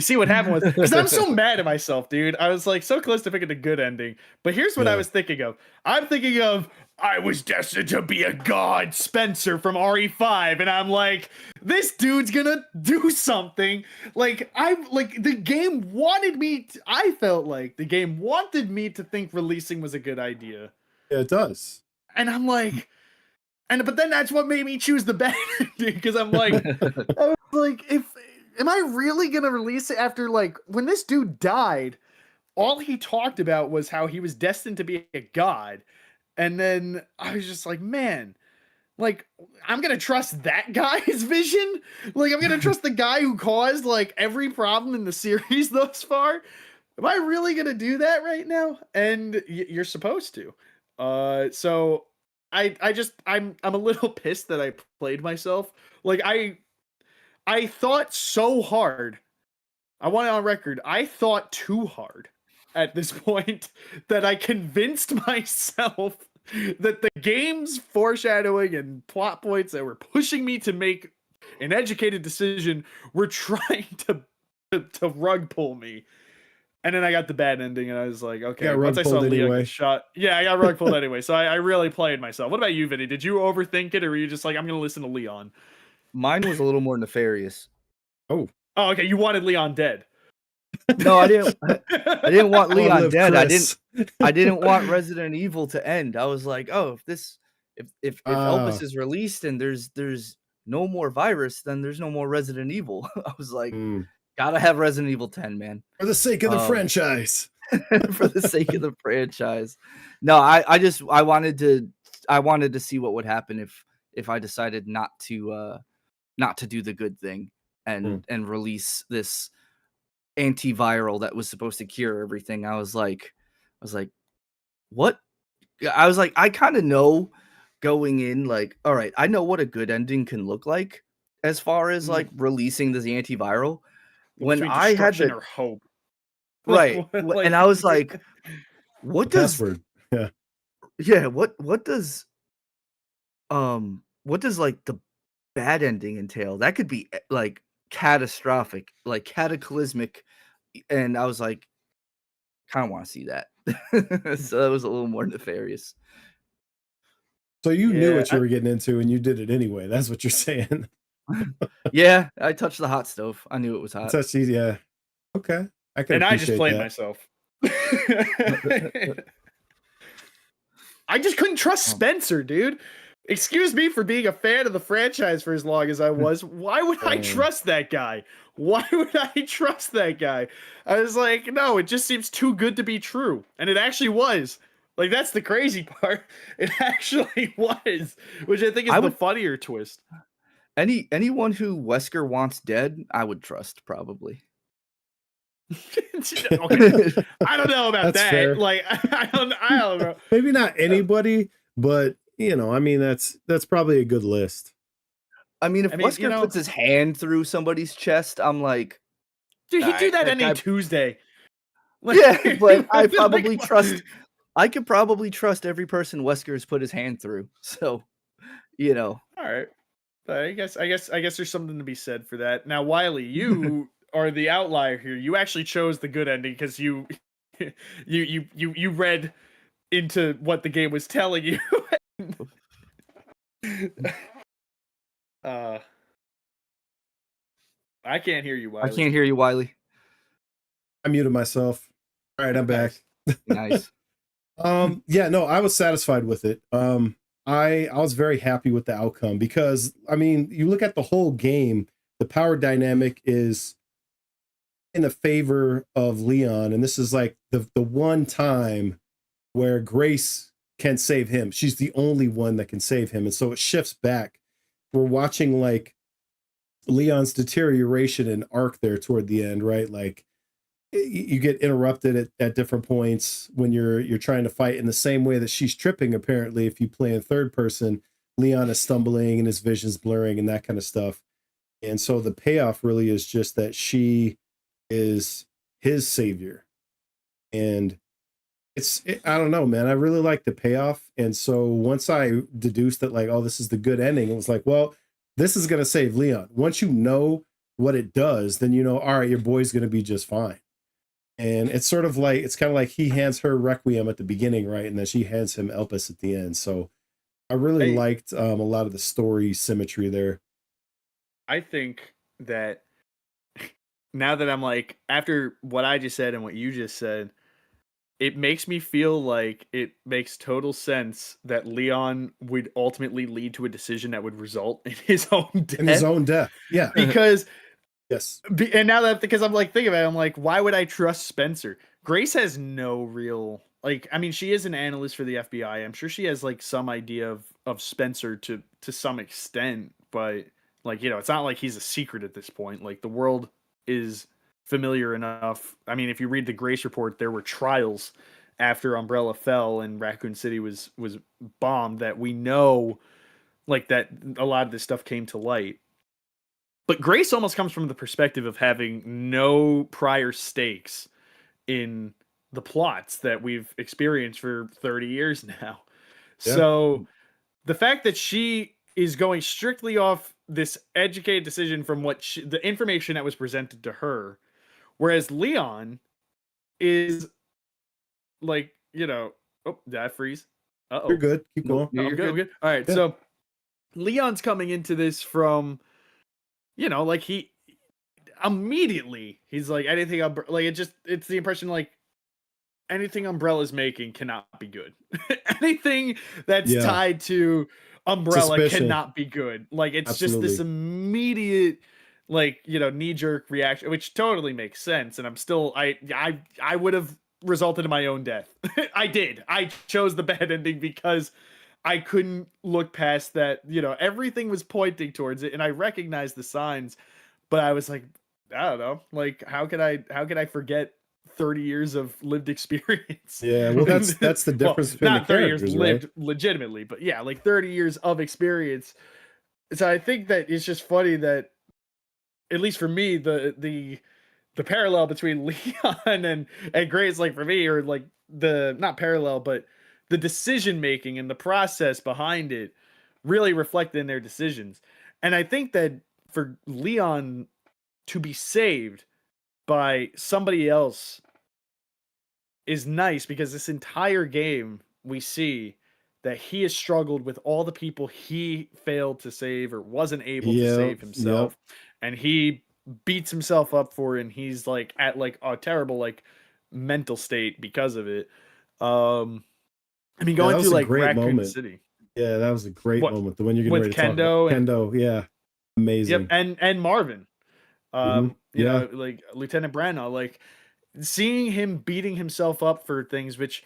see what happened was because I'm so mad at myself, dude. I was like so close to picking a good ending. But here's what I was thinking of. I'm thinking of I was destined to be a god, Spencer from RE5, and I'm like, this dude's gonna do something. The game wanted me. I felt like the game wanted me to think releasing was a good idea. Yeah, it does. And I'm like, but then that's what made me choose the bad ending because I'm like, I was like, am I really gonna release it after when this dude died? All he talked about was how he was destined to be a god, and then I was just like, man, Like, I'm gonna trust that guy's vision? Like, I'm gonna trust the guy who caused like every problem in the series thus far? Am I really gonna do that right now? And you're supposed to. So I'm a little pissed that I played myself. Like I thought so hard. I want it on record. I thought too hard at this point that I convinced myself that the game's foreshadowing and plot points that were pushing me to make an educated decision were trying to rug pull me. And then I got the bad ending, and I was like, okay. Once I saw Leon get shot, yeah, I got rug pulled anyway. So I really played myself. What about you, Vinny? Did you overthink it, or were you just like, I'm gonna listen to Leon? Mine was a little more nefarious. Oh, okay. You wanted Leon dead. No, I didn't. I didn't want Leon dead. Chris. I didn't want Resident Evil to end. I was like, oh, if Elpis is released and there's no more virus, then there's no more Resident Evil. I was like, gotta have Resident Evil 10, man. For the sake of the franchise. For the sake of the franchise. No, I wanted to see what would happen if I decided not to do the good thing and release this antiviral that was supposed to cure everything. I was like, what? I was like, I kind of know going in, like, all right, I know what a good ending can look like as far as like releasing this antiviral. When I had or hope, right, like, and I was like, what does password? Yeah, what does like the bad ending entail? That could be like catastrophic, like cataclysmic. And I was like, kind of want to see that. So that was a little more nefarious. So you knew what you were getting into, and you did it anyway. That's what you're saying. Yeah, I touched the hot stove. I knew it was hot. Yeah. Okay. I just played myself. I just couldn't trust Spencer, dude. Excuse me for being a fan of the franchise for as long as I was. Why would I trust that guy? Why would I trust that guy? I was like, no, it just seems too good to be true. And it actually was. Like, that's the crazy part. It actually was, which I think is the funnier twist. Anyone who Wesker wants dead, I would trust, probably. Okay. I don't know about that. Fair. Like, I don't know. Maybe not anybody, but I mean, that's probably a good list. I mean, if Wesker puts his hand through somebody's chest, I'm like, dude, he'd do that any Tuesday. Like, yeah, but I probably trust. I could probably trust every person Wesker has put his hand through. So, All right. I guess there's something to be said for that. Now, Wiley, you are the outlier here. You actually chose the good ending because you read into what the game was telling you. I can't hear you, Wiley. I can't hear you, Wiley. I muted myself. All right, I'm back. Nice. Yeah, no, I was satisfied with it. I was very happy with the outcome because, I mean, you look at the whole game, the power dynamic is in the favor of Leon, and this is like the one time where Grace can save him. She's the only one that can save him, and so it shifts back. We're watching like Leon's deterioration and arc there toward the end, right? Like you get interrupted at different points when you're trying to fight in the same way that she's tripping. Apparently, if you play in third person, Leon is stumbling and his vision's blurring and that kind of stuff. And so the payoff really is just that she is his savior. And I don't know, man. I really like the payoff. And so once I deduced that, like, oh, this is the good ending, it was like, well, this is going to save Leon. Once you know what it does, then all right, your boy's going to be just fine. And it's sort of like, it's kind of like he hands her Requiem at the beginning, right? And then she hands him Elpis at the end. So I really liked a lot of the story symmetry there. I think that now that I'm like, after what I just said and what you just said, it makes me feel like it makes total sense that Leon would ultimately lead to a decision that would result in his own death. In his own death, yeah. Because yes, and now that because I'm like thinking about it, I'm like, why would I trust Spencer? Grace has no real I mean, she is an analyst for the FBI. I'm sure she has like some idea of of Spencer to some extent, but like, you know, it's not like he's a secret at this point. Like the world is familiar enough. I mean, if you read the Grace report, there were trials after Umbrella fell and Raccoon City was bombed that we know like that a lot of this stuff came to light. But Grace almost comes from the perspective of having no prior stakes in the plots that we've experienced for 30 years now. Yeah. So the fact that she is going strictly off this educated decision from the information that was presented to her, whereas Leon is like, you know, oh, did I freeze? Uh-oh. You're good. Keep Nope, going. you're I'm good. All right. Yeah. So Leon's coming into this from, you know, like he immediately he's like anything like it's the impression like anything Umbrella's making cannot be good. Anything that's Yeah. tied to Umbrella Suspicion. cannot be good. Like it's just Absolutely. this immediate like, you know, knee-jerk reaction, which totally makes sense. And I'm still I would have resulted in my own death. I did. I chose the bad ending because I couldn't look past that. You know, everything was pointing towards it, and I recognized the signs, but I was like, I don't know, like how could I forget 30 years of lived experience? Yeah, well, that's the Well, difference between not the 30 years characters, lived right? legitimately, but yeah, like 30 years of experience. So I think that it's just funny that, at least for me, the parallel between Leon and Grace, like for me, or like the not parallel, but the decision making and the process behind it really reflected in their decisions. And I think that for Leon to be saved by somebody else is nice, because this entire game we see that he has struggled with all the people he failed to save or wasn't able to Yep. save Yep. himself, and he beats himself up for it, and he's like at like a terrible like mental state because of it. I mean, Yeah, that going through was a like great Raccoon moment. City, Yeah, that was a great what moment. The one you're getting with ready to talk about. Kendo and Kendo, yeah. yep, Amazing. and Marvin, you Yeah. know, like Lieutenant Branagh, like seeing him beating himself up for things which,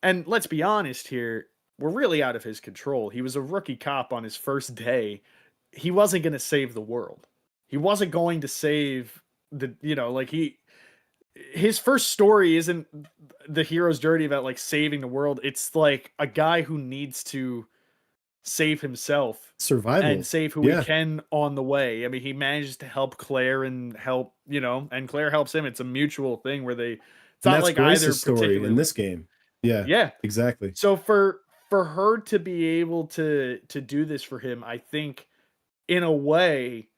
and let's be honest here, we're really out of his control. He was a rookie cop on his first day. He wasn't going to save the world. He wasn't going to save the, you know, like his first story isn't the hero's journey about like saving the world. It's like a guy who needs to save himself and Survival. save who he Yeah. can on the way. I mean, he manages to help Claire and help, you know, and Claire helps him. It's a mutual thing where it's And not that's like either Grace's story in particularly, this game. Yeah, yeah. exactly. So for her to be able to do this for him, I think in a way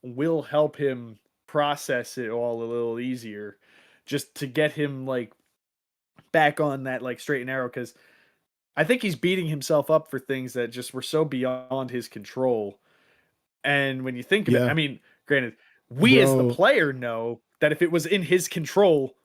will help him process it all a little easier, just to get him like back on that like straight and narrow, cuz I think he's beating himself up for things that just were so beyond his control. And when you think about, I Yeah. mean, granted, we as the Bro. player know that if it was in his control,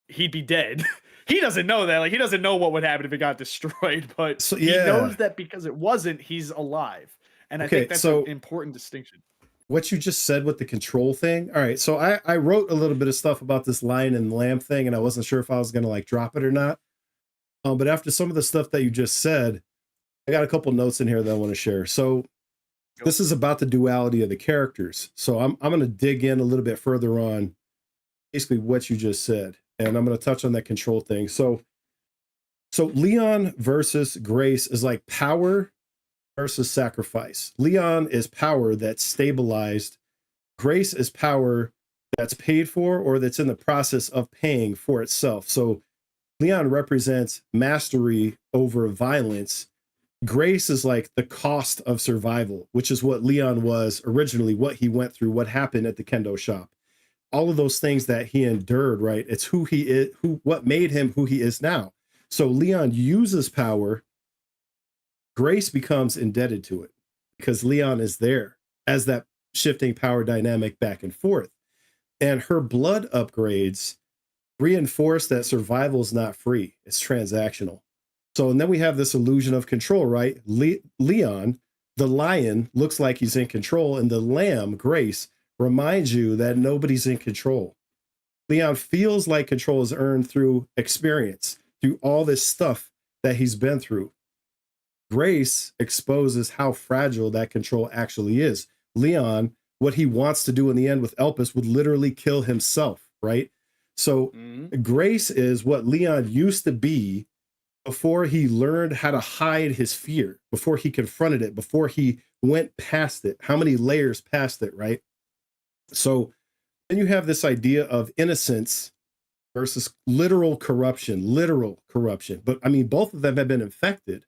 he'd be dead. He doesn't know that. Like he doesn't know what would happen if it got destroyed, but So he yeah. knows that because it wasn't, he's alive. And I think Okay, that's an so important distinction. what you just said with the control thing. All right, so I wrote a little bit of stuff about this lion and lamb thing, and I wasn't sure if I was gonna like drop it or not. But after some of the stuff that you just said, I got a couple notes in here that I want to share. So this is about the duality of the characters. So I'm going to dig in a little bit further on basically what you just said, and I'm going to touch on that control thing. So Leon versus Grace is like power versus sacrifice. Leon is power that's stabilized. Grace is power that's paid for or that's in the process of paying for itself. So Leon represents mastery over violence. Grace is like the cost of survival, which is what Leon was originally, what he went through, what happened at the kendo shop. All of those things that he endured, right? It's who he is, what made him who he is now. So Leon uses power. Grace becomes indebted to it because Leon is there as that shifting power dynamic back and forth. And her blood upgrades reinforce that survival is not free, it's transactional. So, and then we have this illusion of control, right? Leon, the lion, looks like he's in control, and the lamb, Grace, reminds you that nobody's in control. Leon feels like control is earned through experience, through all this stuff that he's been through. Grace exposes how fragile that control actually is. Leon, what he wants to do in the end with Elpis would literally kill himself, right? So Grace is what Leon used to be before he learned how to hide his fear, before he confronted it, before he went past it. How many layers past it, right? So then you have this idea of innocence versus literal corruption. But I mean, both of them have been infected.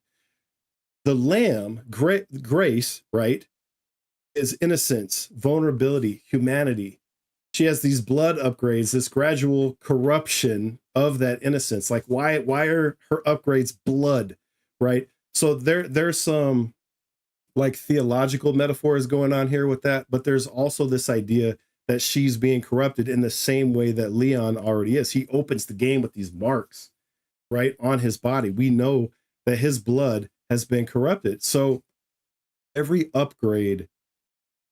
The lamb, Grace, right, is innocence, vulnerability, humanity. She has these blood upgrades, this gradual corruption of that innocence. Like, why are her upgrades blood, right? So there's some like theological metaphors going on here with that, but there's also this idea that she's being corrupted in the same way that Leon already is. He opens the game with these marks, right, on his body. We know that his blood has been corrupted. So every upgrade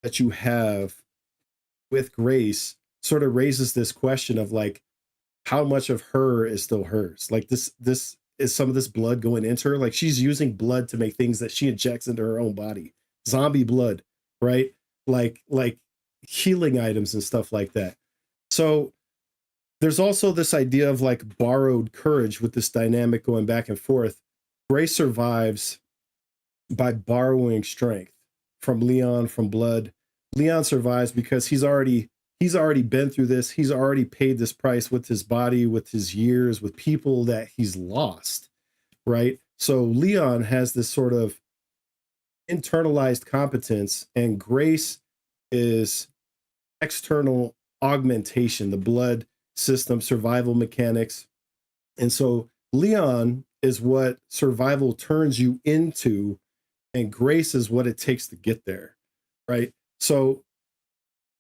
that you have with Grace sort of raises this question of like, how much of her is still hers? Like this is some of this blood going into her. Like she's using blood to make things that she injects into her own body. Zombie blood, right? Like healing items and stuff like that. So there's also this idea of like borrowed courage with this dynamic going back and forth. Grace survives by borrowing strength from Leon, from blood. Leon survives because he's already been through this. He's already paid this price with his body, with his years, with people that he's lost, right? So Leon has this sort of internalized competence, and Grace is external augmentation, the blood system, survival mechanics. And so Leon is what survival turns you into, and Grace is what it takes to get there, right? So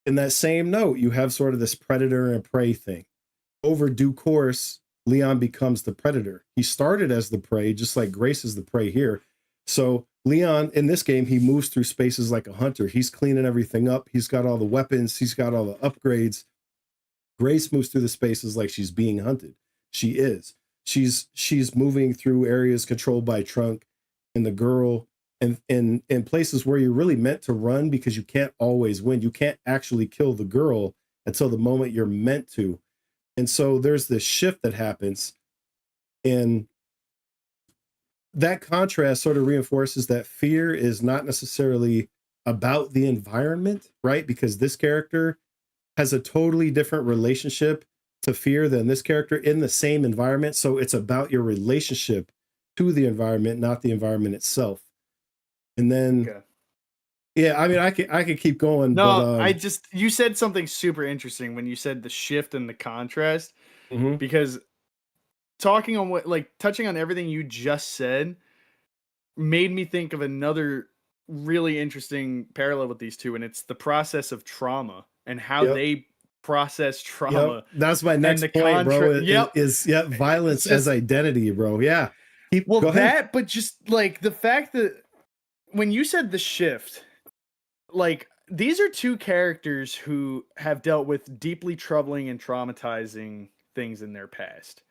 in that same note, you have sort of this predator and prey thing. Over due course, Leon becomes the predator. He started as the prey, just like Grace is the prey here. So Leon, in this game, he moves through spaces like a hunter. He's cleaning everything up. He's got all the weapons. He's got all the upgrades. Grace moves through the spaces like she's being hunted. She is. She's moving through areas controlled by Trunk and the girl, and in places where you're really meant to run because you can't always win. You can't actually kill the girl until the moment you're meant to. And so there's this shift that happens, and that contrast sort of reinforces that fear is not necessarily about the environment, right? Because this character has a totally different relationship to fear than this character in the same environment. So it's about your relationship to the environment, not the environment itself. And then, yeah, I mean, I could keep going. No, but, you said something super interesting when you said the shift and the contrast, because touching on everything you just said made me think of another really interesting parallel with these two, and it's the process of trauma and how they process trauma. Yep. That's my next point, bro. Is violence as identity, bro. Yeah. Go ahead. But just like the fact that when you said the shift, like these are two characters who have dealt with deeply troubling and traumatizing things in their past,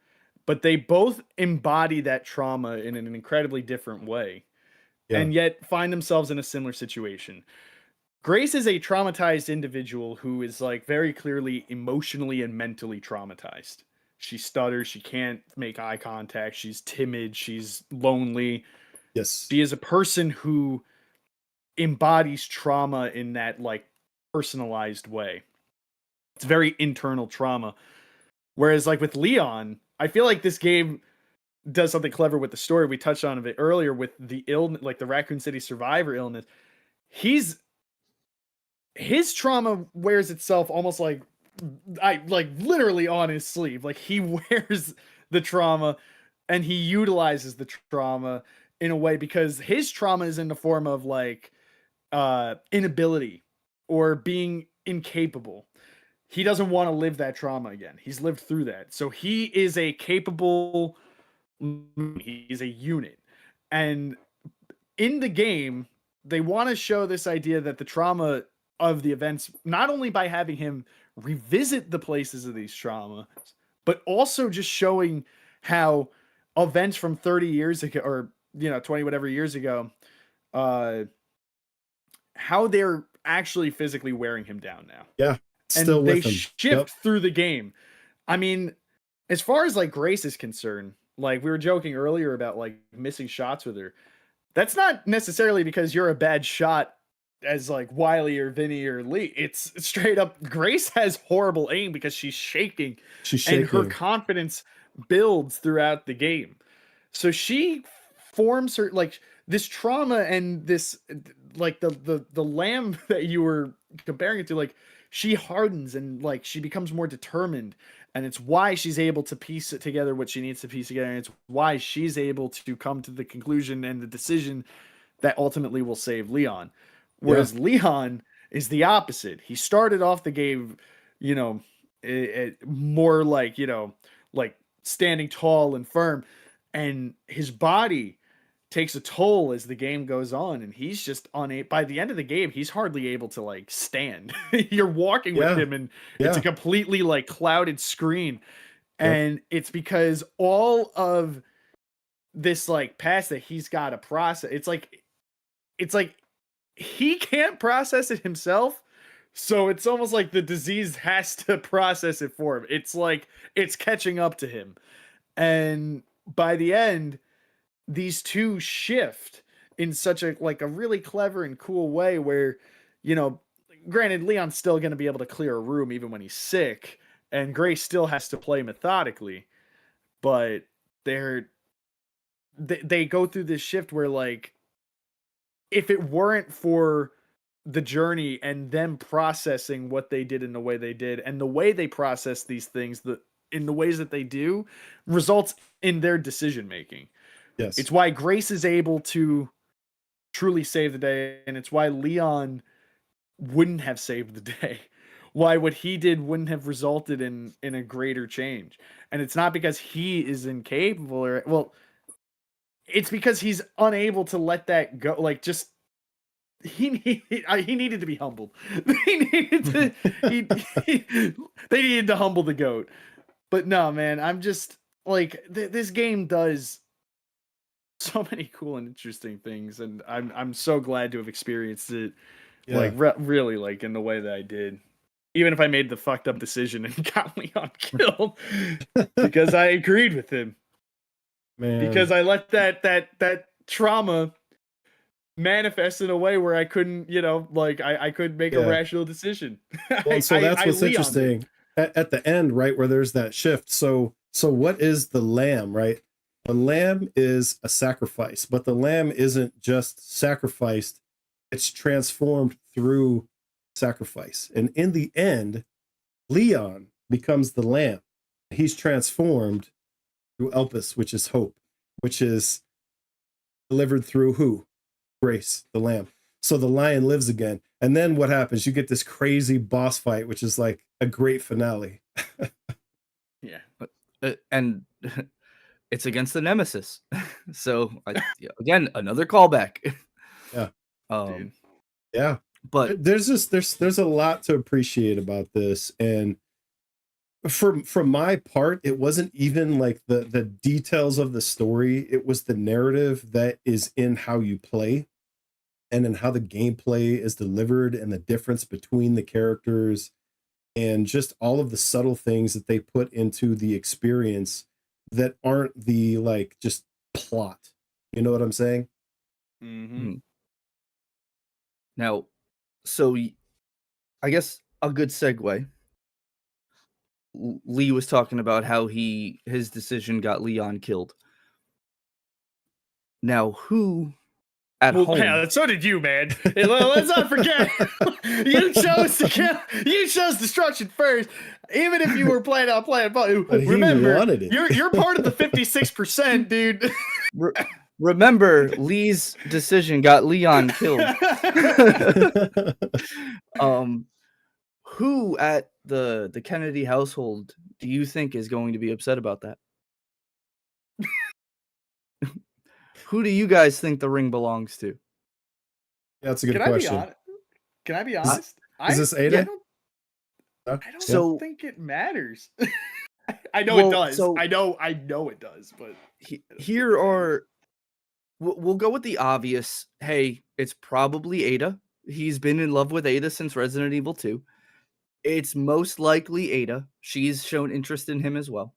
but they both embody that trauma in an incredibly different way, and yet find themselves in a similar situation. Grace is a traumatized individual who is like very clearly emotionally and mentally traumatized. She stutters, she can't make eye contact, she's timid, she's lonely. Yes. She is a person who embodies trauma in that like personalized way. It's very internal trauma. Whereas like with Leon, I feel like this game does something clever with the story. We touched on it earlier with the illness, like the Raccoon City survivor illness. His trauma wears itself almost like literally on his sleeve. Like he wears the trauma and he utilizes the trauma in a way, because his trauma is in the form of like inability or being incapable. He doesn't want to live that trauma again. He's lived through that. So he is a capable, he's a unit. And in the game, they want to show this idea that the trauma of the events, not only by having him revisit the places of these traumas, but also just showing how events from 30 years ago, or 20 whatever years ago, how they're actually physically wearing him down now. Yeah. Still And they with him. shift through the game. I mean, as far as like Grace is concerned, like we were joking earlier about like missing shots with her. That's not necessarily because you're a bad shot as like Wiley or Vinny or Lee. It's straight up Grace has horrible aim because she's shaking. And her confidence builds throughout the game. So she forms her like this trauma and this like the lamb that you were comparing it to, like she hardens and like she becomes more determined, and it's why she's able to piece it together what she needs to piece together, and it's why she's able to come to the conclusion and the decision that ultimately will save Leon. Whereas Leon is the opposite. He started off the game, more like, like standing tall and firm, and his body takes a toll as the game goes on, and he's just by the end of the game he's hardly able to like stand. You're walking with him and it's a completely like clouded screen, and it's because all of this like past that he's got to process. It's like he can't process it himself, so it's almost like the disease has to process it for him. It's like it's catching up to him, and by the end these two shift in such a like a really clever and cool way where, granted, Leon's still going to be able to clear a room even when he's sick, and Grace still has to play methodically, but they go through this shift where, like, if it weren't for the journey and them processing what they did in the way they did, and the way they process these things in the ways that they do, results in their decision making. Yes. It's why Grace is able to truly save the day, and it's why Leon wouldn't have saved the day. Why what he did wouldn't have resulted in a greater change. And it's not because he is incapable, it's because he's unable to let that go. Like, just he needed to be humbled. They needed to humble the goat. But no, man, I'm just like this game does so many cool and interesting things, and I'm so glad to have experienced it, like really, like in the way that I did, even if I made the fucked up decision and got Leon killed, because I agreed with him, man. Because I let that trauma manifest in a way where I couldn't, I couldn't make a rational decision. Well, so that's what's interesting at the end, right, where there's that shift. So what is the lamb, right? The lamb is a sacrifice, but the lamb isn't just sacrificed, it's transformed through sacrifice. And in the end, Leon becomes the lamb. He's transformed through Elpis, which is hope, which is delivered through who? Grace, the lamb. So the lion lives again. And then what happens? You get this crazy boss fight, which is like a great finale. And it's against the nemesis. So again, another callback. Yeah. But there's a lot to appreciate about this. And from my part, it wasn't even like the details of the story. It was the narrative that is in how you play and in how the gameplay is delivered, and the difference between the characters, and just all of the subtle things that they put into the experience that aren't the like just plot. You know what I'm saying? Mm-hmm. Now, so I guess a good segue. Lee was talking about how his decision got Leon killed. Now, who at home? Yeah, so did you, man. Hey, let's not forget, you chose destruction first, even if you were planning on playing. Remember, you're part of the 56%, dude. Remember, Lee's decision got Leon killed. Who at the Kennedy household do you think is going to be upset about that? Who do you guys think the ring belongs to? Yeah, that's a good question. Can I be honest? Is this Ada? I don't think it matters. I know it does. I know it does, but here are we'll go with the obvious. Hey, it's probably Ada. He's been in love with Ada since Resident Evil 2. It's most likely Ada. She's shown interest in him as well.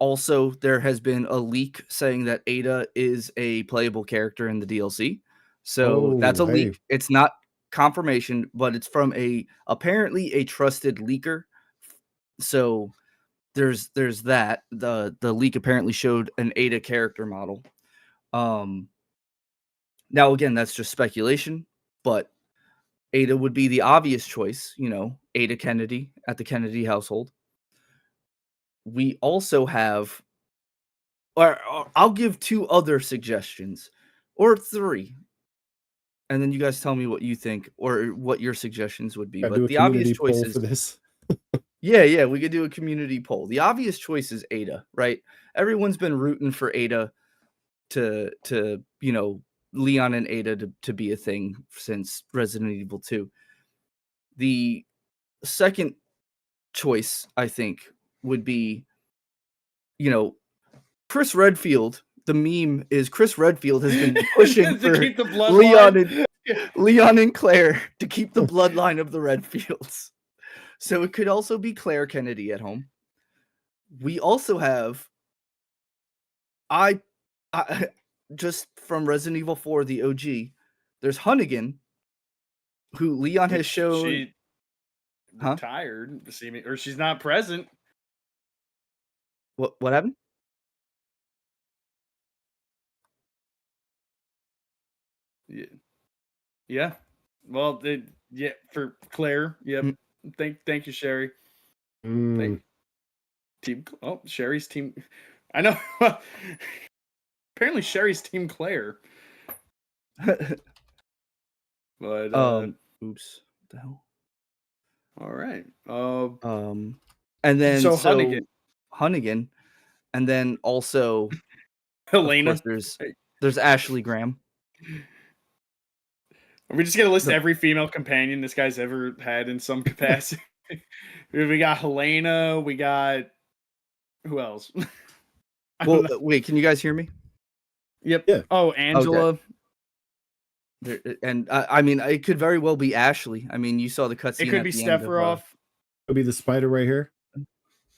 Also, there has been a leak saying that Ada is a playable character in the DLC. So that's Oh, a hey. leak. It's not confirmation, but it's from apparently a trusted leaker. So there's that. The leak apparently showed an Ada character model. Now again, that's just speculation, but Ada would be the obvious choice, Ada Kennedy at the Kennedy household. We also have, or I'll give 2 other suggestions, or 3, and then you guys tell me what you think or what your suggestions would be. Gotta do But a the obvious community poll choices, for this. yeah, we could do a community poll. The obvious choice is Ada, right? Everyone's been rooting for Ada to Leon and Ada to be a thing since Resident Evil 2. The second choice, I think, would be, Chris Redfield. The meme is Chris Redfield has been pushing to for keep the bloodline. Leon and Claire to keep the bloodline of the Redfields. So it could also be Claire Kennedy at home. We also have, I just from Resident Evil 4, the OG, there's Hunnigan, who Leon has shown. She retired, or she's not present. What happened? Yeah. Well, for Claire. Yep. Thank you, Sherry. Team. Oh, Sherry's team. I know. Apparently, Sherry's team Claire. But oops. What the hell? All right. And then so Hunnigan, and then also Helena. Of course, there's Ashley Graham. Are we just gonna list every female companion this guy's ever had in some capacity? We got Helena. We got who else? Well, wait, can you guys hear me? Yep. Yeah. Oh, Angela. Okay. And I mean, it could very well be Ashley. I mean, you saw the cutscene. It could be Sephiroth. Could be the spider right here.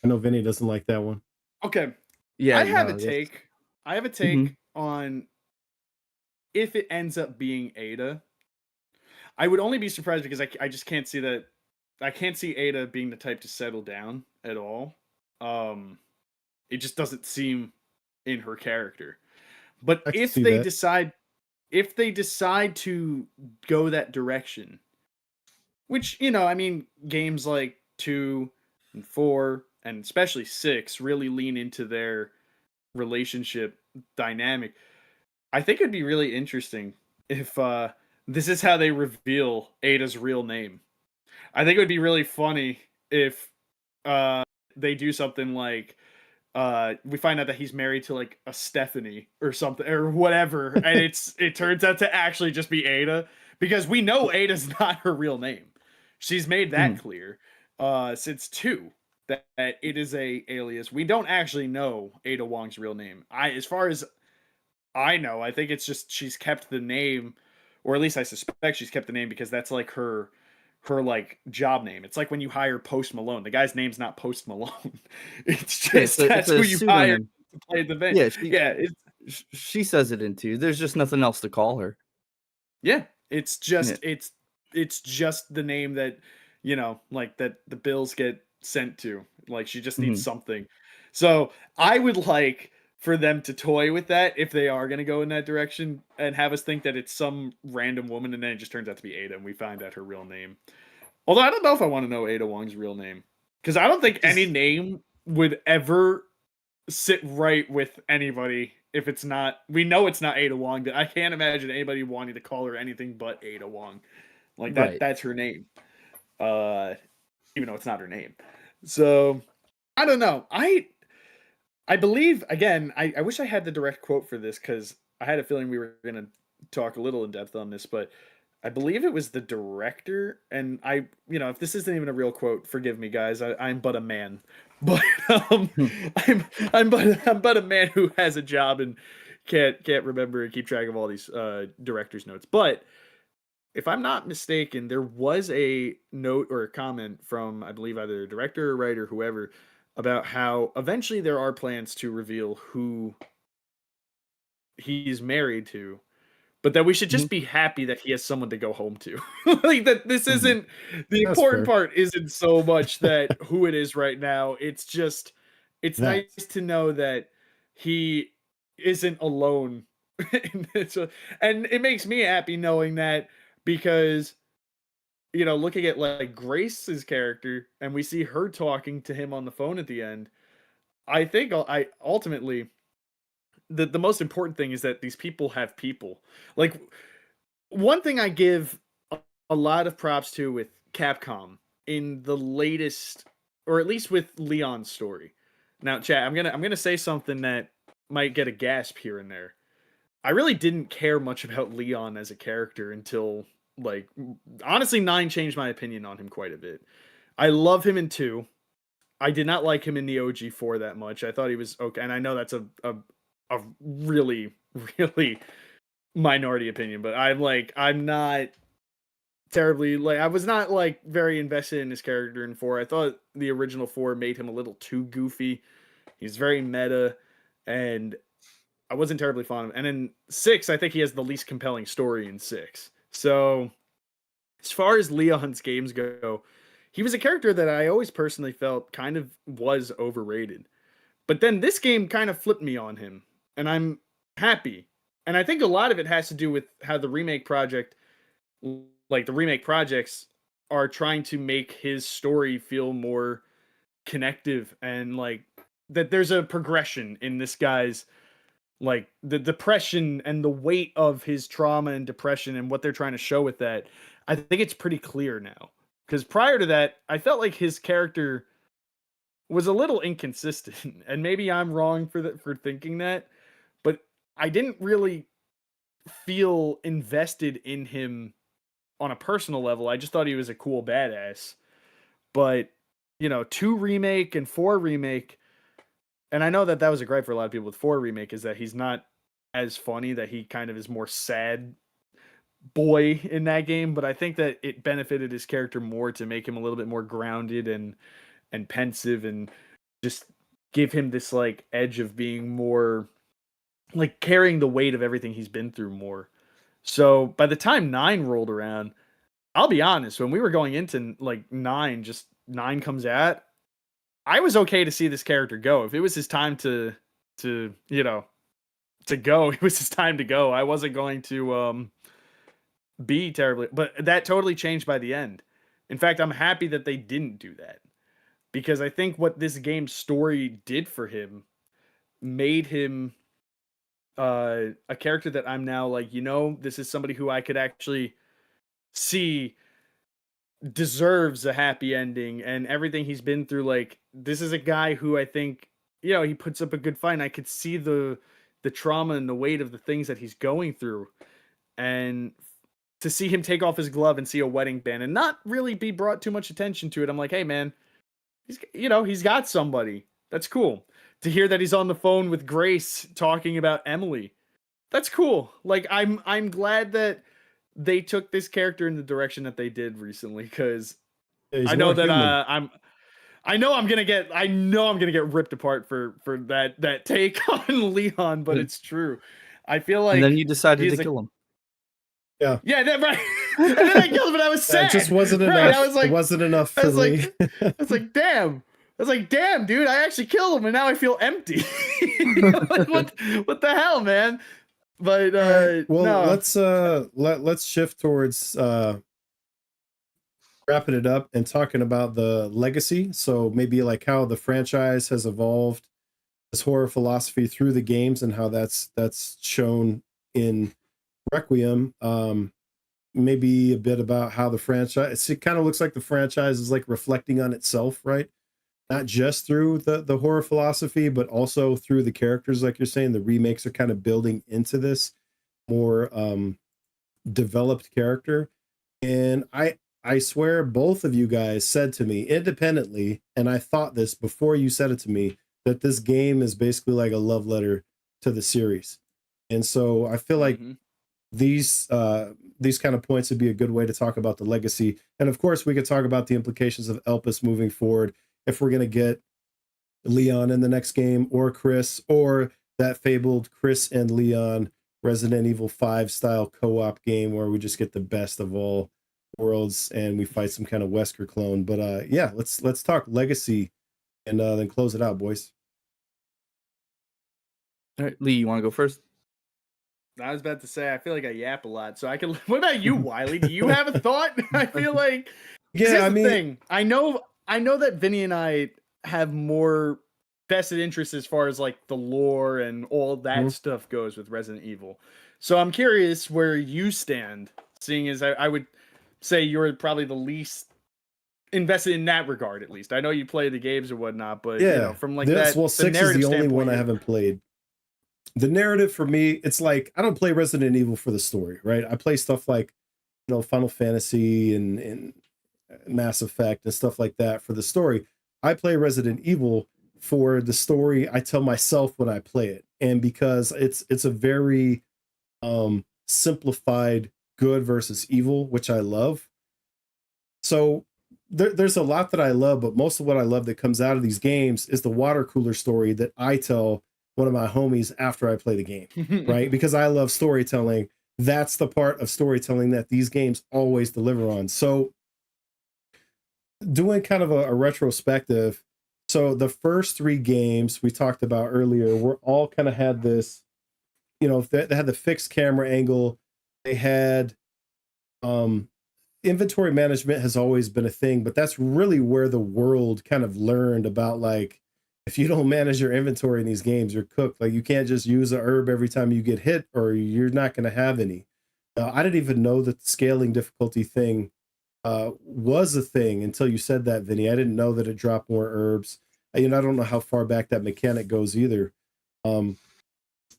I know Vinny doesn't like that one. Okay. Yeah. I have a take on if it ends up being Ada. I would only be surprised because I just can't see that. I can't see Ada being the type to settle down at all. It just doesn't seem in her character. But if they decide to go that direction, which, I mean, games like 2 and 4 and especially 6 really lean into their relationship dynamic. I think it'd be really interesting if this is how they reveal Ada's real name. I think it would be really funny if they do something like we find out that he's married to like a Stephanie or something or whatever, and it turns out to actually just be Ada, because we know Ada's not her real name. She's made that clear since 2 that it is a alias. We don't actually know Ada Wong's real name. As far as I know, I think it's just she's kept the name, or at least I suspect she's kept the name because that's like her like job name. It's like when you hire Post Malone. The guy's name's not Post Malone. It's just that's who you hire to play the event. She says it into. There's just nothing else to call her. Yeah, it's just it's just the name that like that the bills get sent to. Like she just needs something. So I would like for them to toy with that if they are going to go in that direction and have us think that it's some random woman and then it just turns out to be Ada and we find out her real name. Although I don't know if I want to know Ada Wong's real name, because I don't think any name would ever sit right with anybody if it's not. We know it's not Ada Wong. I can't imagine anybody wanting to call her anything but Ada Wong. Like that. Right. That's her name. Even though it's not her name. So I don't know. I believe, again, I wish I had the direct quote for this because I had a feeling we were going to talk a little in depth on this, but I believe it was the director, and if this isn't even a real quote, forgive me, guys. I'm but a man, but I'm but a man who has a job, and can't remember and keep track of all these director's notes. But if I'm not mistaken, there was a note or a comment from, I believe, either a director or writer, whoever, about how eventually there are plans to reveal who he's married to, but that we should just Mhm. be happy that he has someone to go home to. Like that this Mhm. isn't the That's important fair. part isn't so much that who it is right now. It's just it's That nice to know that he isn't alone. in this one. And it makes me happy knowing that because looking at like Grace's character and we see her talking to him on the phone at the end. I think I ultimately the most important thing is that these people have people. Like one thing I give a lot of props to with Capcom in the latest, or at least with Leon's story. Now, chat, I'm gonna say something that might get a gasp here and there. I really didn't care much about Leon as a character until like honestly 9 changed my opinion on him quite a bit. I love him in 2. I did not like him in the OG4 that much. I thought he was okay, and I know that's a really really minority opinion, but I'm not terribly like I was not like very invested in his character in 4. I thought the original 4 made him a little too goofy. He's very meta, and I wasn't terribly fond of him. And in 6, I think he has the least compelling story in 6. So as far as Leon's games go, he was a character that I always personally felt kind of was overrated. But then this game kind of flipped me on him, and I'm happy. And I think a lot of it has to do with how the remake project, like the remake projects, are trying to make his story feel more connective and like that there's a progression in this guy's like the depression and the weight of his trauma and depression and what they're trying to show with that. I think it's pretty clear now. Because prior to that, I felt like his character was a little inconsistent, and maybe I'm wrong for thinking that, but I didn't really feel invested in him on a personal level. I just thought he was a cool badass. But 2 remake and 4 remake, and I know that was a gripe for a lot of people with 4 remake is that he's not as funny, that he kind of is more sad boy in that game, but I think that it benefited his character more to make him a little bit more grounded and pensive and just give him this like edge of being more like carrying the weight of everything he's been through more. So by the time 9 rolled around, I'll be honest, when we were going into like 9, just 9 comes out, I was okay to see this character go. If it was his time to to go, it was his time to go. I wasn't going to be terribly, but that totally changed by the end. In fact, I'm happy that they didn't do that because I think what this game's story did for him made him a character that I'm now like, this is somebody who I could actually see deserves a happy ending and everything he's been through. Like, this is a guy who I think, he puts up a good fight. And I could see the trauma and the weight of the things that he's going through. And to see him take off his glove and see a wedding band and not really be brought too much attention to it, I'm like, hey man, he's got somebody. That's cool. To hear that he's on the phone with Grace talking about Emily, that's cool. Like I'm glad that they took this character in the direction that they did recently because yeah, he's I know more that human. I know I'm gonna get ripped apart for that take on Leon, but And it's true. I feel and then like you decided to he's a kill him. Yeah, yeah, that right. And then I killed him, and I was sad. it just wasn't Right, enough. It wasn't enough I for was me. like, I was like, damn. I was like, damn, dude, I actually killed him, and now I feel empty. Like, what the hell, man? But All right. Well, no, let's shift towards wrapping it up and talking about the legacy. So maybe like how the franchise has evolved this horror philosophy through the games and how that's shown in Requiem. Maybe a bit about how the franchise, it kind of looks like the franchise is like reflecting on itself, right? Not just through the horror philosophy, but also through the characters, like you're saying. The remakes are kind of building into this more developed character. And I swear both of you guys said to me independently, and I thought this before you said it to me, that this game is basically like a love letter to the series. And so I feel like Hmm. these kind of points would be a good way to talk about the legacy. And of course, we could talk about the implications of Elpis moving forward if we're going to get Leon in the next game, or Chris, or that fabled Chris and Leon Resident Evil 5 style co-op game where we just get the best of all worlds and we fight some kind of Wesker clone. But yeah, let's talk legacy and then close it out, boys. All right, Lee, you want to go first? I was about to say, I feel like I yap a lot, so I can. What about you, Wiley? Do you have a thought? I feel like. 'Cause Yeah, here's I the mean, thing. I know that Vinny and I have more vested interest as far as like the lore and all that Mhm. stuff goes with Resident Evil. So I'm curious where you stand, seeing as I would say you're probably the least invested in that regard, at least. I know you play the games or whatnot, but yeah. from like This that, well, the 6 is narrative the only standpoint, one I haven't played. The narrative for me, it's like I don't play Resident Evil for the story, right? I play stuff like, Final Fantasy and Mass Effect and stuff like that for the story. I play Resident Evil for the story I tell myself when I play it, and because it's a very simplified good versus evil, which I love. So there's a lot that I love, but most of what I love that comes out of these games is the water cooler story that I tell one of my homies after I play the game, right? Because I love storytelling. That's the part of storytelling that these games always deliver on. So doing kind of a retrospective. So the first 3 games we talked about earlier were all kind of had this, they had the fixed camera angle. They had um inventory management has always been a thing, but that's really where the world kind of learned about, like, if you don't manage your inventory in these games, you're cooked. Like, you can't just use a herb every time you get hit or you're not going to have any. I didn't even know that the scaling difficulty thing was a thing until you said that, Vinny. I didn't know that it dropped more herbs. I don't know how far back that mechanic goes either. Um,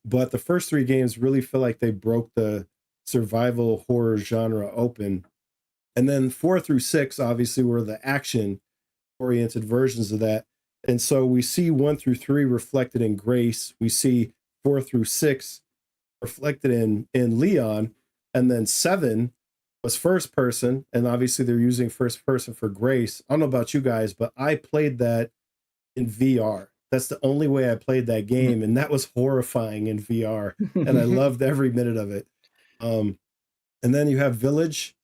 but the first 3 games really feel like they broke the survival horror genre open, and then 4 through 6 obviously were the action oriented versions of that. And so we see 1 through 3 reflected in Grace. We see 4 through 6 reflected in Leon. And then 7 was first person. And obviously they're using first person for Grace. I don't know about you guys, but I played that in VR. That's the only way I played that game. And that was horrifying in VR. And I loved every minute of it. And then you have Village.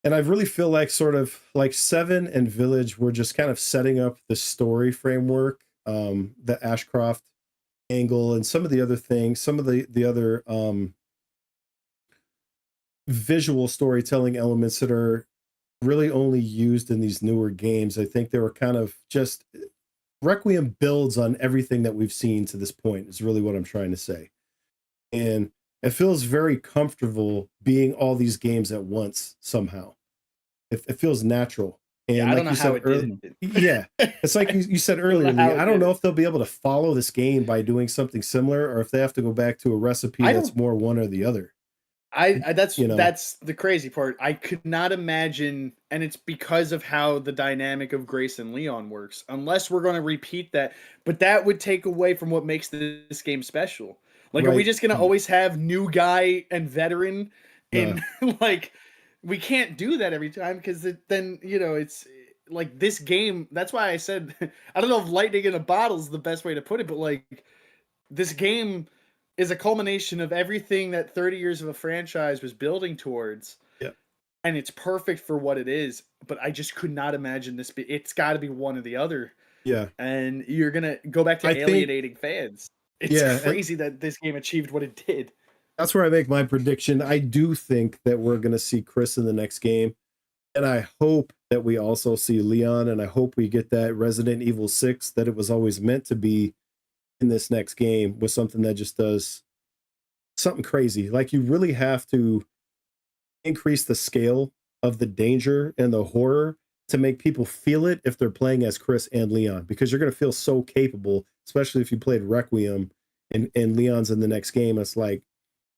And I really feel like sort of like 7 and Village were just kind of setting up the story framework, the Ashcroft angle, and some of the other things, some of the other visual storytelling elements that are really only used in these newer games. I think they were kind of just Requiem builds on everything that we've seen to this point, is really what I'm trying to say. And it feels very comfortable being all these games at once somehow. It feels natural. yeah, And I don't like know you how said it earlier, did yeah, it. it's like you said I don't earlier, know Lee. how I it don't did know it. if they'll be able to follow this game by doing something similar, or if they have to go back to a recipe I that's don't. more one or the other. I that's You know, that's the crazy part. I could not imagine, and it's because of how the dynamic of Grace and Leon works. Unless we're going to repeat that, but that would take away from what makes this game special. Like, are we right? just going to always have new guy and veteran No, in like? We can't do that every time because then it's like this game. That's why I said I don't know if lightning in a bottle is the best way to put it, but like this game is a culmination of everything that 30 years of a franchise was building towards, yeah, and it's perfect for what it is. But I just could not imagine this it's got to be one or the other, yeah. and you're gonna go back I to think, alienating fans. It's yeah, and crazy that this game achieved what it did. that's where I make my prediction. I do think that we're going to see Chris in the next game, and I hope that we also see Leon, and I hope we get that Resident Evil 6 that it was always meant to be in this next game, with something that just does something crazy. Like, you really have to increase the scale of the danger and the horror to make people feel it if they're playing as Chris and Leon, because you're going to feel so capable, especially if you played Requiem and Leon's in the next game. It's like,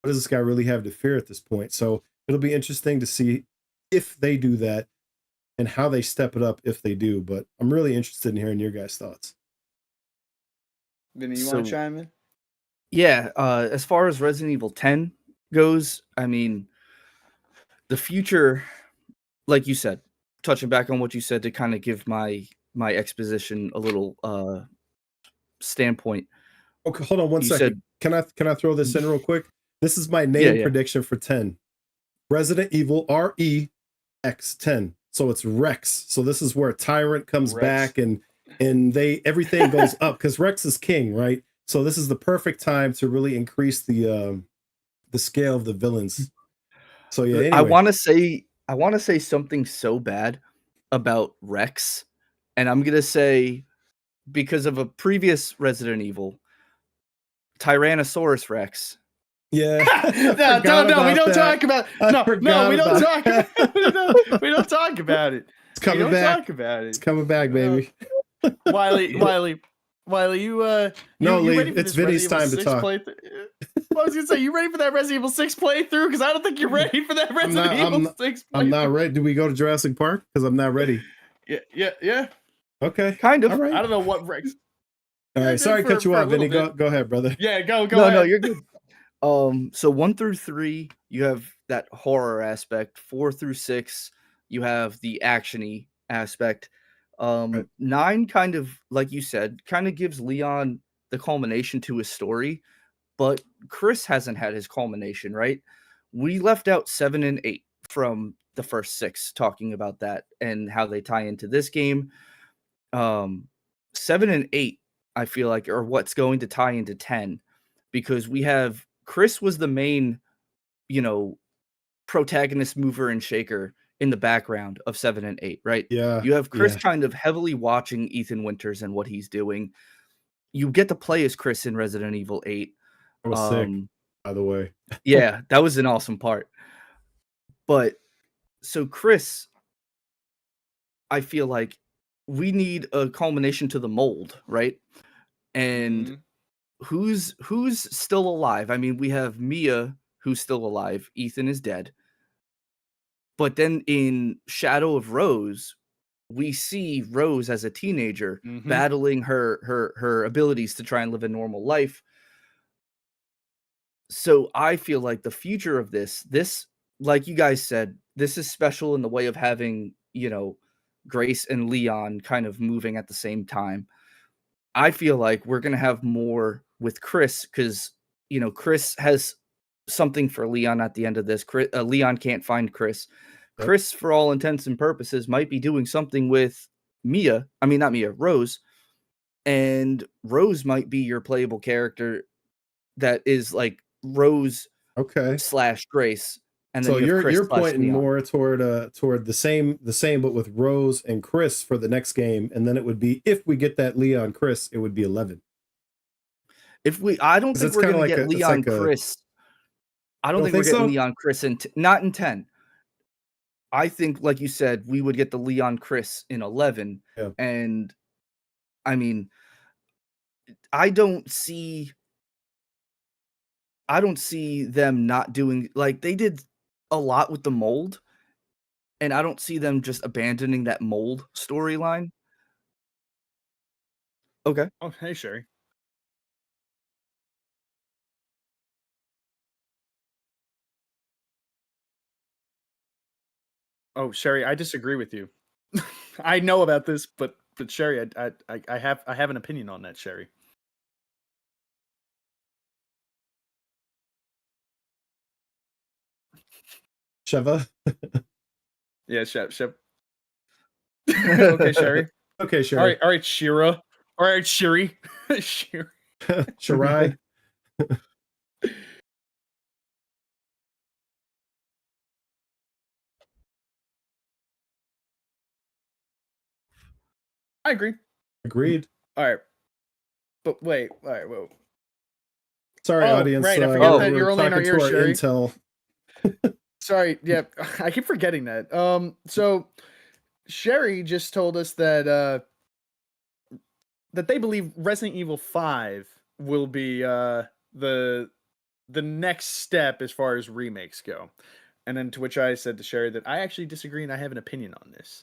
what does this guy really have to fear at this point? So it'll be interesting to see if they do that and how they step it up if they do. But I'm really interested in hearing your guys' thoughts. Vinny, you want to So chime in? Yeah, as far as Resident Evil 10 goes, I mean, the future, like you said, touching back on what you said to kind of give my exposition a little standpoint. Okay, hold on one You second. said, Can I throw this in real quick? This is my yeah, name yeah. prediction for 10. Resident Evil REX10. So it's Rex. So this is where Tyrant comes Rex. back and everything goes up because Rex is king, right? So this is the perfect time to really increase the scale of the villains. So yeah, I anyway. want to say something so bad about Rex, and I'm gonna say because of a previous Resident Evil, Tyrannosaurus Rex. Yeah. No, we don't talk about no, we don't talk about we don't talk about it. It's coming back. Talk about it. It's coming back, baby. Wiley, you No, you Lee, ready for it's this Vinny's Resident Evil time to 6 talk. playthrough? I was gonna say, you ready for that Resident Evil 6 playthrough? Because I don't think you're ready for that Resident Evil 6 playthrough. I'm not ready. Do we go to Jurassic Park? Because I'm not ready. Yeah. Okay. Kind of. All right. I don't know what Rex. All right. Sorry to cut you off, Vinny. Go ahead, brother. Yeah, go No, ahead. you're good. So 1 through 3, you have that horror aspect. 4 through 6, you have the actiony aspect. Right. 9 kind of, like you said, kind of gives Leon the culmination to his story, but Chris hasn't had his culmination, right? We left out 7 and 8 from the first 6, talking about that and how they tie into this game. 7 and 8, I feel like, are what's going to tie into 10, because we have Chris was the main, protagonist, mover, and shaker in the background of 7 and 8, right? Yeah. You have Chris Yeah. kind of heavily watching Ethan Winters and what he's doing. You get to play as Chris in Resident Evil 8. I was sick, by the way. Yeah, that was an awesome part. But so Chris, I feel like we need a culmination to the mold, right? And who's still alive? I mean, we have Mia, who's still alive. Ethan is dead. But then in Shadow of Rose, we see Rose as a teenager battling her abilities to try and live a normal life. So I feel like the future of this, like you guys said, this is special in the way of having, Grace and Leon kind of moving at the same time. I feel like we're going to have more with Chris because, Chris has something for Leon at the end of this. Leon can't find Chris. Yep. Chris, for all intents and purposes, might be doing something with Mia. I mean, not Mia, Rose. And Rose might be your playable character that is like Rose / Grace. And then so you have you're Chris pointing Leon. more toward the same, but with Rose and Chris for the next game, and then it would be, if we get that Leon Chris, it would be 11. I don't think we're going to get Leon Chris. I don't think we're getting Leon Chris not in 10. I think, like you said, we would get the Leon Chris in 11. Yeah. And I mean, I don't see them not doing, like, they did a lot with the mold, and I don't see them just abandoning that mold storyline. Okay. Oh, hey, Sherry. Oh, Sherry, I disagree with you. I know about this, but Sherry, I have an opinion on that, Sherry. Sheva. Yeah, Shev. Okay, Sherry. Okay, Sherry. All right, Shira. All right, Shiri. Shiri. Shirai. I agree. Agreed. All right. But wait, all right, whoa. Sorry, audience. Right, I forget that we're you're only in our talking to ear, Sherry. Intel. Sorry, yeah, I keep forgetting that. So Sherry just told us that that they believe Resident Evil 5 will be the next step as far as remakes go. And then to which I said to Sherry that I actually disagree and I have an opinion on this.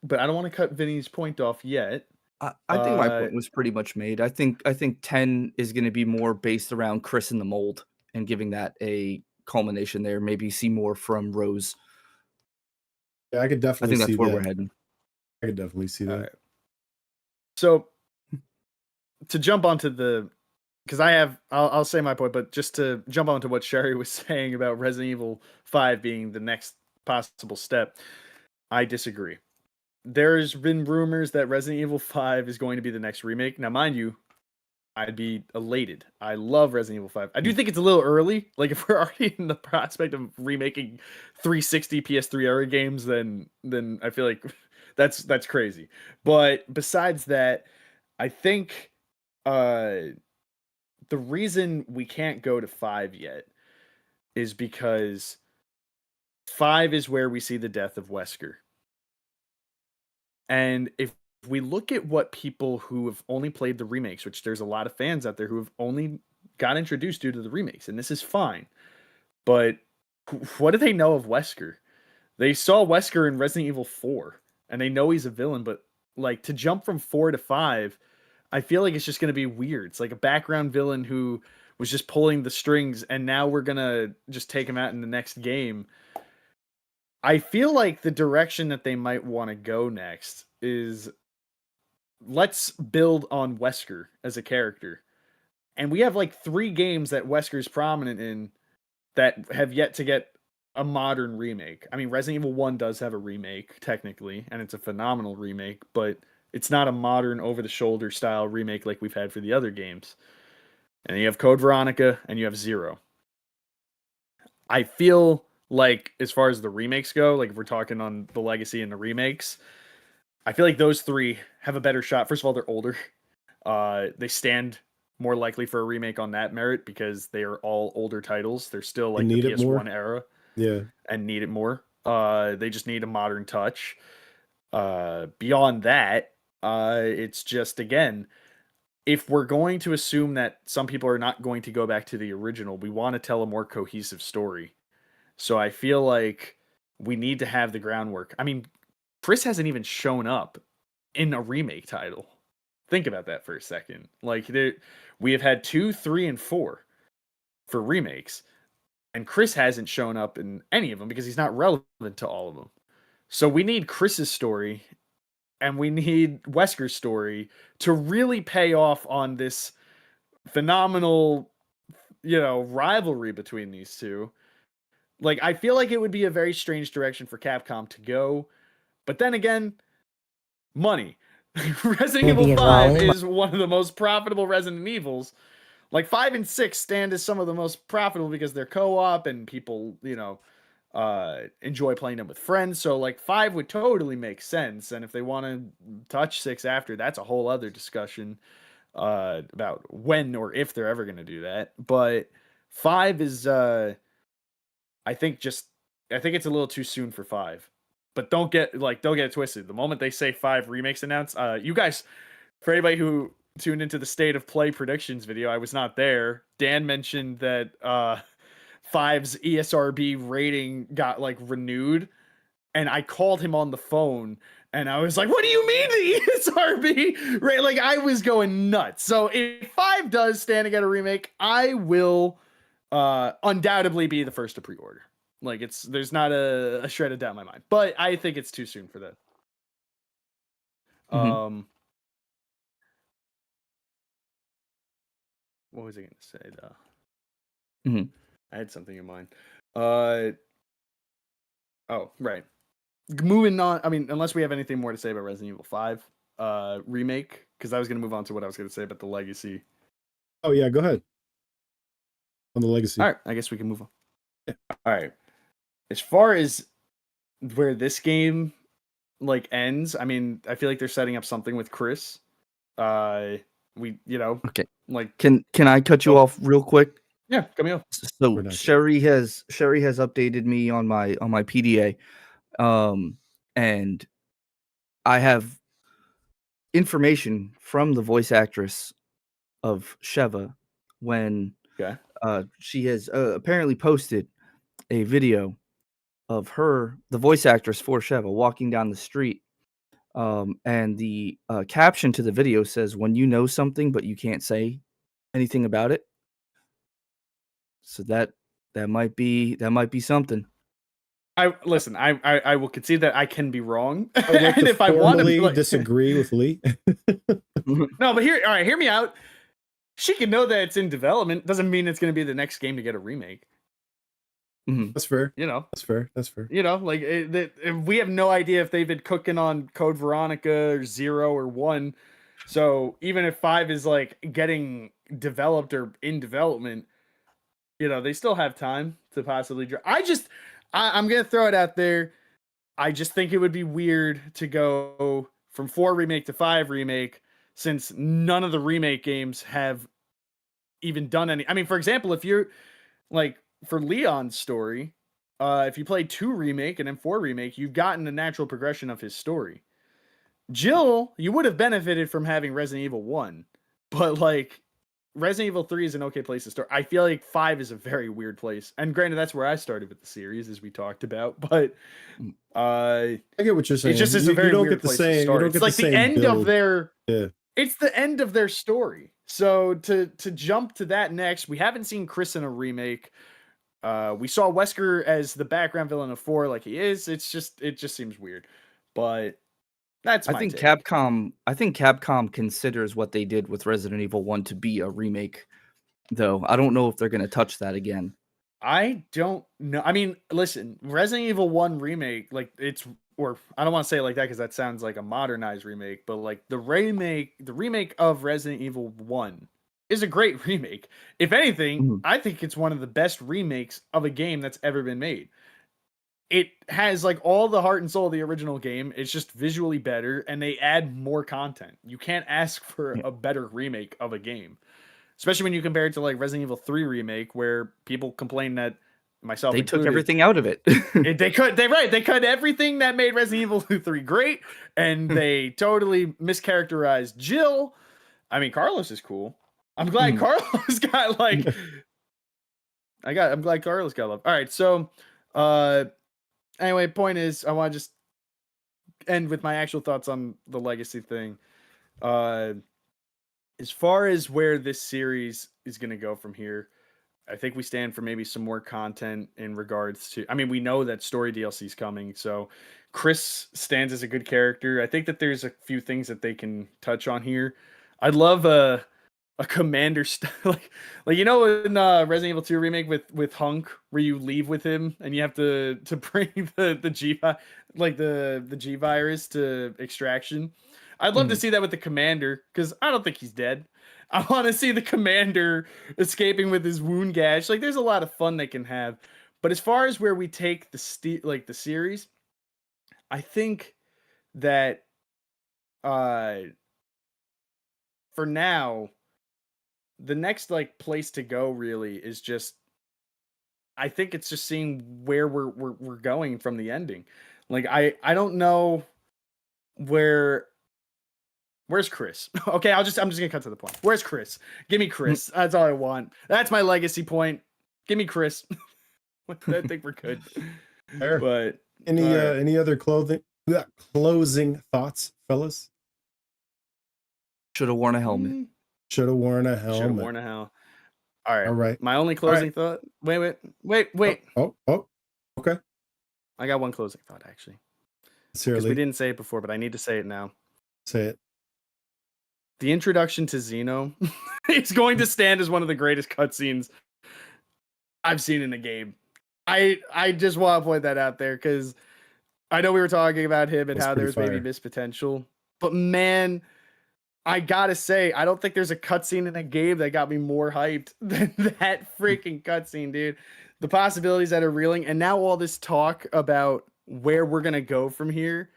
But I don't want to cut Vinny's point off yet. I think my Uh, point was pretty much made. I think 10 is going to be more based around Chris in the mold and giving that a culmination there. Maybe see more from Rose. Yeah, I could I definitely think see that's where that. we're heading. I could definitely see all that. right. So to jump onto the, because I'll say my point, but just to jump onto what Sherry was saying about Resident Evil 5 being the next possible step, I disagree. There's been rumors that Resident Evil 5 is going to be the next remake. Now, mind you, I'd be elated. I love Resident Evil 5. I do think it's a little early. Like, if we're already in the prospect of remaking 360 PS3 era games, then I feel like that's crazy. But besides that, I think uh the reason we can't go to 5 yet is because 5 is where we see the death of Wesker. And if we look at what people who have only played the remakes, which there's a lot of fans out there who have only got introduced due to the remakes, and this is fine, but what do they know of Wesker? They saw Wesker in Resident Evil 4, and they know he's a villain, but like to jump from 4 to 5, I feel like it's just going to be weird. It's like a background villain who was just pulling the strings, and now we're going to just take him out in the next game. I feel like the direction that they might want to go next is let's build on Wesker as a character. And we have like 3 games that Wesker's prominent in that have yet to get a modern remake. I mean, Resident Evil 1 does have a remake, technically, and it's a phenomenal remake, but it's not a modern, over-the-shoulder style remake like we've had for the other games. And you have Code Veronica, and you have Zero. I feel like, as far as the remakes go, like if we're talking on the legacy and the remakes, I feel like those 3 have a better shot. First of all, they're older. They stand more likely for a remake on that merit because they are all older titles. They're still like the need it more. PS1 era. Yeah. And need it more. They just need a modern touch. Beyond that, it's just, again, if we're going to assume that some people are not going to go back to the original, we want to tell a more cohesive story. So I feel like we need to have the groundwork. I mean, Chris hasn't even shown up in a remake title. Think about that for a second. Like, we have had 2, 3, and 4 for remakes, and Chris hasn't shown up in any of them because he's not relevant to all of them. So we need Chris's story, and we need Wesker's story to really pay off on this phenomenal, rivalry between these two. Like, I feel like it would be a very strange direction for Capcom to go, but then again, money. Resident Evil 5 is one of the most profitable Resident Evils. Like 5 and 6 stand as some of the most profitable because they're co-op and people, enjoy playing them with friends. So like 5 would totally make sense. And if they want to touch 6 after, that's a whole other discussion about when or if they're ever going to do that. But 5 is, I think it's a little too soon for 5. But don't get it twisted. The moment they say 5 remakes announced, you guys, for anybody who tuned into the State of Play predictions video, I was not there. Dan mentioned that 5's ESRB rating got like renewed, and I called him on the phone and I was like, "What do you mean the ESRB?" Right? Like, I was going nuts. So if 5 does stand to get a remake, I will undoubtedly be the first to pre-order. Like, there's not a shred of doubt in my mind, but I think it's too soon for that. Mhm. What was I going to say though? Mhm. I had something in mind. Oh, right. Moving on. I mean, unless we have anything more to say about Resident Evil 5 remake, because I was going to move on to what I was going to say about the legacy. Oh yeah, go ahead. On the legacy. All right, I guess we can move on. Yeah. All right. As far as where this game like ends, I mean, I feel like they're setting up something with Chris. Okay. Like, Can I cut you off real quick? Yeah, cut me off. So Sherry has updated me on my PDA, and I have information from the voice actress of Sheva when she has apparently posted a video of her, the voice actress for Sheva, walking down the street And the caption to the video says, "When you know something but you can't say anything about it." So that might be something. I will concede that I can be wrong. I would like And to if I want to be formally like, disagree with Lee. no, but all right, hear me out. She can know that it's in development. Doesn't mean it's going to be the next game to get a remake. That's fair. You know, That's fair. That's fair. you know, like we have no idea if they've been cooking on Code Veronica or 0 or 1. So even if 5 is like getting developed or in development, you know, they still have time to possibly. I'm gonna throw it out there. I just think it would be weird to go from 4 remake to 5 remake, since none of the remake games have even done any. I mean, for example, if you're like for Leon's story, if you play 2 remake and then 4 remake, you've gotten a natural progression of his story. Jill, you would have benefited from having Resident Evil 1, but like Resident Evil 3 is an okay place to start. I feel like 5 is a very weird place. And granted, that's where I started with the series, as we talked about, but I get what you're saying. it just is a very weird place to start. It's like the end of their it's the end of their story. So to jump to that next, we haven't seen Chris in a remake. We saw Wesker as the background villain of 4 like he is. It just seems weird. But that's my take. I think Capcom considers what they did with Resident Evil 1 to be a remake, though. I don't know if they're going to touch that again. I don't know. I mean, listen, Resident Evil 1 remake, like or I don't want to say it like that because that sounds like a modernized remake, but like the remake of Resident Evil 1 is a great remake. If anything, I think it's one of the best remakes of a game that's ever been made. It has like all the heart and soul of the original game. It's just visually better, and they add more content. You can't ask for a better remake of a game, especially when you compare it to like Resident Evil 3 remake, where people complain that myself they included, took everything out of it. They cut everything that made Resident Evil 3 great, and they totally mischaracterized Jill. I mean, Carlos is cool. I'm glad Carlos got like. I'm glad Carlos got love. All right, so. Anyway, point is, I want to just end with my actual thoughts on the legacy thing. As far as where this series is going to go from here, I think we stand for maybe some more content in regards to. I mean, we know that story DLC is coming, so Chris stands as a good character. I think that there's a few things that they can touch on here. I'd love a commander like you know in Resident Evil 2 remake with Hunk, where you leave with him and you have to bring the G like the G virus to extraction. I'd love to see that with the commander, because I don't think he's dead. I want to see the commander escaping with his wound gash. Like, there's a lot of fun they can have. But as far as where we take the series, I think that for now, the next like place to go really is just, I think it's just seeing where we're going from the ending. Like I don't know where's Chris? Okay, I'm just gonna cut to the point. Where's Chris? Give me Chris. That's all I want. That's my legacy point. Give me Chris. I think we're good. Fair. But any other closing thoughts, fellas? Should have worn a helmet. Should have worn a helmet. Should have worn a helmet. All right. All right. My only closing thought. Wait. Oh. Okay. I got one closing thought actually. Because we didn't say it before, but I need to say it now. Say it. The introduction to Xeno is going to stand as one of the greatest cutscenes I've seen in a game. I just want to point that out there, because I know we were talking about him and how there's maybe missed potential, but man, I gotta say, I don't think there's a cutscene in a game that got me more hyped than that freaking cutscene, dude. The possibilities that are reeling, and now all this talk about where we're gonna go from here.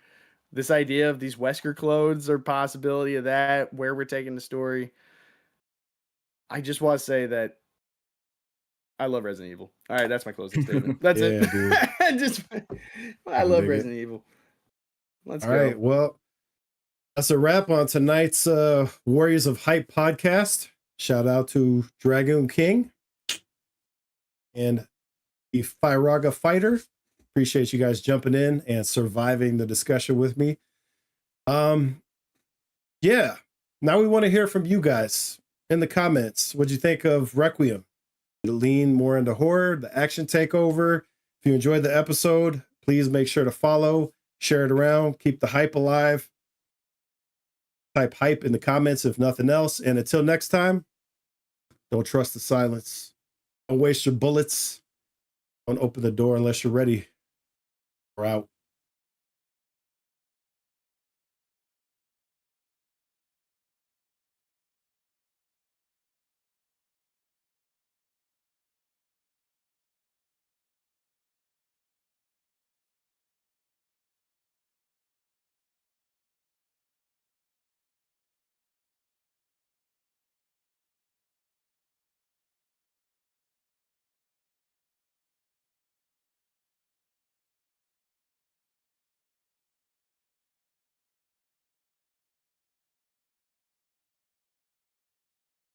This idea of these Wesker clothes, or possibility of that, where we're taking the story. I just want to say that I love Resident Evil. All right, that's my closing statement. That's it. I love Resident Evil. Let's go. All right, well, that's a wrap on tonight's Warriors of Hype podcast. Shout out to Dragoon King and the Fyraga Fighter. Appreciate you guys jumping in and surviving the discussion with me. Yeah. Now we want to hear from you guys in the comments. What'd you think of Requiem? Did it lean more into horror, the action takeover? If you enjoyed the episode, please make sure to follow, share it around, keep the hype alive. Type hype in the comments if nothing else. And until next time, don't trust the silence. Don't waste your bullets. Don't open the door unless you're ready. We're out.